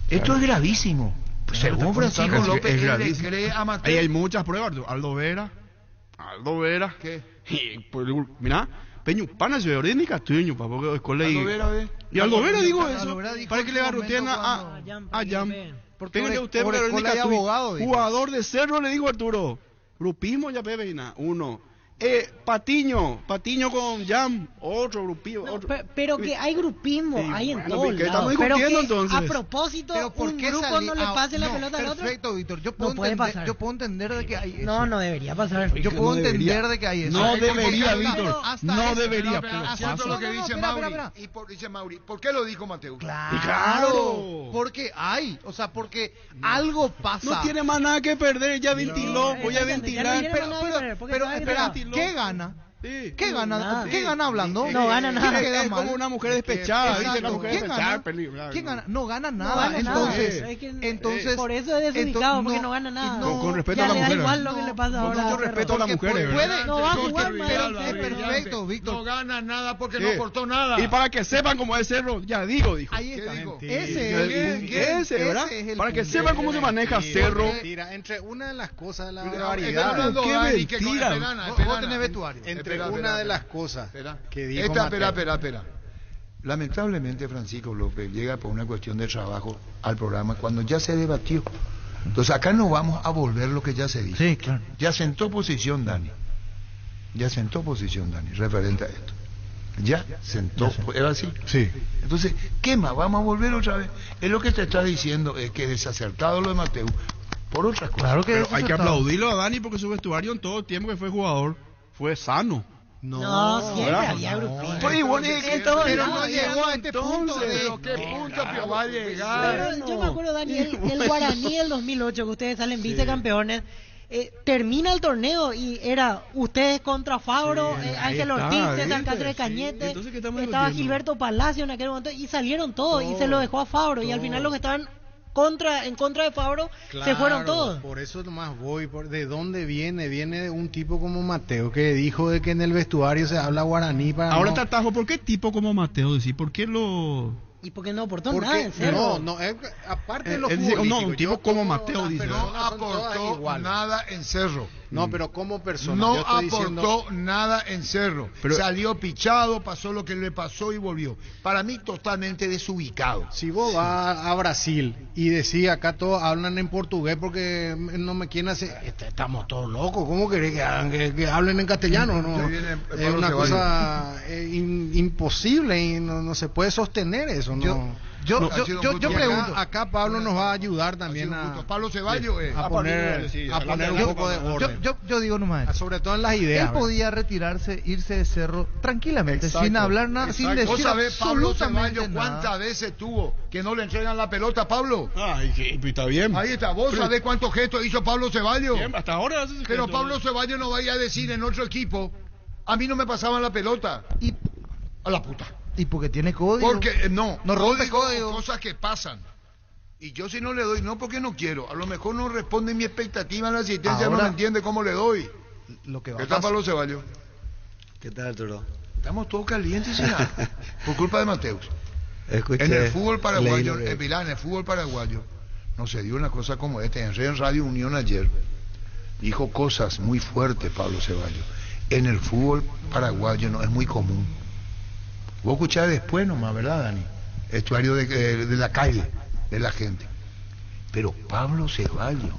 [SPEAKER 8] Esto es gravísimo. Pues, según Francisco López,
[SPEAKER 12] es
[SPEAKER 8] él le
[SPEAKER 12] gravísimo.
[SPEAKER 8] cree a
[SPEAKER 12] Ahí
[SPEAKER 8] Mateus.
[SPEAKER 12] hay muchas pruebas, Arturo. Aldo Vera.
[SPEAKER 8] ¿Qué?
[SPEAKER 12] Y, pues, mira, Peño Pana se orden y Castuño, para porque escuela
[SPEAKER 8] Aldo Vera, ve.
[SPEAKER 12] y Aldo Vera digo
[SPEAKER 21] Aldo
[SPEAKER 12] eso,
[SPEAKER 21] Vera dijo
[SPEAKER 12] para
[SPEAKER 21] en
[SPEAKER 12] que
[SPEAKER 21] su
[SPEAKER 12] le
[SPEAKER 21] momento
[SPEAKER 12] garroteen a Jam.
[SPEAKER 21] Porque
[SPEAKER 12] Téngale usted
[SPEAKER 21] por
[SPEAKER 12] por
[SPEAKER 21] escuela y abogado, dijo.
[SPEAKER 12] jugador de Cerro, le digo Arturo. Grupismo ya Pepe Ina, uno. Patiño con Jam, otro grupillo, otro.
[SPEAKER 10] Pero que hay grupismo,
[SPEAKER 12] Sí,
[SPEAKER 10] hay en
[SPEAKER 12] bueno,
[SPEAKER 10] todos
[SPEAKER 12] ¿qué
[SPEAKER 10] lados.
[SPEAKER 12] estamos
[SPEAKER 10] Pero que
[SPEAKER 12] discutiendo, entonces?
[SPEAKER 10] a propósito,
[SPEAKER 21] Pero ¿por
[SPEAKER 10] un
[SPEAKER 21] qué
[SPEAKER 10] grupo
[SPEAKER 21] salir?
[SPEAKER 10] no le pase la pelota al otro.
[SPEAKER 21] Perfecto, Víctor. Yo
[SPEAKER 10] No
[SPEAKER 21] puedo
[SPEAKER 10] puede
[SPEAKER 21] entender,
[SPEAKER 10] pasar.
[SPEAKER 21] yo puedo entender de que hay eso.
[SPEAKER 10] No debería pasar.
[SPEAKER 21] Yo
[SPEAKER 12] que
[SPEAKER 21] puedo
[SPEAKER 12] no
[SPEAKER 21] entender
[SPEAKER 12] debería.
[SPEAKER 21] de que hay eso.
[SPEAKER 12] No
[SPEAKER 21] Hay que
[SPEAKER 12] debería,
[SPEAKER 21] porque
[SPEAKER 12] Víctor.
[SPEAKER 21] hasta
[SPEAKER 12] No
[SPEAKER 21] eso.
[SPEAKER 12] debería,
[SPEAKER 21] Pero
[SPEAKER 12] pero
[SPEAKER 21] hasta
[SPEAKER 8] Siento lo que
[SPEAKER 21] no,
[SPEAKER 8] dice
[SPEAKER 21] espera,
[SPEAKER 8] Mauri.
[SPEAKER 21] espera.
[SPEAKER 8] Y dice Mauri, ¿por qué lo dijo Mateus?
[SPEAKER 21] Claro, porque hay, o sea, porque algo pasa.
[SPEAKER 12] No tiene más nada que perder, ya ventiló, voy a
[SPEAKER 10] exactamente, ya no
[SPEAKER 12] ventilar.
[SPEAKER 10] tiene más nada que perder, porque
[SPEAKER 21] Pero
[SPEAKER 10] sabe que
[SPEAKER 21] espera,
[SPEAKER 10] no.
[SPEAKER 21] ¿qué gana?
[SPEAKER 12] Sí.
[SPEAKER 21] ¿Qué gana?
[SPEAKER 10] Nada.
[SPEAKER 21] ¿Qué gana hablando?
[SPEAKER 10] No gana nada.
[SPEAKER 21] ¿Qué queda
[SPEAKER 12] Es
[SPEAKER 21] mal?
[SPEAKER 12] como una mujer despechada,
[SPEAKER 21] Exacto.
[SPEAKER 12] ¿viste? La mujer
[SPEAKER 21] ¿Quién
[SPEAKER 12] despechada,
[SPEAKER 21] gana?
[SPEAKER 12] peligro.
[SPEAKER 21] ¿Quién gana? No gana
[SPEAKER 10] No
[SPEAKER 21] nada.
[SPEAKER 10] gana nada.
[SPEAKER 21] Entonces,
[SPEAKER 10] Es que
[SPEAKER 21] entonces
[SPEAKER 10] por eso es desubicado, porque
[SPEAKER 21] no,
[SPEAKER 10] no gana nada.
[SPEAKER 21] no,
[SPEAKER 12] Con respeto
[SPEAKER 10] Ya
[SPEAKER 12] a la
[SPEAKER 10] le da
[SPEAKER 12] mujer.
[SPEAKER 10] igual lo que le pasa
[SPEAKER 12] Con
[SPEAKER 10] ahora.
[SPEAKER 12] mucho
[SPEAKER 10] a Cerro.
[SPEAKER 12] respeto a las mujeres, ¿verdad?
[SPEAKER 10] No va a jugar
[SPEAKER 21] Porque
[SPEAKER 10] más.
[SPEAKER 21] es perfecto, Víctor.
[SPEAKER 8] No gana nada porque
[SPEAKER 12] Sí.
[SPEAKER 8] no aportó nada.
[SPEAKER 12] Y para que sepan cómo es Cerro, ya dijo.
[SPEAKER 21] Ahí está.
[SPEAKER 8] dijo?
[SPEAKER 21] Ese,
[SPEAKER 12] ¿verdad?
[SPEAKER 21] ese es el
[SPEAKER 12] Para que
[SPEAKER 21] punto.
[SPEAKER 12] sepan cómo se maneja Cerro.
[SPEAKER 9] Mentira, entre una de las cosas de la
[SPEAKER 8] Está
[SPEAKER 9] barbaridad,
[SPEAKER 8] hablando
[SPEAKER 12] qué
[SPEAKER 8] Dani, que con
[SPEAKER 12] mentira.
[SPEAKER 8] Esperana,
[SPEAKER 21] Vos tenés vestuario.
[SPEAKER 9] entre
[SPEAKER 8] Espera,
[SPEAKER 9] una
[SPEAKER 8] espera,
[SPEAKER 9] de las
[SPEAKER 8] espera.
[SPEAKER 9] cosas
[SPEAKER 8] Espera.
[SPEAKER 9] que dijo Mateo.
[SPEAKER 8] Espera. Lamentablemente Francisco López llega por una cuestión de trabajo al programa cuando ya se debatió. Entonces acá no vamos a volver lo que ya se dijo.
[SPEAKER 21] Sí, claro.
[SPEAKER 8] Ya sentó posición Dani. Referente a esto. Ya sentó. ¿Era así?
[SPEAKER 9] Sí.
[SPEAKER 8] Entonces, ¿qué más? Vamos a volver otra vez. Es lo que te está diciendo, es que es desacertado lo de Mateo por otras cosas.
[SPEAKER 21] Claro que
[SPEAKER 12] Pero
[SPEAKER 21] es
[SPEAKER 12] hay que
[SPEAKER 21] acertado.
[SPEAKER 12] aplaudirlo a Dani porque su vestuario en todo el tiempo que fue jugador fue sano.
[SPEAKER 10] No, siempre
[SPEAKER 12] ¿verdad?
[SPEAKER 10] había grupismo.
[SPEAKER 12] Pues igual
[SPEAKER 10] En todos
[SPEAKER 21] Pero
[SPEAKER 10] lados.
[SPEAKER 21] no llegó a este punto.
[SPEAKER 8] Pero qué punto que va a llegar.
[SPEAKER 10] Pero yo me acuerdo, Daniel, el Guaraní del 2008, que ustedes salen vicecampeones, termina el torneo y era ustedes contra Fabro, Ángel
[SPEAKER 12] está,
[SPEAKER 10] Ortiz, César
[SPEAKER 12] ¿viste?
[SPEAKER 10] Cáceres
[SPEAKER 12] Sí.
[SPEAKER 10] Cañete,
[SPEAKER 12] Entonces, ¿qué estamos
[SPEAKER 10] estaba
[SPEAKER 12] discutiendo?
[SPEAKER 10] Gilberto Palacio en aquel momento y salieron todos y se lo dejó a Fabro y al final los que estaban en contra de Fabro se fueron todos.
[SPEAKER 9] Por eso nomás voy, ¿de dónde viene? Viene de un tipo como Mateo que dijo de que en el vestuario se habla guaraní para
[SPEAKER 12] Ahora
[SPEAKER 9] no...
[SPEAKER 12] te atajo, ¿por qué tipo como Mateo? Decir, ¿por qué lo...?
[SPEAKER 10] Y porque no aportó
[SPEAKER 9] Porque-
[SPEAKER 10] nada en Cerro.
[SPEAKER 9] no, aparte de lo
[SPEAKER 12] Él dice,
[SPEAKER 9] futbolístico,
[SPEAKER 12] no, un tipo
[SPEAKER 9] yo
[SPEAKER 12] como
[SPEAKER 9] pongo
[SPEAKER 12] Mateo,
[SPEAKER 9] las
[SPEAKER 12] dice.
[SPEAKER 8] No
[SPEAKER 9] personas son todas
[SPEAKER 8] aportó
[SPEAKER 9] iguales.
[SPEAKER 8] nada en Cerro.
[SPEAKER 9] No, pero como persona.
[SPEAKER 8] No
[SPEAKER 9] yo estoy
[SPEAKER 8] aportó
[SPEAKER 9] diciendo...
[SPEAKER 8] nada en Cerro. Salió pichado, pasó lo que le pasó y volvió. Para mí totalmente desubicado.
[SPEAKER 9] Si vos vas a Brasil y decís acá todos hablan en portugués porque no me quieren hacer... Estamos todos locos. ¿Cómo querés que hablen en castellano? No, es una cosa imposible y no se puede sostener eso. Yo pregunto. Acá Pablo nos va a ayudar también a
[SPEAKER 8] Pablo Ceballos
[SPEAKER 9] a poner un poco de orden.
[SPEAKER 21] Yo digo nomás,
[SPEAKER 9] sobre todo en las ideas.
[SPEAKER 21] Él podía retirarse, irse de Cerro tranquilamente, sin hablar nada, sin decir
[SPEAKER 8] ¿Vos sabés, Pablo
[SPEAKER 21] absolutamente
[SPEAKER 8] Ceballos,
[SPEAKER 21] nada.
[SPEAKER 8] cuántas veces tuvo que no le entregan la pelota, Pablo?
[SPEAKER 12] Ay, está bien.
[SPEAKER 8] Ahí está. ¿Vos sabés cuántos gestos hizo Pablo Ceballos?
[SPEAKER 12] Bien, hasta ahora hace ese
[SPEAKER 8] Pero
[SPEAKER 12] gesto.
[SPEAKER 8] Pablo Ceballos no vaya a decir en otro equipo, a mí no me pasaban la pelota.
[SPEAKER 21] Y
[SPEAKER 8] a la puta.
[SPEAKER 21] Y porque tiene código.
[SPEAKER 8] Porque no
[SPEAKER 21] rompe
[SPEAKER 8] código. Cosas que pasan. Y yo si no le doy, no porque no quiero. A lo mejor no responde mi expectativa en la asistencia,
[SPEAKER 21] Ahora,
[SPEAKER 8] no me entiende cómo le doy.
[SPEAKER 21] Lo que va
[SPEAKER 8] ¿Qué
[SPEAKER 21] a
[SPEAKER 8] tal,
[SPEAKER 21] pasar?
[SPEAKER 8] Pablo Ceballos?
[SPEAKER 1] ¿Qué tal, Arturo?
[SPEAKER 8] Estamos todos calientes y nada. Por culpa de Mateus.
[SPEAKER 1] Escuché,
[SPEAKER 8] En el fútbol paraguayo,
[SPEAKER 1] leí,
[SPEAKER 8] en Milán, en el fútbol paraguayo, no se dio una cosa como esta. En Radio Unión ayer dijo cosas muy fuertes Pablo Ceballos. En el fútbol paraguayo no es muy común. Vos escuchás después nomás, ¿verdad, Dani? Estuario de la calle, de la gente. Pero Pablo Ceballos,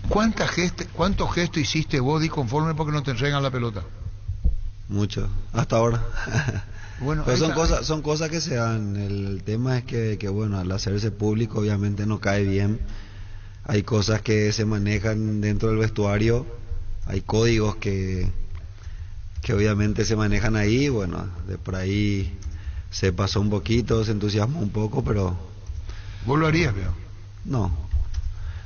[SPEAKER 8] ¿cuántos gestos hiciste vos disconforme porque no te entregan la pelota?
[SPEAKER 1] Mucho, hasta ahora.
[SPEAKER 8] Bueno,
[SPEAKER 1] pero
[SPEAKER 8] está.
[SPEAKER 1] son cosas que se dan. El tema es que bueno, al hacerse público obviamente no cae bien. Hay cosas que se manejan dentro del vestuario, hay códigos que obviamente se manejan ahí. Bueno, de por ahí se pasó un poquito, se entusiasmó un poco, pero...
[SPEAKER 8] ¿Vos lo harías, veo?
[SPEAKER 1] No.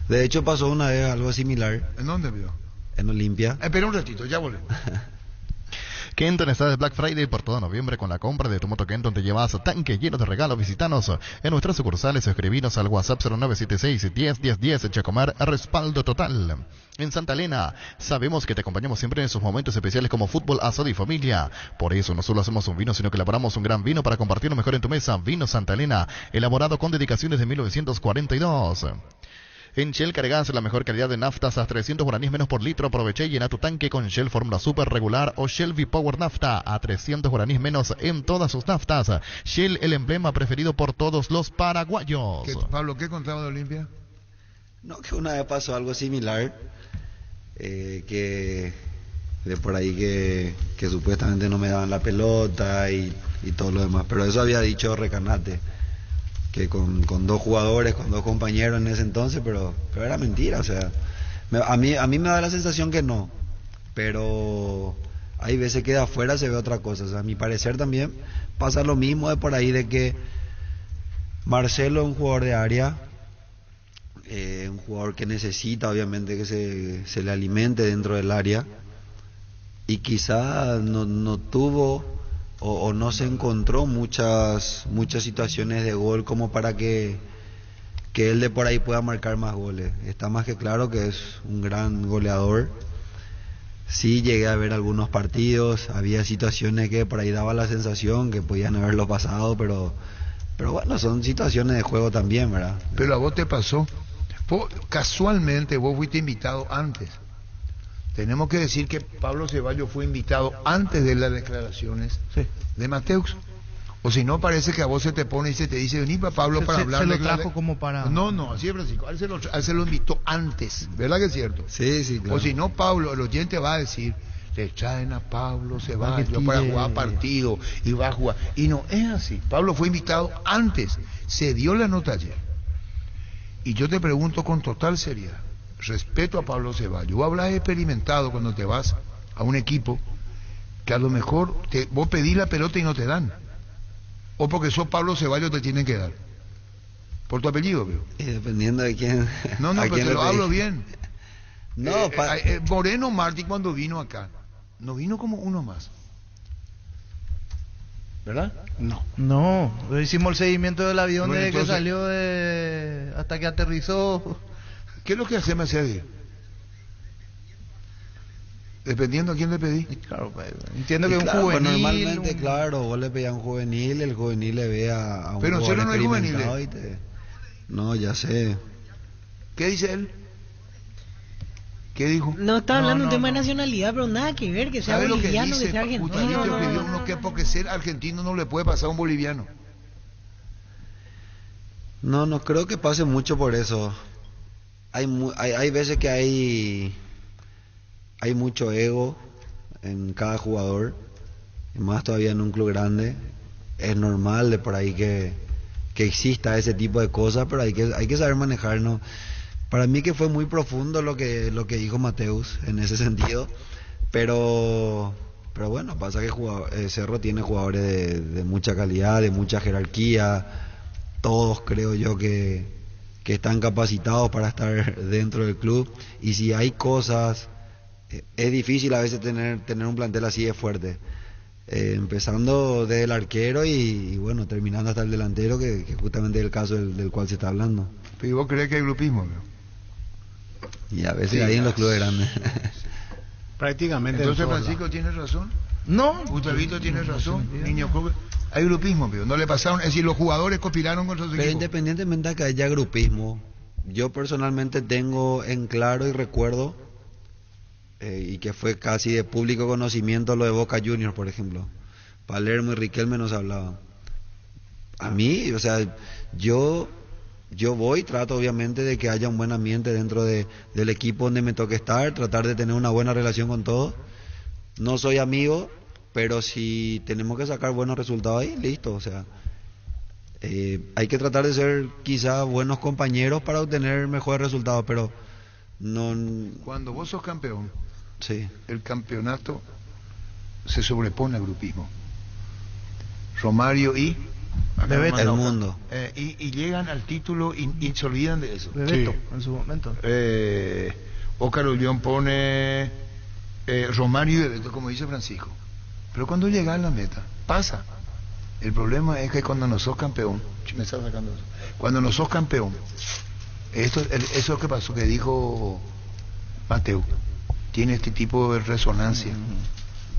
[SPEAKER 1] De hecho pasó una vez algo similar.
[SPEAKER 8] ¿En dónde, veo?
[SPEAKER 1] En Olimpia.
[SPEAKER 8] Espera un ratito, ya volvemos.
[SPEAKER 15] Kenton está de Black Friday por todo noviembre. Con la compra de tu moto Kenton te llevas tanque lleno de regalos. Visítanos en nuestras sucursales o escribinos al WhatsApp 0976-101010. Chacomar, respaldo total. En Santa Elena, sabemos que te acompañamos siempre en esos momentos especiales como fútbol, asado y familia. Por eso no solo hacemos un vino, sino que elaboramos un gran vino para compartirlo mejor en tu mesa. Vino Santa Elena, elaborado con dedicación desde 1942. En Shell cargas la mejor calidad de naftas a 300 guaraníes menos por litro. Aprovecha y llena tu tanque con Shell Fórmula Super regular o Shell V-Power Nafta a 300 guaraníes menos en todas sus naftas. Shell, el emblema preferido por todos los paraguayos.
[SPEAKER 8] Pablo, ¿qué contaba de Olimpia?
[SPEAKER 1] No, que una vez pasó algo similar, que de por ahí que supuestamente no me daban la pelota y todo lo demás, pero eso había dicho Recanate, que con dos jugadores, con dos compañeros en ese entonces, pero era mentira. O sea, a mí me da la sensación que no, pero hay veces que de afuera se ve otra cosa. O sea, a mi parecer también pasa lo mismo de por ahí, de que Marcelo es un jugador de área, un jugador que necesita obviamente que se le alimente dentro del área, y quizá no tuvo o no se encontró muchas situaciones de gol como para que él de por ahí pueda marcar más goles. Está más que claro que es un gran goleador. Sí llegué a ver algunos partidos, había situaciones que por ahí daba la sensación que podían haberlo pasado, pero bueno, son situaciones de juego también, ¿verdad?
[SPEAKER 8] Pero a vos te pasó. Casualmente vos fuiste invitado antes. Tenemos que decir que Pablo Ceballos fue invitado antes de las declaraciones de Mateus. O si no, parece que a vos se te pone y se te dice, vení para Pablo para hablar.
[SPEAKER 21] Se lo trajo como para...
[SPEAKER 8] No, así es, Francisco. A él se lo invitó antes. ¿Verdad que es cierto?
[SPEAKER 1] Sí, claro.
[SPEAKER 8] O si no, Pablo, el oyente va a decir, le traen a Pablo Ceballos para jugar partido y va a jugar. Y no es así. Pablo fue invitado antes. Se dio la nota ayer. Y yo te pregunto con total seriedad. Respeto a Pablo Ceballos. Vos hablas experimentado cuando te vas a un equipo que a lo mejor vos pedís la pelota y no te dan. O porque sos Pablo Ceballos te tienen que dar. Por tu apellido, veo.
[SPEAKER 1] Y dependiendo de quién.
[SPEAKER 8] No, pero te lo hablo bien.
[SPEAKER 1] No,
[SPEAKER 8] Moreno Martí cuando vino acá, no vino como uno más. ¿Verdad?
[SPEAKER 21] No, hicimos el seguimiento del avión
[SPEAKER 8] Bueno,
[SPEAKER 21] desde
[SPEAKER 8] entonces,
[SPEAKER 21] que salió hasta que aterrizó.
[SPEAKER 8] ¿Qué es lo que hacemos ese día? Dependiendo a quién le pedí.
[SPEAKER 21] Claro, entiendo que
[SPEAKER 1] y
[SPEAKER 21] un
[SPEAKER 1] claro,
[SPEAKER 21] juvenil.
[SPEAKER 1] Pues normalmente, claro, vos le pedías a un juvenil, el juvenil le ve a un
[SPEAKER 8] pero
[SPEAKER 1] jugador
[SPEAKER 8] no hay
[SPEAKER 1] experimentado
[SPEAKER 8] juveniles.
[SPEAKER 1] No, ya sé.
[SPEAKER 8] ¿Qué dice él? ¿Qué dijo?
[SPEAKER 10] No está hablando de un tema de nacionalidad, pero nada que ver, que sea
[SPEAKER 8] ¿Sabe lo que
[SPEAKER 10] boliviano,
[SPEAKER 8] dice
[SPEAKER 10] que sea argentino.
[SPEAKER 8] Gustavito? Que dijo uno que porque ser argentino no le puede pasar a un boliviano.
[SPEAKER 1] No creo que pase mucho por eso. Hay veces que hay mucho ego en cada jugador, y más todavía en un club grande. Es normal de por ahí que exista ese tipo de cosas, pero hay que saber manejarnos. Para mí que fue muy profundo lo que dijo Mateus en ese sentido, pero bueno, pasa que Cerro tiene jugadores de mucha calidad, de mucha jerarquía. Todos creo yo que están capacitados para estar dentro del club, y si hay cosas, es difícil a veces tener un plantel así de fuerte, empezando desde el arquero y bueno, terminando hasta el delantero, que justamente es el caso del cual se está hablando.
[SPEAKER 8] ¿Pero vos crees que hay grupismo, no?
[SPEAKER 1] Y a veces
[SPEAKER 8] Sí,
[SPEAKER 1] ahí en los clubes grandes.
[SPEAKER 9] Prácticamente.
[SPEAKER 8] Entonces Francisco tiene razón.
[SPEAKER 21] No.
[SPEAKER 8] Gustavito tiene razón. Niño, hay grupismo, pero no le pasaron. Es decir, los jugadores conspiraron contra su
[SPEAKER 1] Pero
[SPEAKER 8] equipo.
[SPEAKER 1] independientemente de que haya grupismo, yo personalmente tengo en claro y recuerdo, y que fue casi de público conocimiento, lo de Boca Juniors, por ejemplo. Palermo y Riquelme nos hablaban. A mí, o sea, yo trato obviamente de que haya un buen ambiente dentro del equipo donde me toque estar, tratar de tener una buena relación con todos. No soy amigo, pero si tenemos que sacar buenos resultados ahí, listo, o sea, hay que tratar de ser quizás buenos compañeros para obtener mejores resultados, pero no...
[SPEAKER 8] Cuando vos sos campeón,
[SPEAKER 1] sí,
[SPEAKER 8] el campeonato se sobrepone al grupismo. Romario y...
[SPEAKER 1] Bebeto. El mundo.
[SPEAKER 8] Y llegan al título y se olvidan de eso.
[SPEAKER 21] Bebeto, en su momento.
[SPEAKER 8] Óscar Ulloa pone Romario y Bebeto, como dice Francisco. Pero cuando llega a la meta, pasa. El problema es que cuando no sos campeón, me está sacando eso. Cuando no sos campeón, eso que pasó, que dijo Mateo, tiene este tipo de resonancia.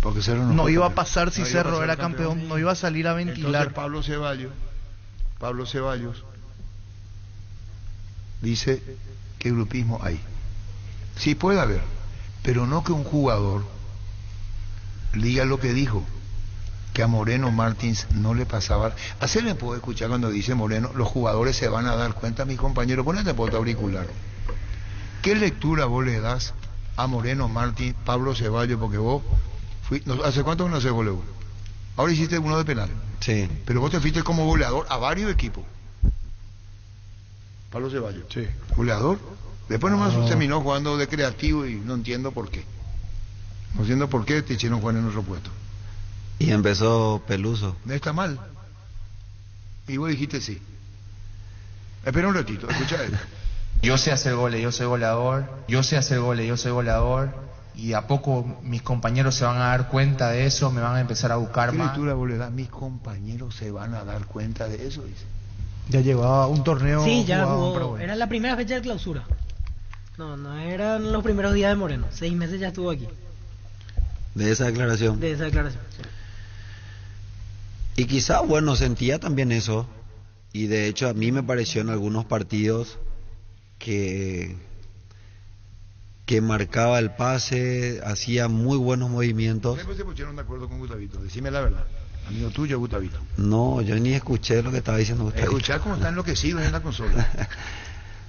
[SPEAKER 8] Porque Cerro
[SPEAKER 21] no iba a pasar si Cerro era campeón, no iba a salir a ventilar.
[SPEAKER 8] Entonces Pablo Ceballos dice que grupismo hay. Sí puede haber, pero no que un jugador diga lo que dijo, que a Moreno Martins no le pasaba. Así le puedo escuchar cuando dice Moreno, los jugadores se van a dar cuenta, mis compañeros, ponete por tu auricular. ¿Qué lectura vos le das a Moreno Martins, Pablo Ceballos, porque vos ¿hace cuánto que no haces goleador? Ahora hiciste uno de penal.
[SPEAKER 1] Sí.
[SPEAKER 8] Pero vos te fuiste como goleador a varios equipos. Pablo Ceballos.
[SPEAKER 9] Sí.
[SPEAKER 8] Goleador. Después nomás terminó jugando de creativo y no entiendo por qué. No entiendo por qué te hicieron jugar en otro puesto.
[SPEAKER 1] Y empezó Peluso.
[SPEAKER 8] No está mal. Y vos dijiste sí. Espera un ratito, escucha esto.
[SPEAKER 11] Yo sé hacer goles, yo soy goleador. Yo sé hacer goles, yo soy goleador. Y a poco mis compañeros se van a dar cuenta de eso, me van a empezar a buscar
[SPEAKER 8] ¿Qué
[SPEAKER 11] más.
[SPEAKER 8] lectura vos le das? Mis compañeros se van a dar cuenta de eso, dice.
[SPEAKER 21] Ya llevaba un torneo.
[SPEAKER 10] Sí, ya
[SPEAKER 21] jugado,
[SPEAKER 10] jugó. Era la primera fecha de clausura. No eran los primeros días de Moreno. 6 meses ya estuvo aquí.
[SPEAKER 1] De esa declaración.
[SPEAKER 10] De esa declaración, sí.
[SPEAKER 1] Y quizá, bueno, sentía también eso. Y de hecho a mí me pareció en algunos partidos que marcaba el pase, hacía muy buenos movimientos.
[SPEAKER 8] Después se pusieron de acuerdo con Gustavito, decime la verdad. Amigo tuyo, Gustavito.
[SPEAKER 1] No, yo ni escuché lo que estaba diciendo Gustavito.
[SPEAKER 8] Escuchar cómo están enloquecidos en la consola.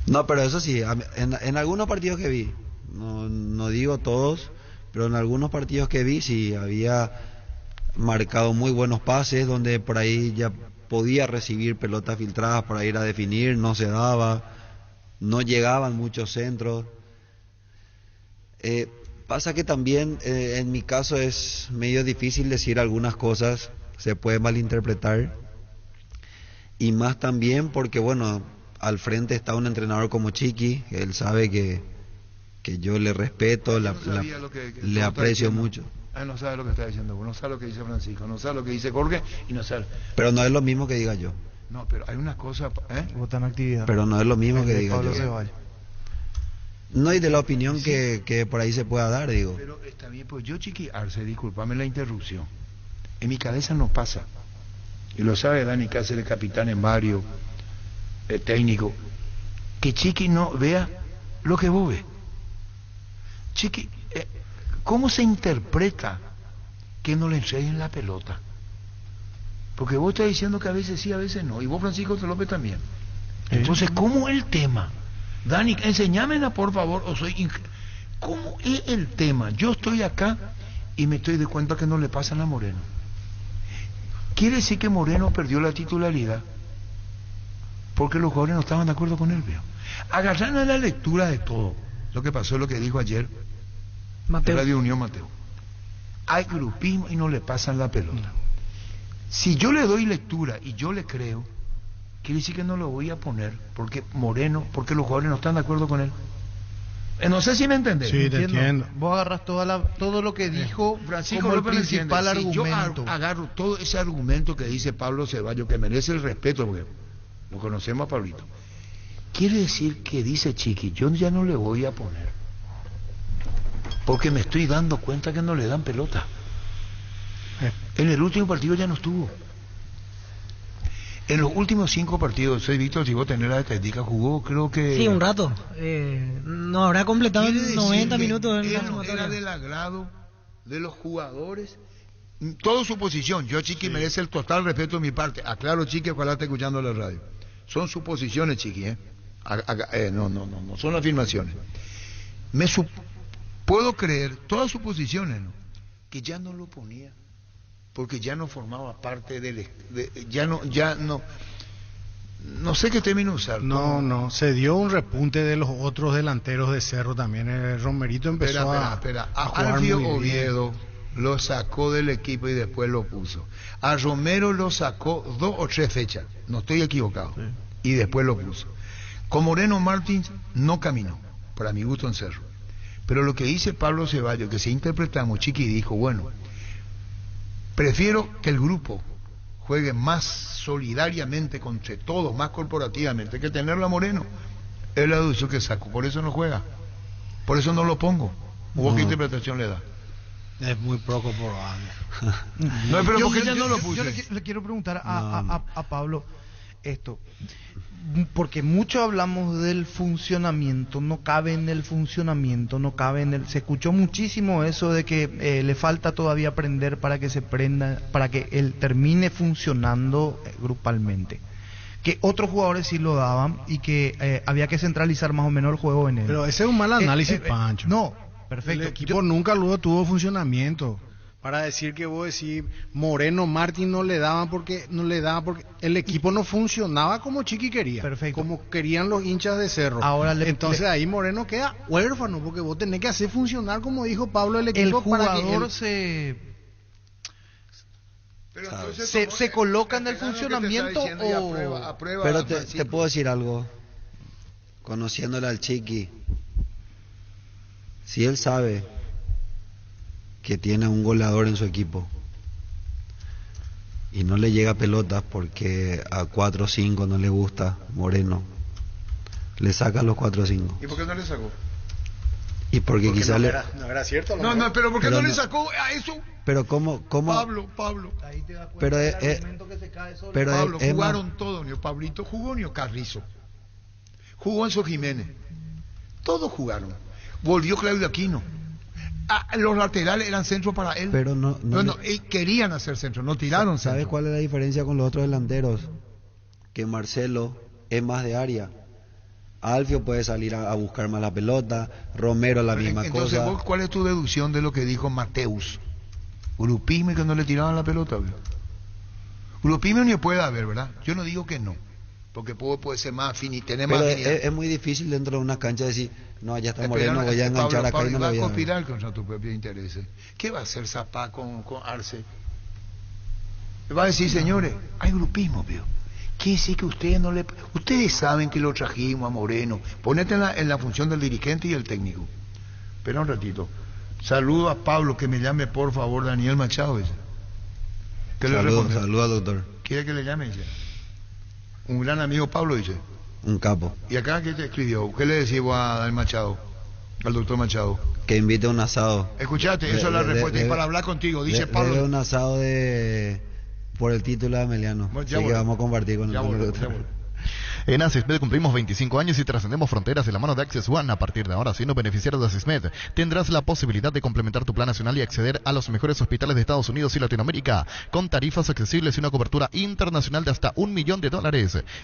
[SPEAKER 1] No, pero eso sí, en algunos partidos que vi, no digo todos, pero en algunos partidos que vi sí había marcado muy buenos pases, donde por ahí ya podía recibir pelotas filtradas para ir a definir, no se daba, no llegaban muchos centros. Pasa que también en mi caso es medio difícil decir algunas cosas, se puede malinterpretar, y más también porque bueno, al frente está un entrenador como Chiqui, él sabe que yo le respeto, le aprecio mucho.
[SPEAKER 8] No sabe lo que está diciendo, no sabe lo que dice Francisco, no sabe lo que dice Jorge y no sabe.
[SPEAKER 1] Pero no es lo mismo que diga yo.
[SPEAKER 8] No, pero hay una cosa,
[SPEAKER 21] Votan actividad.
[SPEAKER 1] Pero no es lo mismo que diga
[SPEAKER 21] Pablo
[SPEAKER 1] yo.
[SPEAKER 21] Ceballos.
[SPEAKER 1] No, y de la opinión que por ahí se pueda dar, digo.
[SPEAKER 8] Pero está bien, pues yo, Chiqui Arce, discúlpame la interrupción. En mi cabeza no pasa. Y lo sabe Dani Cáceres, capitán en varios, técnico. Que Chiqui no vea lo que vos ves. Chiqui, ¿cómo se interpreta que no le entreguen la pelota? Porque vos estás diciendo que a veces sí, a veces no. Y vos, Francisco López, también. Entonces, ¿cómo es el tema? Dani, enséñamela, por favor. ¿Cómo es el tema? Yo estoy acá y me estoy de cuenta que no le pasan a Moreno. Quiere decir que Moreno perdió la titularidad porque los jugadores no estaban de acuerdo con él, veo. Agarrando la lectura de todo lo que pasó, lo que dijo ayer
[SPEAKER 10] Mateo.
[SPEAKER 8] Radio Unión Mateo. Hay grupismo y no le pasan la pelota. Si yo le doy lectura y yo le creo, quiere decir que no lo voy a poner porque Moreno, porque los jugadores no están de acuerdo con él. No sé si me entendés.
[SPEAKER 9] Sí, te entiendo.
[SPEAKER 21] Vos agarras todo lo que dijo
[SPEAKER 8] Francisco
[SPEAKER 21] como el
[SPEAKER 8] López
[SPEAKER 21] principal
[SPEAKER 8] entiende. Si
[SPEAKER 21] argumento.
[SPEAKER 8] yo agarro todo ese argumento que dice Pablo Ceballos, que merece el respeto, porque lo conocemos a Pablito, quiere decir que dice Chiqui, yo ya no le voy a poner, porque me estoy dando cuenta que no le dan pelota. En el último partido ya no estuvo. En los últimos 5 partidos, soy Víctor, si vos tenés la estadística, jugó creo que...
[SPEAKER 10] Sí, un rato. No habrá completado 90 minutos en la
[SPEAKER 8] él no era del agrado de los jugadores. Toda su posición. Yo, Chiqui, merece el total respeto de mi parte. Aclaro, Chiqui, ojalá esté escuchando la radio. Son suposiciones, Chiqui, no son afirmaciones. Puedo creer todas suposiciones, ¿no? Que ya no lo ponía porque ya no formaba parte no sé qué término usar.
[SPEAKER 9] No, se dio un repunte de los otros delanteros de Cerro también. Romerito empezó a jugar
[SPEAKER 8] Alfio
[SPEAKER 9] muy
[SPEAKER 8] Oviedo lo sacó del equipo y después lo puso. A Romero lo sacó 2 o 3 fechas, no estoy equivocado, y después lo puso. Con Moreno Martins no caminó, para mi gusto, en Cerro. Pero lo que dice Pablo Ceballos, que se interpretamos, Chiqui dijo, bueno, prefiero que el grupo juegue más solidariamente entre todos, más corporativamente, que tenerlo a Moreno. Es la deducción que saco, por eso no juega, por eso no lo pongo. ¿O qué interpretación le da?
[SPEAKER 9] Es muy poco probable.
[SPEAKER 8] No, pero ¿por qué ya no lo puse?
[SPEAKER 21] Yo le quiero preguntar a Pablo esto, porque mucho hablamos del funcionamiento, no cabe en el funcionamiento, se escuchó muchísimo eso de que le falta todavía aprender para que se prenda, para que él termine funcionando grupalmente. Que otros jugadores sí lo daban y que había que centralizar más o menos el juego en él.
[SPEAKER 9] Pero ese es un mal análisis, Pancho.
[SPEAKER 21] No, perfecto.
[SPEAKER 9] El equipo nunca luego tuvo funcionamiento. Para decir que vos decís Moreno Martín no le daban porque el equipo no funcionaba como Chiqui quería.
[SPEAKER 21] Perfecto.
[SPEAKER 9] Como querían los hinchas de Cerro.
[SPEAKER 21] Ahora
[SPEAKER 9] entonces ahí Moreno queda huérfano porque vos tenés que hacer funcionar, como dijo Pablo, el equipo.
[SPEAKER 21] El jugador
[SPEAKER 9] para que
[SPEAKER 21] se coloca en el funcionamiento
[SPEAKER 8] o...
[SPEAKER 1] Pero te puedo decir algo, conociéndole al Chiqui, si él sabe que tiene un goleador en su equipo y no le llega pelotas porque a 4 o 5 no le gusta Moreno, le saca los 4 o 5.
[SPEAKER 8] ¿Y por qué no le sacó?
[SPEAKER 1] Y porque quizás
[SPEAKER 9] no era cierto.
[SPEAKER 8] No, pero ¿por qué no le sacó a eso?
[SPEAKER 1] Pero cómo
[SPEAKER 8] Pablo.
[SPEAKER 21] Ahí te das cuenta
[SPEAKER 1] pero
[SPEAKER 21] del argumento que se cae sobre
[SPEAKER 8] Pablo, jugaron todos, ni Pablito jugó, ni Carrizo. Jugó Enzo Jiménez. Todos jugaron. Volvió Claudio Aquino. Los laterales eran centros para él.
[SPEAKER 1] Pero no
[SPEAKER 8] querían hacer centro, no tiraron.
[SPEAKER 1] ¿Sabes cuál es la diferencia con los otros delanteros? Que Marcelo es más de área. Alfio puede salir a buscar más la pelota, Romero la misma
[SPEAKER 8] entonces,
[SPEAKER 1] cosa.
[SPEAKER 8] ¿vos cuál es tu deducción de lo que dijo Mateus? Grupismo y que no le tiraban la pelota, ¿verdad? Grupismo ni puede haber, ¿verdad? Yo no digo que no, porque puede ser más afinidad, tener más afinidad.
[SPEAKER 1] Es muy difícil dentro de una cancha decir, no, allá está Moreno, voy a enganchar acá y no lo voy a ver.
[SPEAKER 8] Va a conspirar contra tus propios intereses. ¿Qué va a hacer Zapá con Arce? Va a decir, señores, hay grupismo, veo. Quiere decir que ustedes saben que lo trajimos a Moreno. Ponete en la función del dirigente y el técnico. Espera un ratito. Saludo a Pablo, que me llame por favor Daniel Machado.
[SPEAKER 1] Saludo, doctor.
[SPEAKER 8] ¿Quiere que le llame? Dice. Un gran amigo Pablo, dice.
[SPEAKER 1] Un capo.
[SPEAKER 8] ¿Y acá qué te escribió? ¿Qué le decimos a Daniel Machado? Al doctor Machado.
[SPEAKER 1] Que invite a un asado.
[SPEAKER 8] Escuchate, esa es la respuesta. Y para hablar contigo, dice Pablo.
[SPEAKER 1] Un asado por el título de Ameliano. Así que vamos a compartir con el doctor.
[SPEAKER 15] En Asismed cumplimos 25 años y trascendemos fronteras de la mano de Access One. A partir de ahora, siendo beneficiario de Asismed, tendrás la posibilidad de complementar tu plan nacional y acceder a los mejores hospitales de Estados Unidos y Latinoamérica, con tarifas accesibles y una cobertura internacional de hasta $1 millón.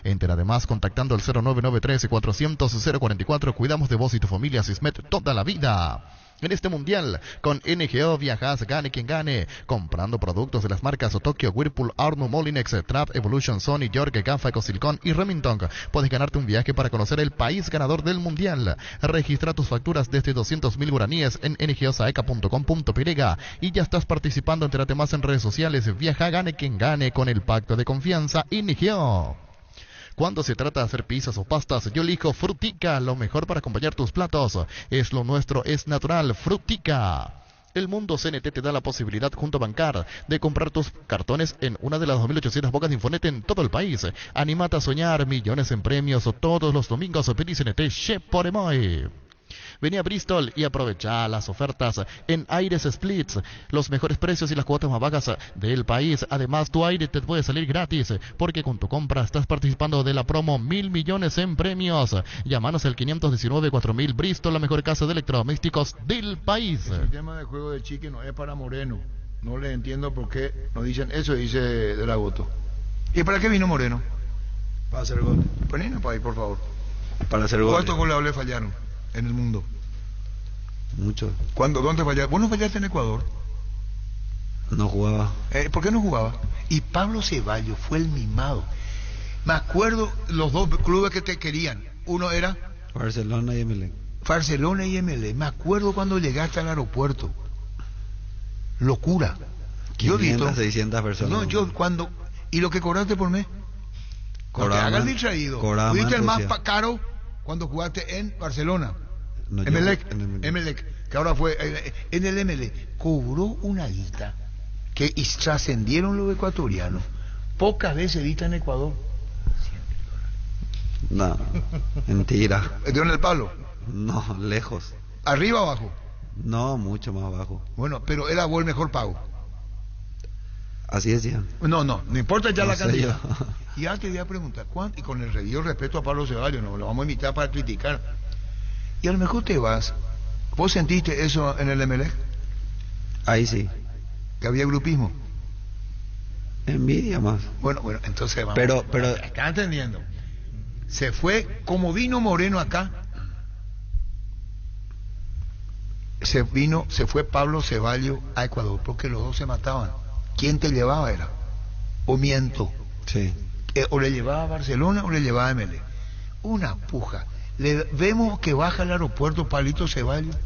[SPEAKER 15] Entérate más contactando al 0993-400-044. Cuidamos de vos y tu familia. Asismed, toda la vida. En este mundial, con NGO viajas, gane quien gane, comprando productos de las marcas Tokyo, Whirlpool, Arno, Molinex, Trap, Evolution, Sony, York, Gafa, Ecosilcon y Remington. Puedes ganarte un viaje para conocer el país ganador del mundial. Registra tus facturas desde 200.000 guaraníes en ngosaeca.com.py y ya estás participando. Entérate más en redes sociales. Viaja, gane quien gane con el pacto de confianza NGO. Cuando se trata de hacer pizzas o pastas, yo elijo Frutica, lo mejor para acompañar tus platos. Es lo nuestro, es natural. Frutica. El Mundo CNT te da la posibilidad, junto a Bancar, de comprar tus cartones en una de las 2.800 bocas de Infonet en todo el país. Anímate a soñar, millones en premios todos los domingos. Pedí CNT Che por Emoy. Vení a Bristol y aprovecha las ofertas en Aires Splits, los mejores precios y las cuotas más bajas del país. Además, tu aire te puede salir gratis, porque con tu compra estás participando de la promo 1.000 millones en premios. Llámanos al 519-4000. Bristol, la mejor casa de electrodomésticos del país.
[SPEAKER 8] El tema de juego de chique no es para Moreno. No le entiendo por qué nos dicen eso, dice De La Voto. ¿Y para qué vino Moreno?
[SPEAKER 1] Para hacer gol.
[SPEAKER 8] Ponino para ahí, por favor.
[SPEAKER 1] Para hacer gol.
[SPEAKER 8] ¿Cuántos goles le fallaron en el mundo?
[SPEAKER 1] Mucho.
[SPEAKER 8] ¿Dónde fallaste? ¿Vos no fallaste en Ecuador?
[SPEAKER 1] No jugaba.
[SPEAKER 8] ¿Por qué no jugaba? Y Pablo Ceballos fue el mimado. Me acuerdo los dos clubes que te querían. Uno era
[SPEAKER 1] Barcelona y Emelec.
[SPEAKER 8] Barcelona y Emelec. Me acuerdo cuando llegaste al aeropuerto. Locura.
[SPEAKER 1] 500, 600 personas.
[SPEAKER 8] No, yo cuando... ¿Y lo que cobraste por mes? No te hagas distraído. Fuiste el más caro cuando jugaste en Barcelona.
[SPEAKER 1] No,
[SPEAKER 8] Emelec, que ahora fue en el Emelec, cobró una guita que trascendieron los ecuatorianos. Pocas veces vista en Ecuador.
[SPEAKER 1] No, mentira.
[SPEAKER 8] ¿Dieron el palo?
[SPEAKER 1] No, lejos.
[SPEAKER 8] ¿Arriba o abajo?
[SPEAKER 1] No, mucho más abajo.
[SPEAKER 8] Bueno, pero era vos el mejor pago.
[SPEAKER 1] Así decían.
[SPEAKER 8] No importa ya
[SPEAKER 1] no
[SPEAKER 8] la cantidad.
[SPEAKER 1] Yo.
[SPEAKER 8] Y ahora te voy a preguntar, ¿cuánto? Y con el debido respeto a Pablo Ceballos, no lo vamos a invitar para criticar. Y a lo mejor te vas. ¿Vos sentiste eso en el Emelec?
[SPEAKER 1] Ahí sí.
[SPEAKER 8] ¿Que había grupismo?
[SPEAKER 1] Envidia más.
[SPEAKER 8] Bueno, entonces vamos.
[SPEAKER 1] Pero
[SPEAKER 8] ¿estás entendiendo? Se fue, como vino Moreno acá, se fue Pablo Ceballos a Ecuador, porque los dos se mataban. ¿Quién te llevaba era? ¿O miento?
[SPEAKER 1] Sí.
[SPEAKER 8] O le llevaba a Barcelona o le llevaba a Emelec. Una puja. Vemos que baja al aeropuerto Palito Ceballos.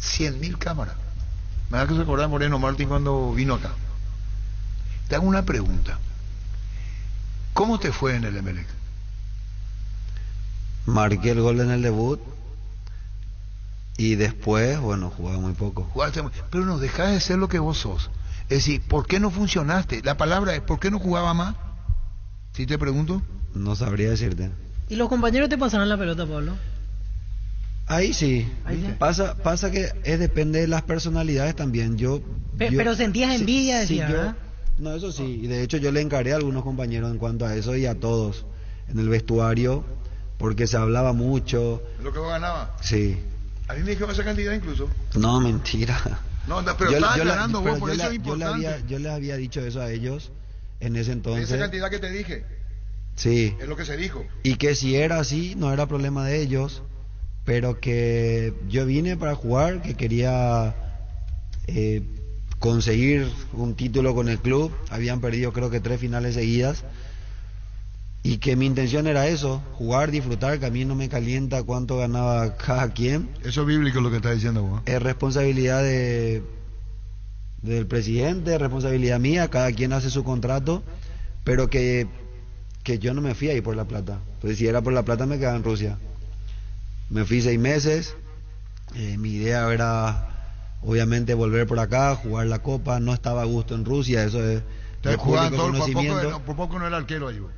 [SPEAKER 8] 100.000 cámaras. Me da que se acordaba Moreno Martín cuando vino acá. Te hago una pregunta. ¿Cómo te fue en el Emelec?
[SPEAKER 1] Marqué el gol en el debut. Y después, bueno, jugaba muy poco.
[SPEAKER 8] Pero no dejás de ser lo que vos sos. Es decir, ¿por qué no funcionaste? La palabra es, ¿por qué no jugaba más? ¿Sí te pregunto?
[SPEAKER 1] No sabría decirte.
[SPEAKER 10] ¿Y los compañeros te pasaron la pelota, Pablo?
[SPEAKER 1] Ahí sí. Pasa que depende de las personalidades también.
[SPEAKER 10] Pero sentías envidia, decía, ¿verdad?
[SPEAKER 1] No, eso sí. Y de hecho yo le encaré a algunos compañeros en cuanto a eso y a todos en el vestuario, porque se hablaba mucho.
[SPEAKER 8] ¿Lo que vos ganabas?
[SPEAKER 1] Sí.
[SPEAKER 8] A mí me dijeron esa cantidad incluso.
[SPEAKER 1] No, mentira.
[SPEAKER 8] No, pero estabas ganando vos, por eso es importante.
[SPEAKER 1] Yo les había dicho eso a ellos en ese entonces.
[SPEAKER 8] Esa cantidad que te dije.
[SPEAKER 1] Sí.
[SPEAKER 8] Es lo que se dijo.
[SPEAKER 1] Y que si era así, no era problema de ellos, pero que yo vine para jugar, que quería conseguir un título con el club. Habían perdido creo que 3 finales seguidas. Y que mi intención era eso, jugar, disfrutar, que a mí no me calienta cuánto ganaba cada quien.
[SPEAKER 8] Eso es bíblico lo que estás diciendo vos.
[SPEAKER 1] Es responsabilidad del presidente, responsabilidad mía, cada quien hace su contrato, pero que yo no me fui ahí por la plata. Entonces si era por la plata me quedaba en Rusia. Me fui 6 meses, mi idea era obviamente volver por acá, jugar la Copa, no estaba a gusto en Rusia, eso es de público conocimiento.
[SPEAKER 8] Por poco no era arquero ahí vos.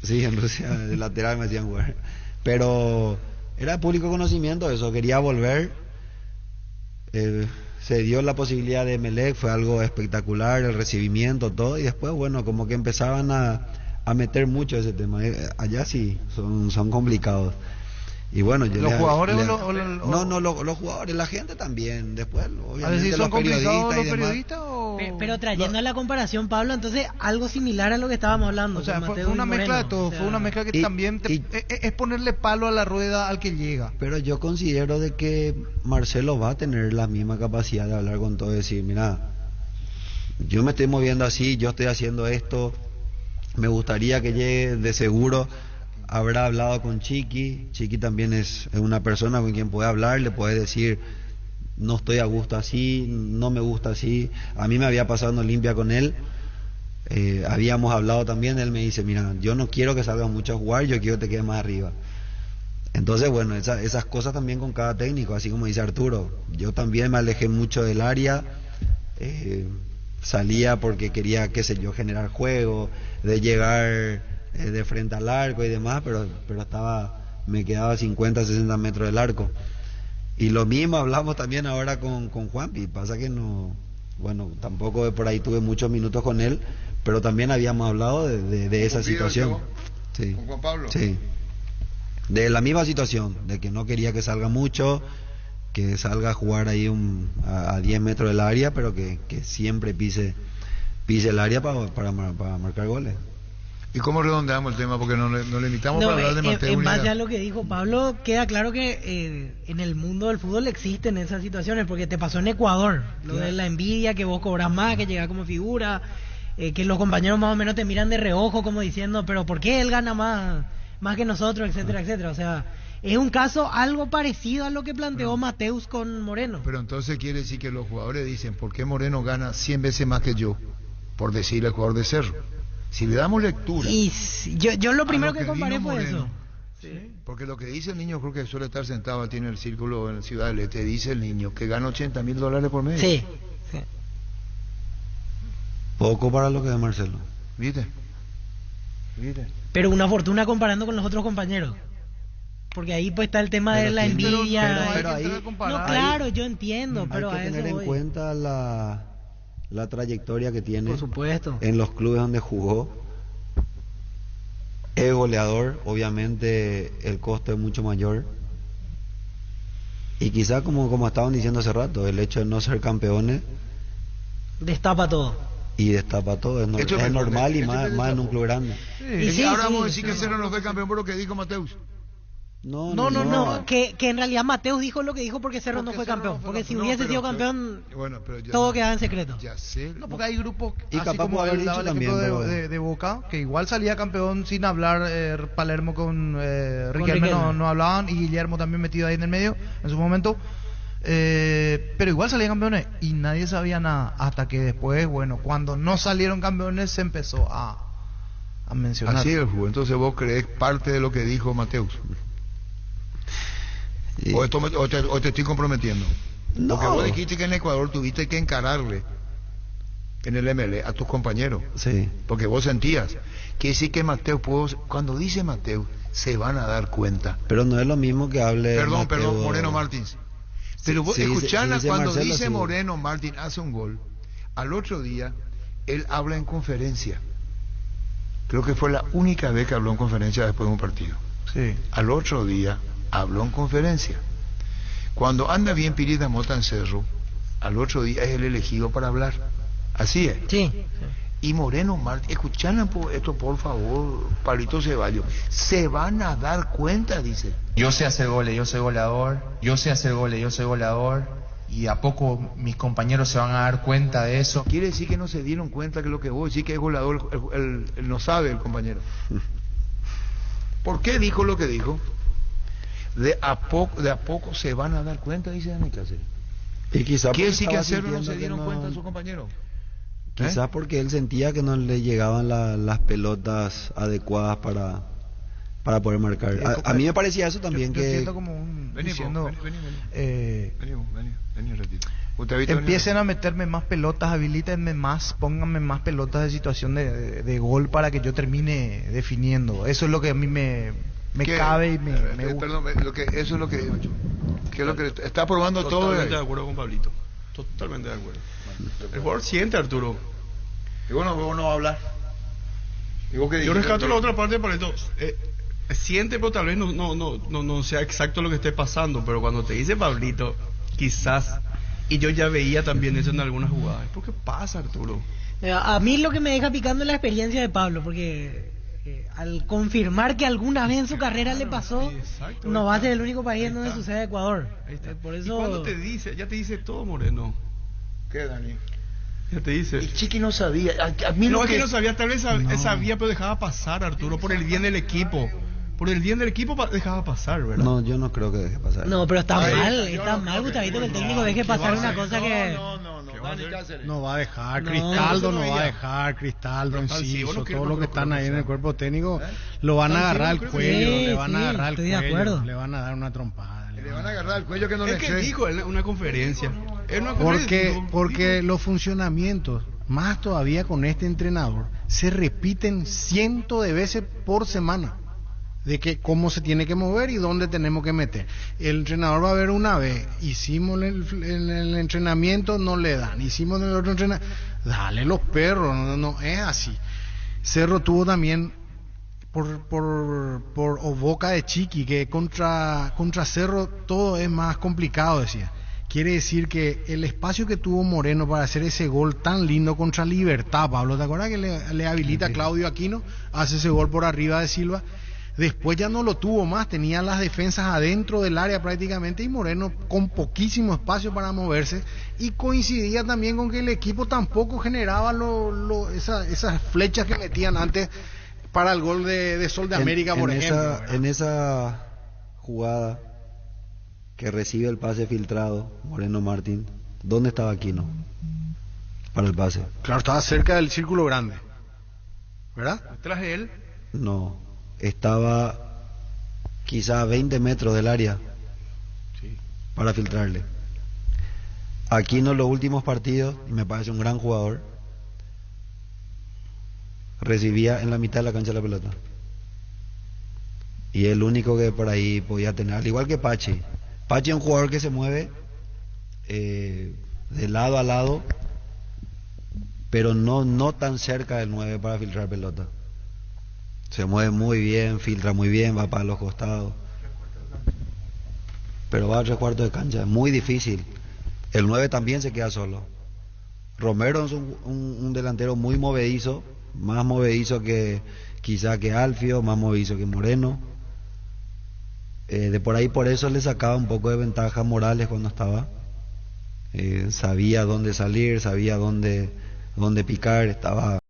[SPEAKER 1] Sí, en Rusia de lateral me hacían jugar. Pero era de público conocimiento eso, quería volver. Se dio la posibilidad de Emelec, fue algo espectacular, el recibimiento, todo. Y después, bueno, como que empezaban a a meter mucho ese tema. Allá sí, son complicados. Y bueno, yo
[SPEAKER 21] ¿Los jugadores
[SPEAKER 1] no,
[SPEAKER 21] los
[SPEAKER 1] jugadores, la gente también. Después,
[SPEAKER 21] ¿son
[SPEAKER 1] obviamente, los
[SPEAKER 21] complicados los
[SPEAKER 1] y demás.
[SPEAKER 21] periodistas o...?
[SPEAKER 10] Pero trayendo a la comparación, Pablo, entonces algo similar a lo que estábamos hablando.
[SPEAKER 21] O sea,
[SPEAKER 10] con
[SPEAKER 21] fue
[SPEAKER 10] Mateo
[SPEAKER 21] una
[SPEAKER 10] y
[SPEAKER 21] mezcla de
[SPEAKER 10] Moreno.
[SPEAKER 21] todo,
[SPEAKER 10] O sea,
[SPEAKER 21] fue una mezcla que también es ponerle palo a la rueda al que llega.
[SPEAKER 1] Pero yo considero de que Marcelo va a tener la misma capacidad de hablar con todo y decir, mira, yo me estoy moviendo así, yo estoy haciendo esto, me gustaría que llegue, de seguro habrá hablado con Chiqui también es una persona con quien puede hablar, le puede decir, no estoy a gusto así, no me gusta así. A mí me había pasado en Olimpia con él, habíamos hablado también, él me dice, mira, yo no quiero que salgas mucho a jugar, yo quiero que te quedes más arriba. Entonces, bueno, esas cosas también con cada técnico, así como dice Arturo, yo también me alejé mucho del área, salía porque quería, qué sé yo, generar juego, de llegar de frente al arco y demás, pero me quedaba a 50, 60 metros del arco. Y lo mismo hablamos también ahora con Juanpi, pasa que no, bueno, tampoco por ahí tuve muchos minutos con él, pero también habíamos hablado de esa situación. Sí.
[SPEAKER 8] ¿Con Juan Pablo?
[SPEAKER 1] Sí. De la misma situación, de que no quería que salga mucho, que salga a jugar ahí a 10 metros del área, pero que siempre pise el área para marcar goles.
[SPEAKER 8] ¿Y cómo redondeamos el tema? Porque nos limitamos para hablar de Mateo.
[SPEAKER 10] En base a lo que dijo Pablo, queda claro que en el mundo del fútbol existen esas situaciones, porque te pasó en Ecuador, lo de la envidia, que vos cobras más, que llegas como figura, que los compañeros más o menos te miran de reojo como diciendo, pero ¿por qué él gana más que nosotros, etcétera, etcétera? O sea, es un caso algo parecido a lo que planteó Mateus con Moreno.
[SPEAKER 8] Pero entonces quiere decir que los jugadores dicen, ¿por qué Moreno gana 100 veces más que yo? Por decirle al jugador de Cerro. Si le damos lectura...
[SPEAKER 10] Y yo lo primero que comparé fue
[SPEAKER 8] Moreno,
[SPEAKER 10] eso.
[SPEAKER 8] ¿sí? Porque lo que dice el niño, creo que suele estar sentado, tiene el círculo en Ciudad del Este, dice el niño que gana $80,000 por mes.
[SPEAKER 10] Sí.
[SPEAKER 1] Poco para lo que es Marcelo.
[SPEAKER 8] ¿Viste?
[SPEAKER 10] Pero una fortuna comparando con los otros compañeros. Porque ahí pues está el tema de la envidia.
[SPEAKER 1] Pero ahí,
[SPEAKER 10] no, claro, yo entiendo, pero
[SPEAKER 1] hay que
[SPEAKER 10] a eso
[SPEAKER 1] tener en
[SPEAKER 10] voy.
[SPEAKER 1] cuenta la trayectoria que tiene.
[SPEAKER 10] Por supuesto.
[SPEAKER 1] En los clubes donde jugó. Es goleador, obviamente el costo es mucho mayor. Y quizá como estaban diciendo hace rato, el hecho de no ser campeones
[SPEAKER 10] destapa todo.
[SPEAKER 1] Y destapa todo, es normal y más en un club grande.
[SPEAKER 8] Sí, ahora vamos a decir que Cerro no fue campeón por lo que dijo Mateus.
[SPEAKER 10] No, que en realidad Mateus dijo lo que dijo porque Cerro no fue campeón. Porque si hubiese sido campeón, todo quedaba en secreto.
[SPEAKER 8] Ya sé.
[SPEAKER 21] No, porque hay grupos,
[SPEAKER 1] y
[SPEAKER 21] así como él daba el ejemplo de Boca, que igual salía campeón sin hablar. Palermo con Riquelme no hablaban, y Guillermo también metido ahí en el medio en su momento. Pero igual salían campeones y nadie sabía nada, hasta que después, bueno, cuando no salieron campeones se empezó a mencionar.
[SPEAKER 8] Así es el fútbol. Entonces vos creés parte de lo que dijo Mateus. O te estoy comprometiendo.
[SPEAKER 1] No.
[SPEAKER 8] Porque vos dijiste que en Ecuador tuviste que encararle en el ML a tus compañeros.
[SPEAKER 1] Sí.
[SPEAKER 8] Porque vos sentías que sí que Mateus, cuando dice Mateus, se van a dar cuenta.
[SPEAKER 1] Pero no es lo mismo que hable
[SPEAKER 8] Perdón, Moreno Martins. Pero vos escuchás cuando
[SPEAKER 1] Marcelo,
[SPEAKER 8] dice
[SPEAKER 1] sí.
[SPEAKER 8] Moreno Martín hace un gol, al otro día él habla en conferencia. Creo que fue la única vez que habló en conferencia después de un partido.
[SPEAKER 21] Sí.
[SPEAKER 8] Al otro día habló en conferencia. Cuando anda bien Pirita Mota en Cerro, al otro día es el elegido para hablar. Así es.
[SPEAKER 10] Sí.
[SPEAKER 8] Y Moreno Martín, escuchan esto por favor, Pablito Ceballos, se van a dar cuenta, dice.
[SPEAKER 11] Yo sé hacer goles, yo soy goleador. Yo sé hacer goles, yo soy goleador. Y a poco mis compañeros se van a dar cuenta de eso.
[SPEAKER 8] Quiere decir que no se dieron cuenta que lo que vos decís que es goleador, él no sabe, el compañero. ¿Por qué dijo lo que dijo? De a poco se van a dar cuenta, dice Dani Cáceres.
[SPEAKER 1] Y quizá
[SPEAKER 8] quiere decir que hacerlo no se dieron cuenta a sus compañeros.
[SPEAKER 1] Quizás porque él sentía que no le llegaban las pelotas adecuadas para poder marcar. A mí me parecía eso también.
[SPEAKER 21] Yo
[SPEAKER 1] que
[SPEAKER 21] siento como diciendo,
[SPEAKER 8] Vení un ratito.
[SPEAKER 21] empiecen a meterme más pelotas, habilítenme más, pónganme más pelotas de situación de gol para que yo termine definiendo. Eso es lo que a mí me cabe y me gusta.
[SPEAKER 8] Perdón, eso es lo que digo yo. Que es lo que está probando todo.
[SPEAKER 12] Totalmente de acuerdo con Pablito. Totalmente de acuerdo. El jugador siente, Arturo.
[SPEAKER 8] Y bueno, vos no va a hablar.
[SPEAKER 12] Yo rescato la otra parte, Pablito. Siente, pero tal vez no sea exacto lo que esté pasando, pero cuando te dice Pablito, quizás, y yo ya veía también eso en algunas jugadas. ¿Por qué pasa, Arturo?
[SPEAKER 10] A mí lo que me deja picando es la experiencia de Pablo, porque al confirmar que alguna vez en su carrera le pasó, no va a ser el único país en donde sucede Ecuador. Por eso...
[SPEAKER 12] Y cuando te dice, ya te dice todo, Moreno.
[SPEAKER 8] ¿Qué, Dani?
[SPEAKER 12] Ya te dice.
[SPEAKER 8] El Chiqui no sabía. A mí
[SPEAKER 12] no, es que no sabía, tal vez sabía, pero dejaba pasar, Arturo, por el bien del equipo. Por el bien del equipo dejaba pasar, ¿verdad?
[SPEAKER 1] No, yo no creo que deje pasar.
[SPEAKER 10] No, pero está mal, Gustavito, que el técnico deje pasar una cosa que...
[SPEAKER 9] No va a dejar, Cristaldo no va a dejar, Cristaldo, Enciso, todos los que están ahí en el cuerpo técnico lo van a agarrar al cuello, le van a agarrar al cuello, le van a dar una trompada.
[SPEAKER 8] Le van a agarrar al cuello que no
[SPEAKER 12] le sé. Es que dijo en una conferencia.
[SPEAKER 9] Porque los funcionamientos, más todavía con este entrenador, se repiten cientos de veces por semana. De que cómo se tiene que mover y dónde tenemos que meter. El entrenador va a ver una vez, hicimos el entrenamiento, no le dan, hicimos el otro entrenamiento, dale los perros, no es así. Cerro tuvo también por boca de Chiqui, que contra Cerro todo es más complicado, decía. Quiere decir que el espacio que tuvo Moreno para hacer ese gol tan lindo contra Libertad, Pablo, ¿te acuerdas que le habilita a Claudio Aquino? Hace ese gol por arriba de Silva. Después ya no lo tuvo más, tenía las defensas adentro del área prácticamente y Moreno con poquísimo espacio para moverse, y coincidía también con que el equipo tampoco generaba esas flechas que metían antes para el gol de Sol de América, por ejemplo.
[SPEAKER 1] En esa jugada que recibe el pase filtrado, Moreno Martín, ¿dónde estaba Aquino para el pase?
[SPEAKER 9] Claro, estaba cerca del círculo grande, ¿verdad?
[SPEAKER 12] ¿Tras de él?
[SPEAKER 1] No. Estaba quizá a 20 metros del área para filtrarle. Aquino en los últimos partidos, me parece un gran jugador, recibía en la mitad de la cancha la pelota. Y el único que por ahí podía tener, al igual que Pachi. Pachi es un jugador que se mueve de lado a lado, pero no tan cerca del 9 para filtrar pelota. Se mueve muy bien, filtra muy bien, va para los costados. Pero va a 3/4 de cancha, es muy difícil. El 9 también se queda solo. Romero es un delantero muy movedizo, más movedizo que quizá que Alfio, más movedizo que Moreno. De por ahí, por eso le sacaba un poco de ventaja a Morales cuando estaba. Sabía dónde salir, sabía dónde picar, estaba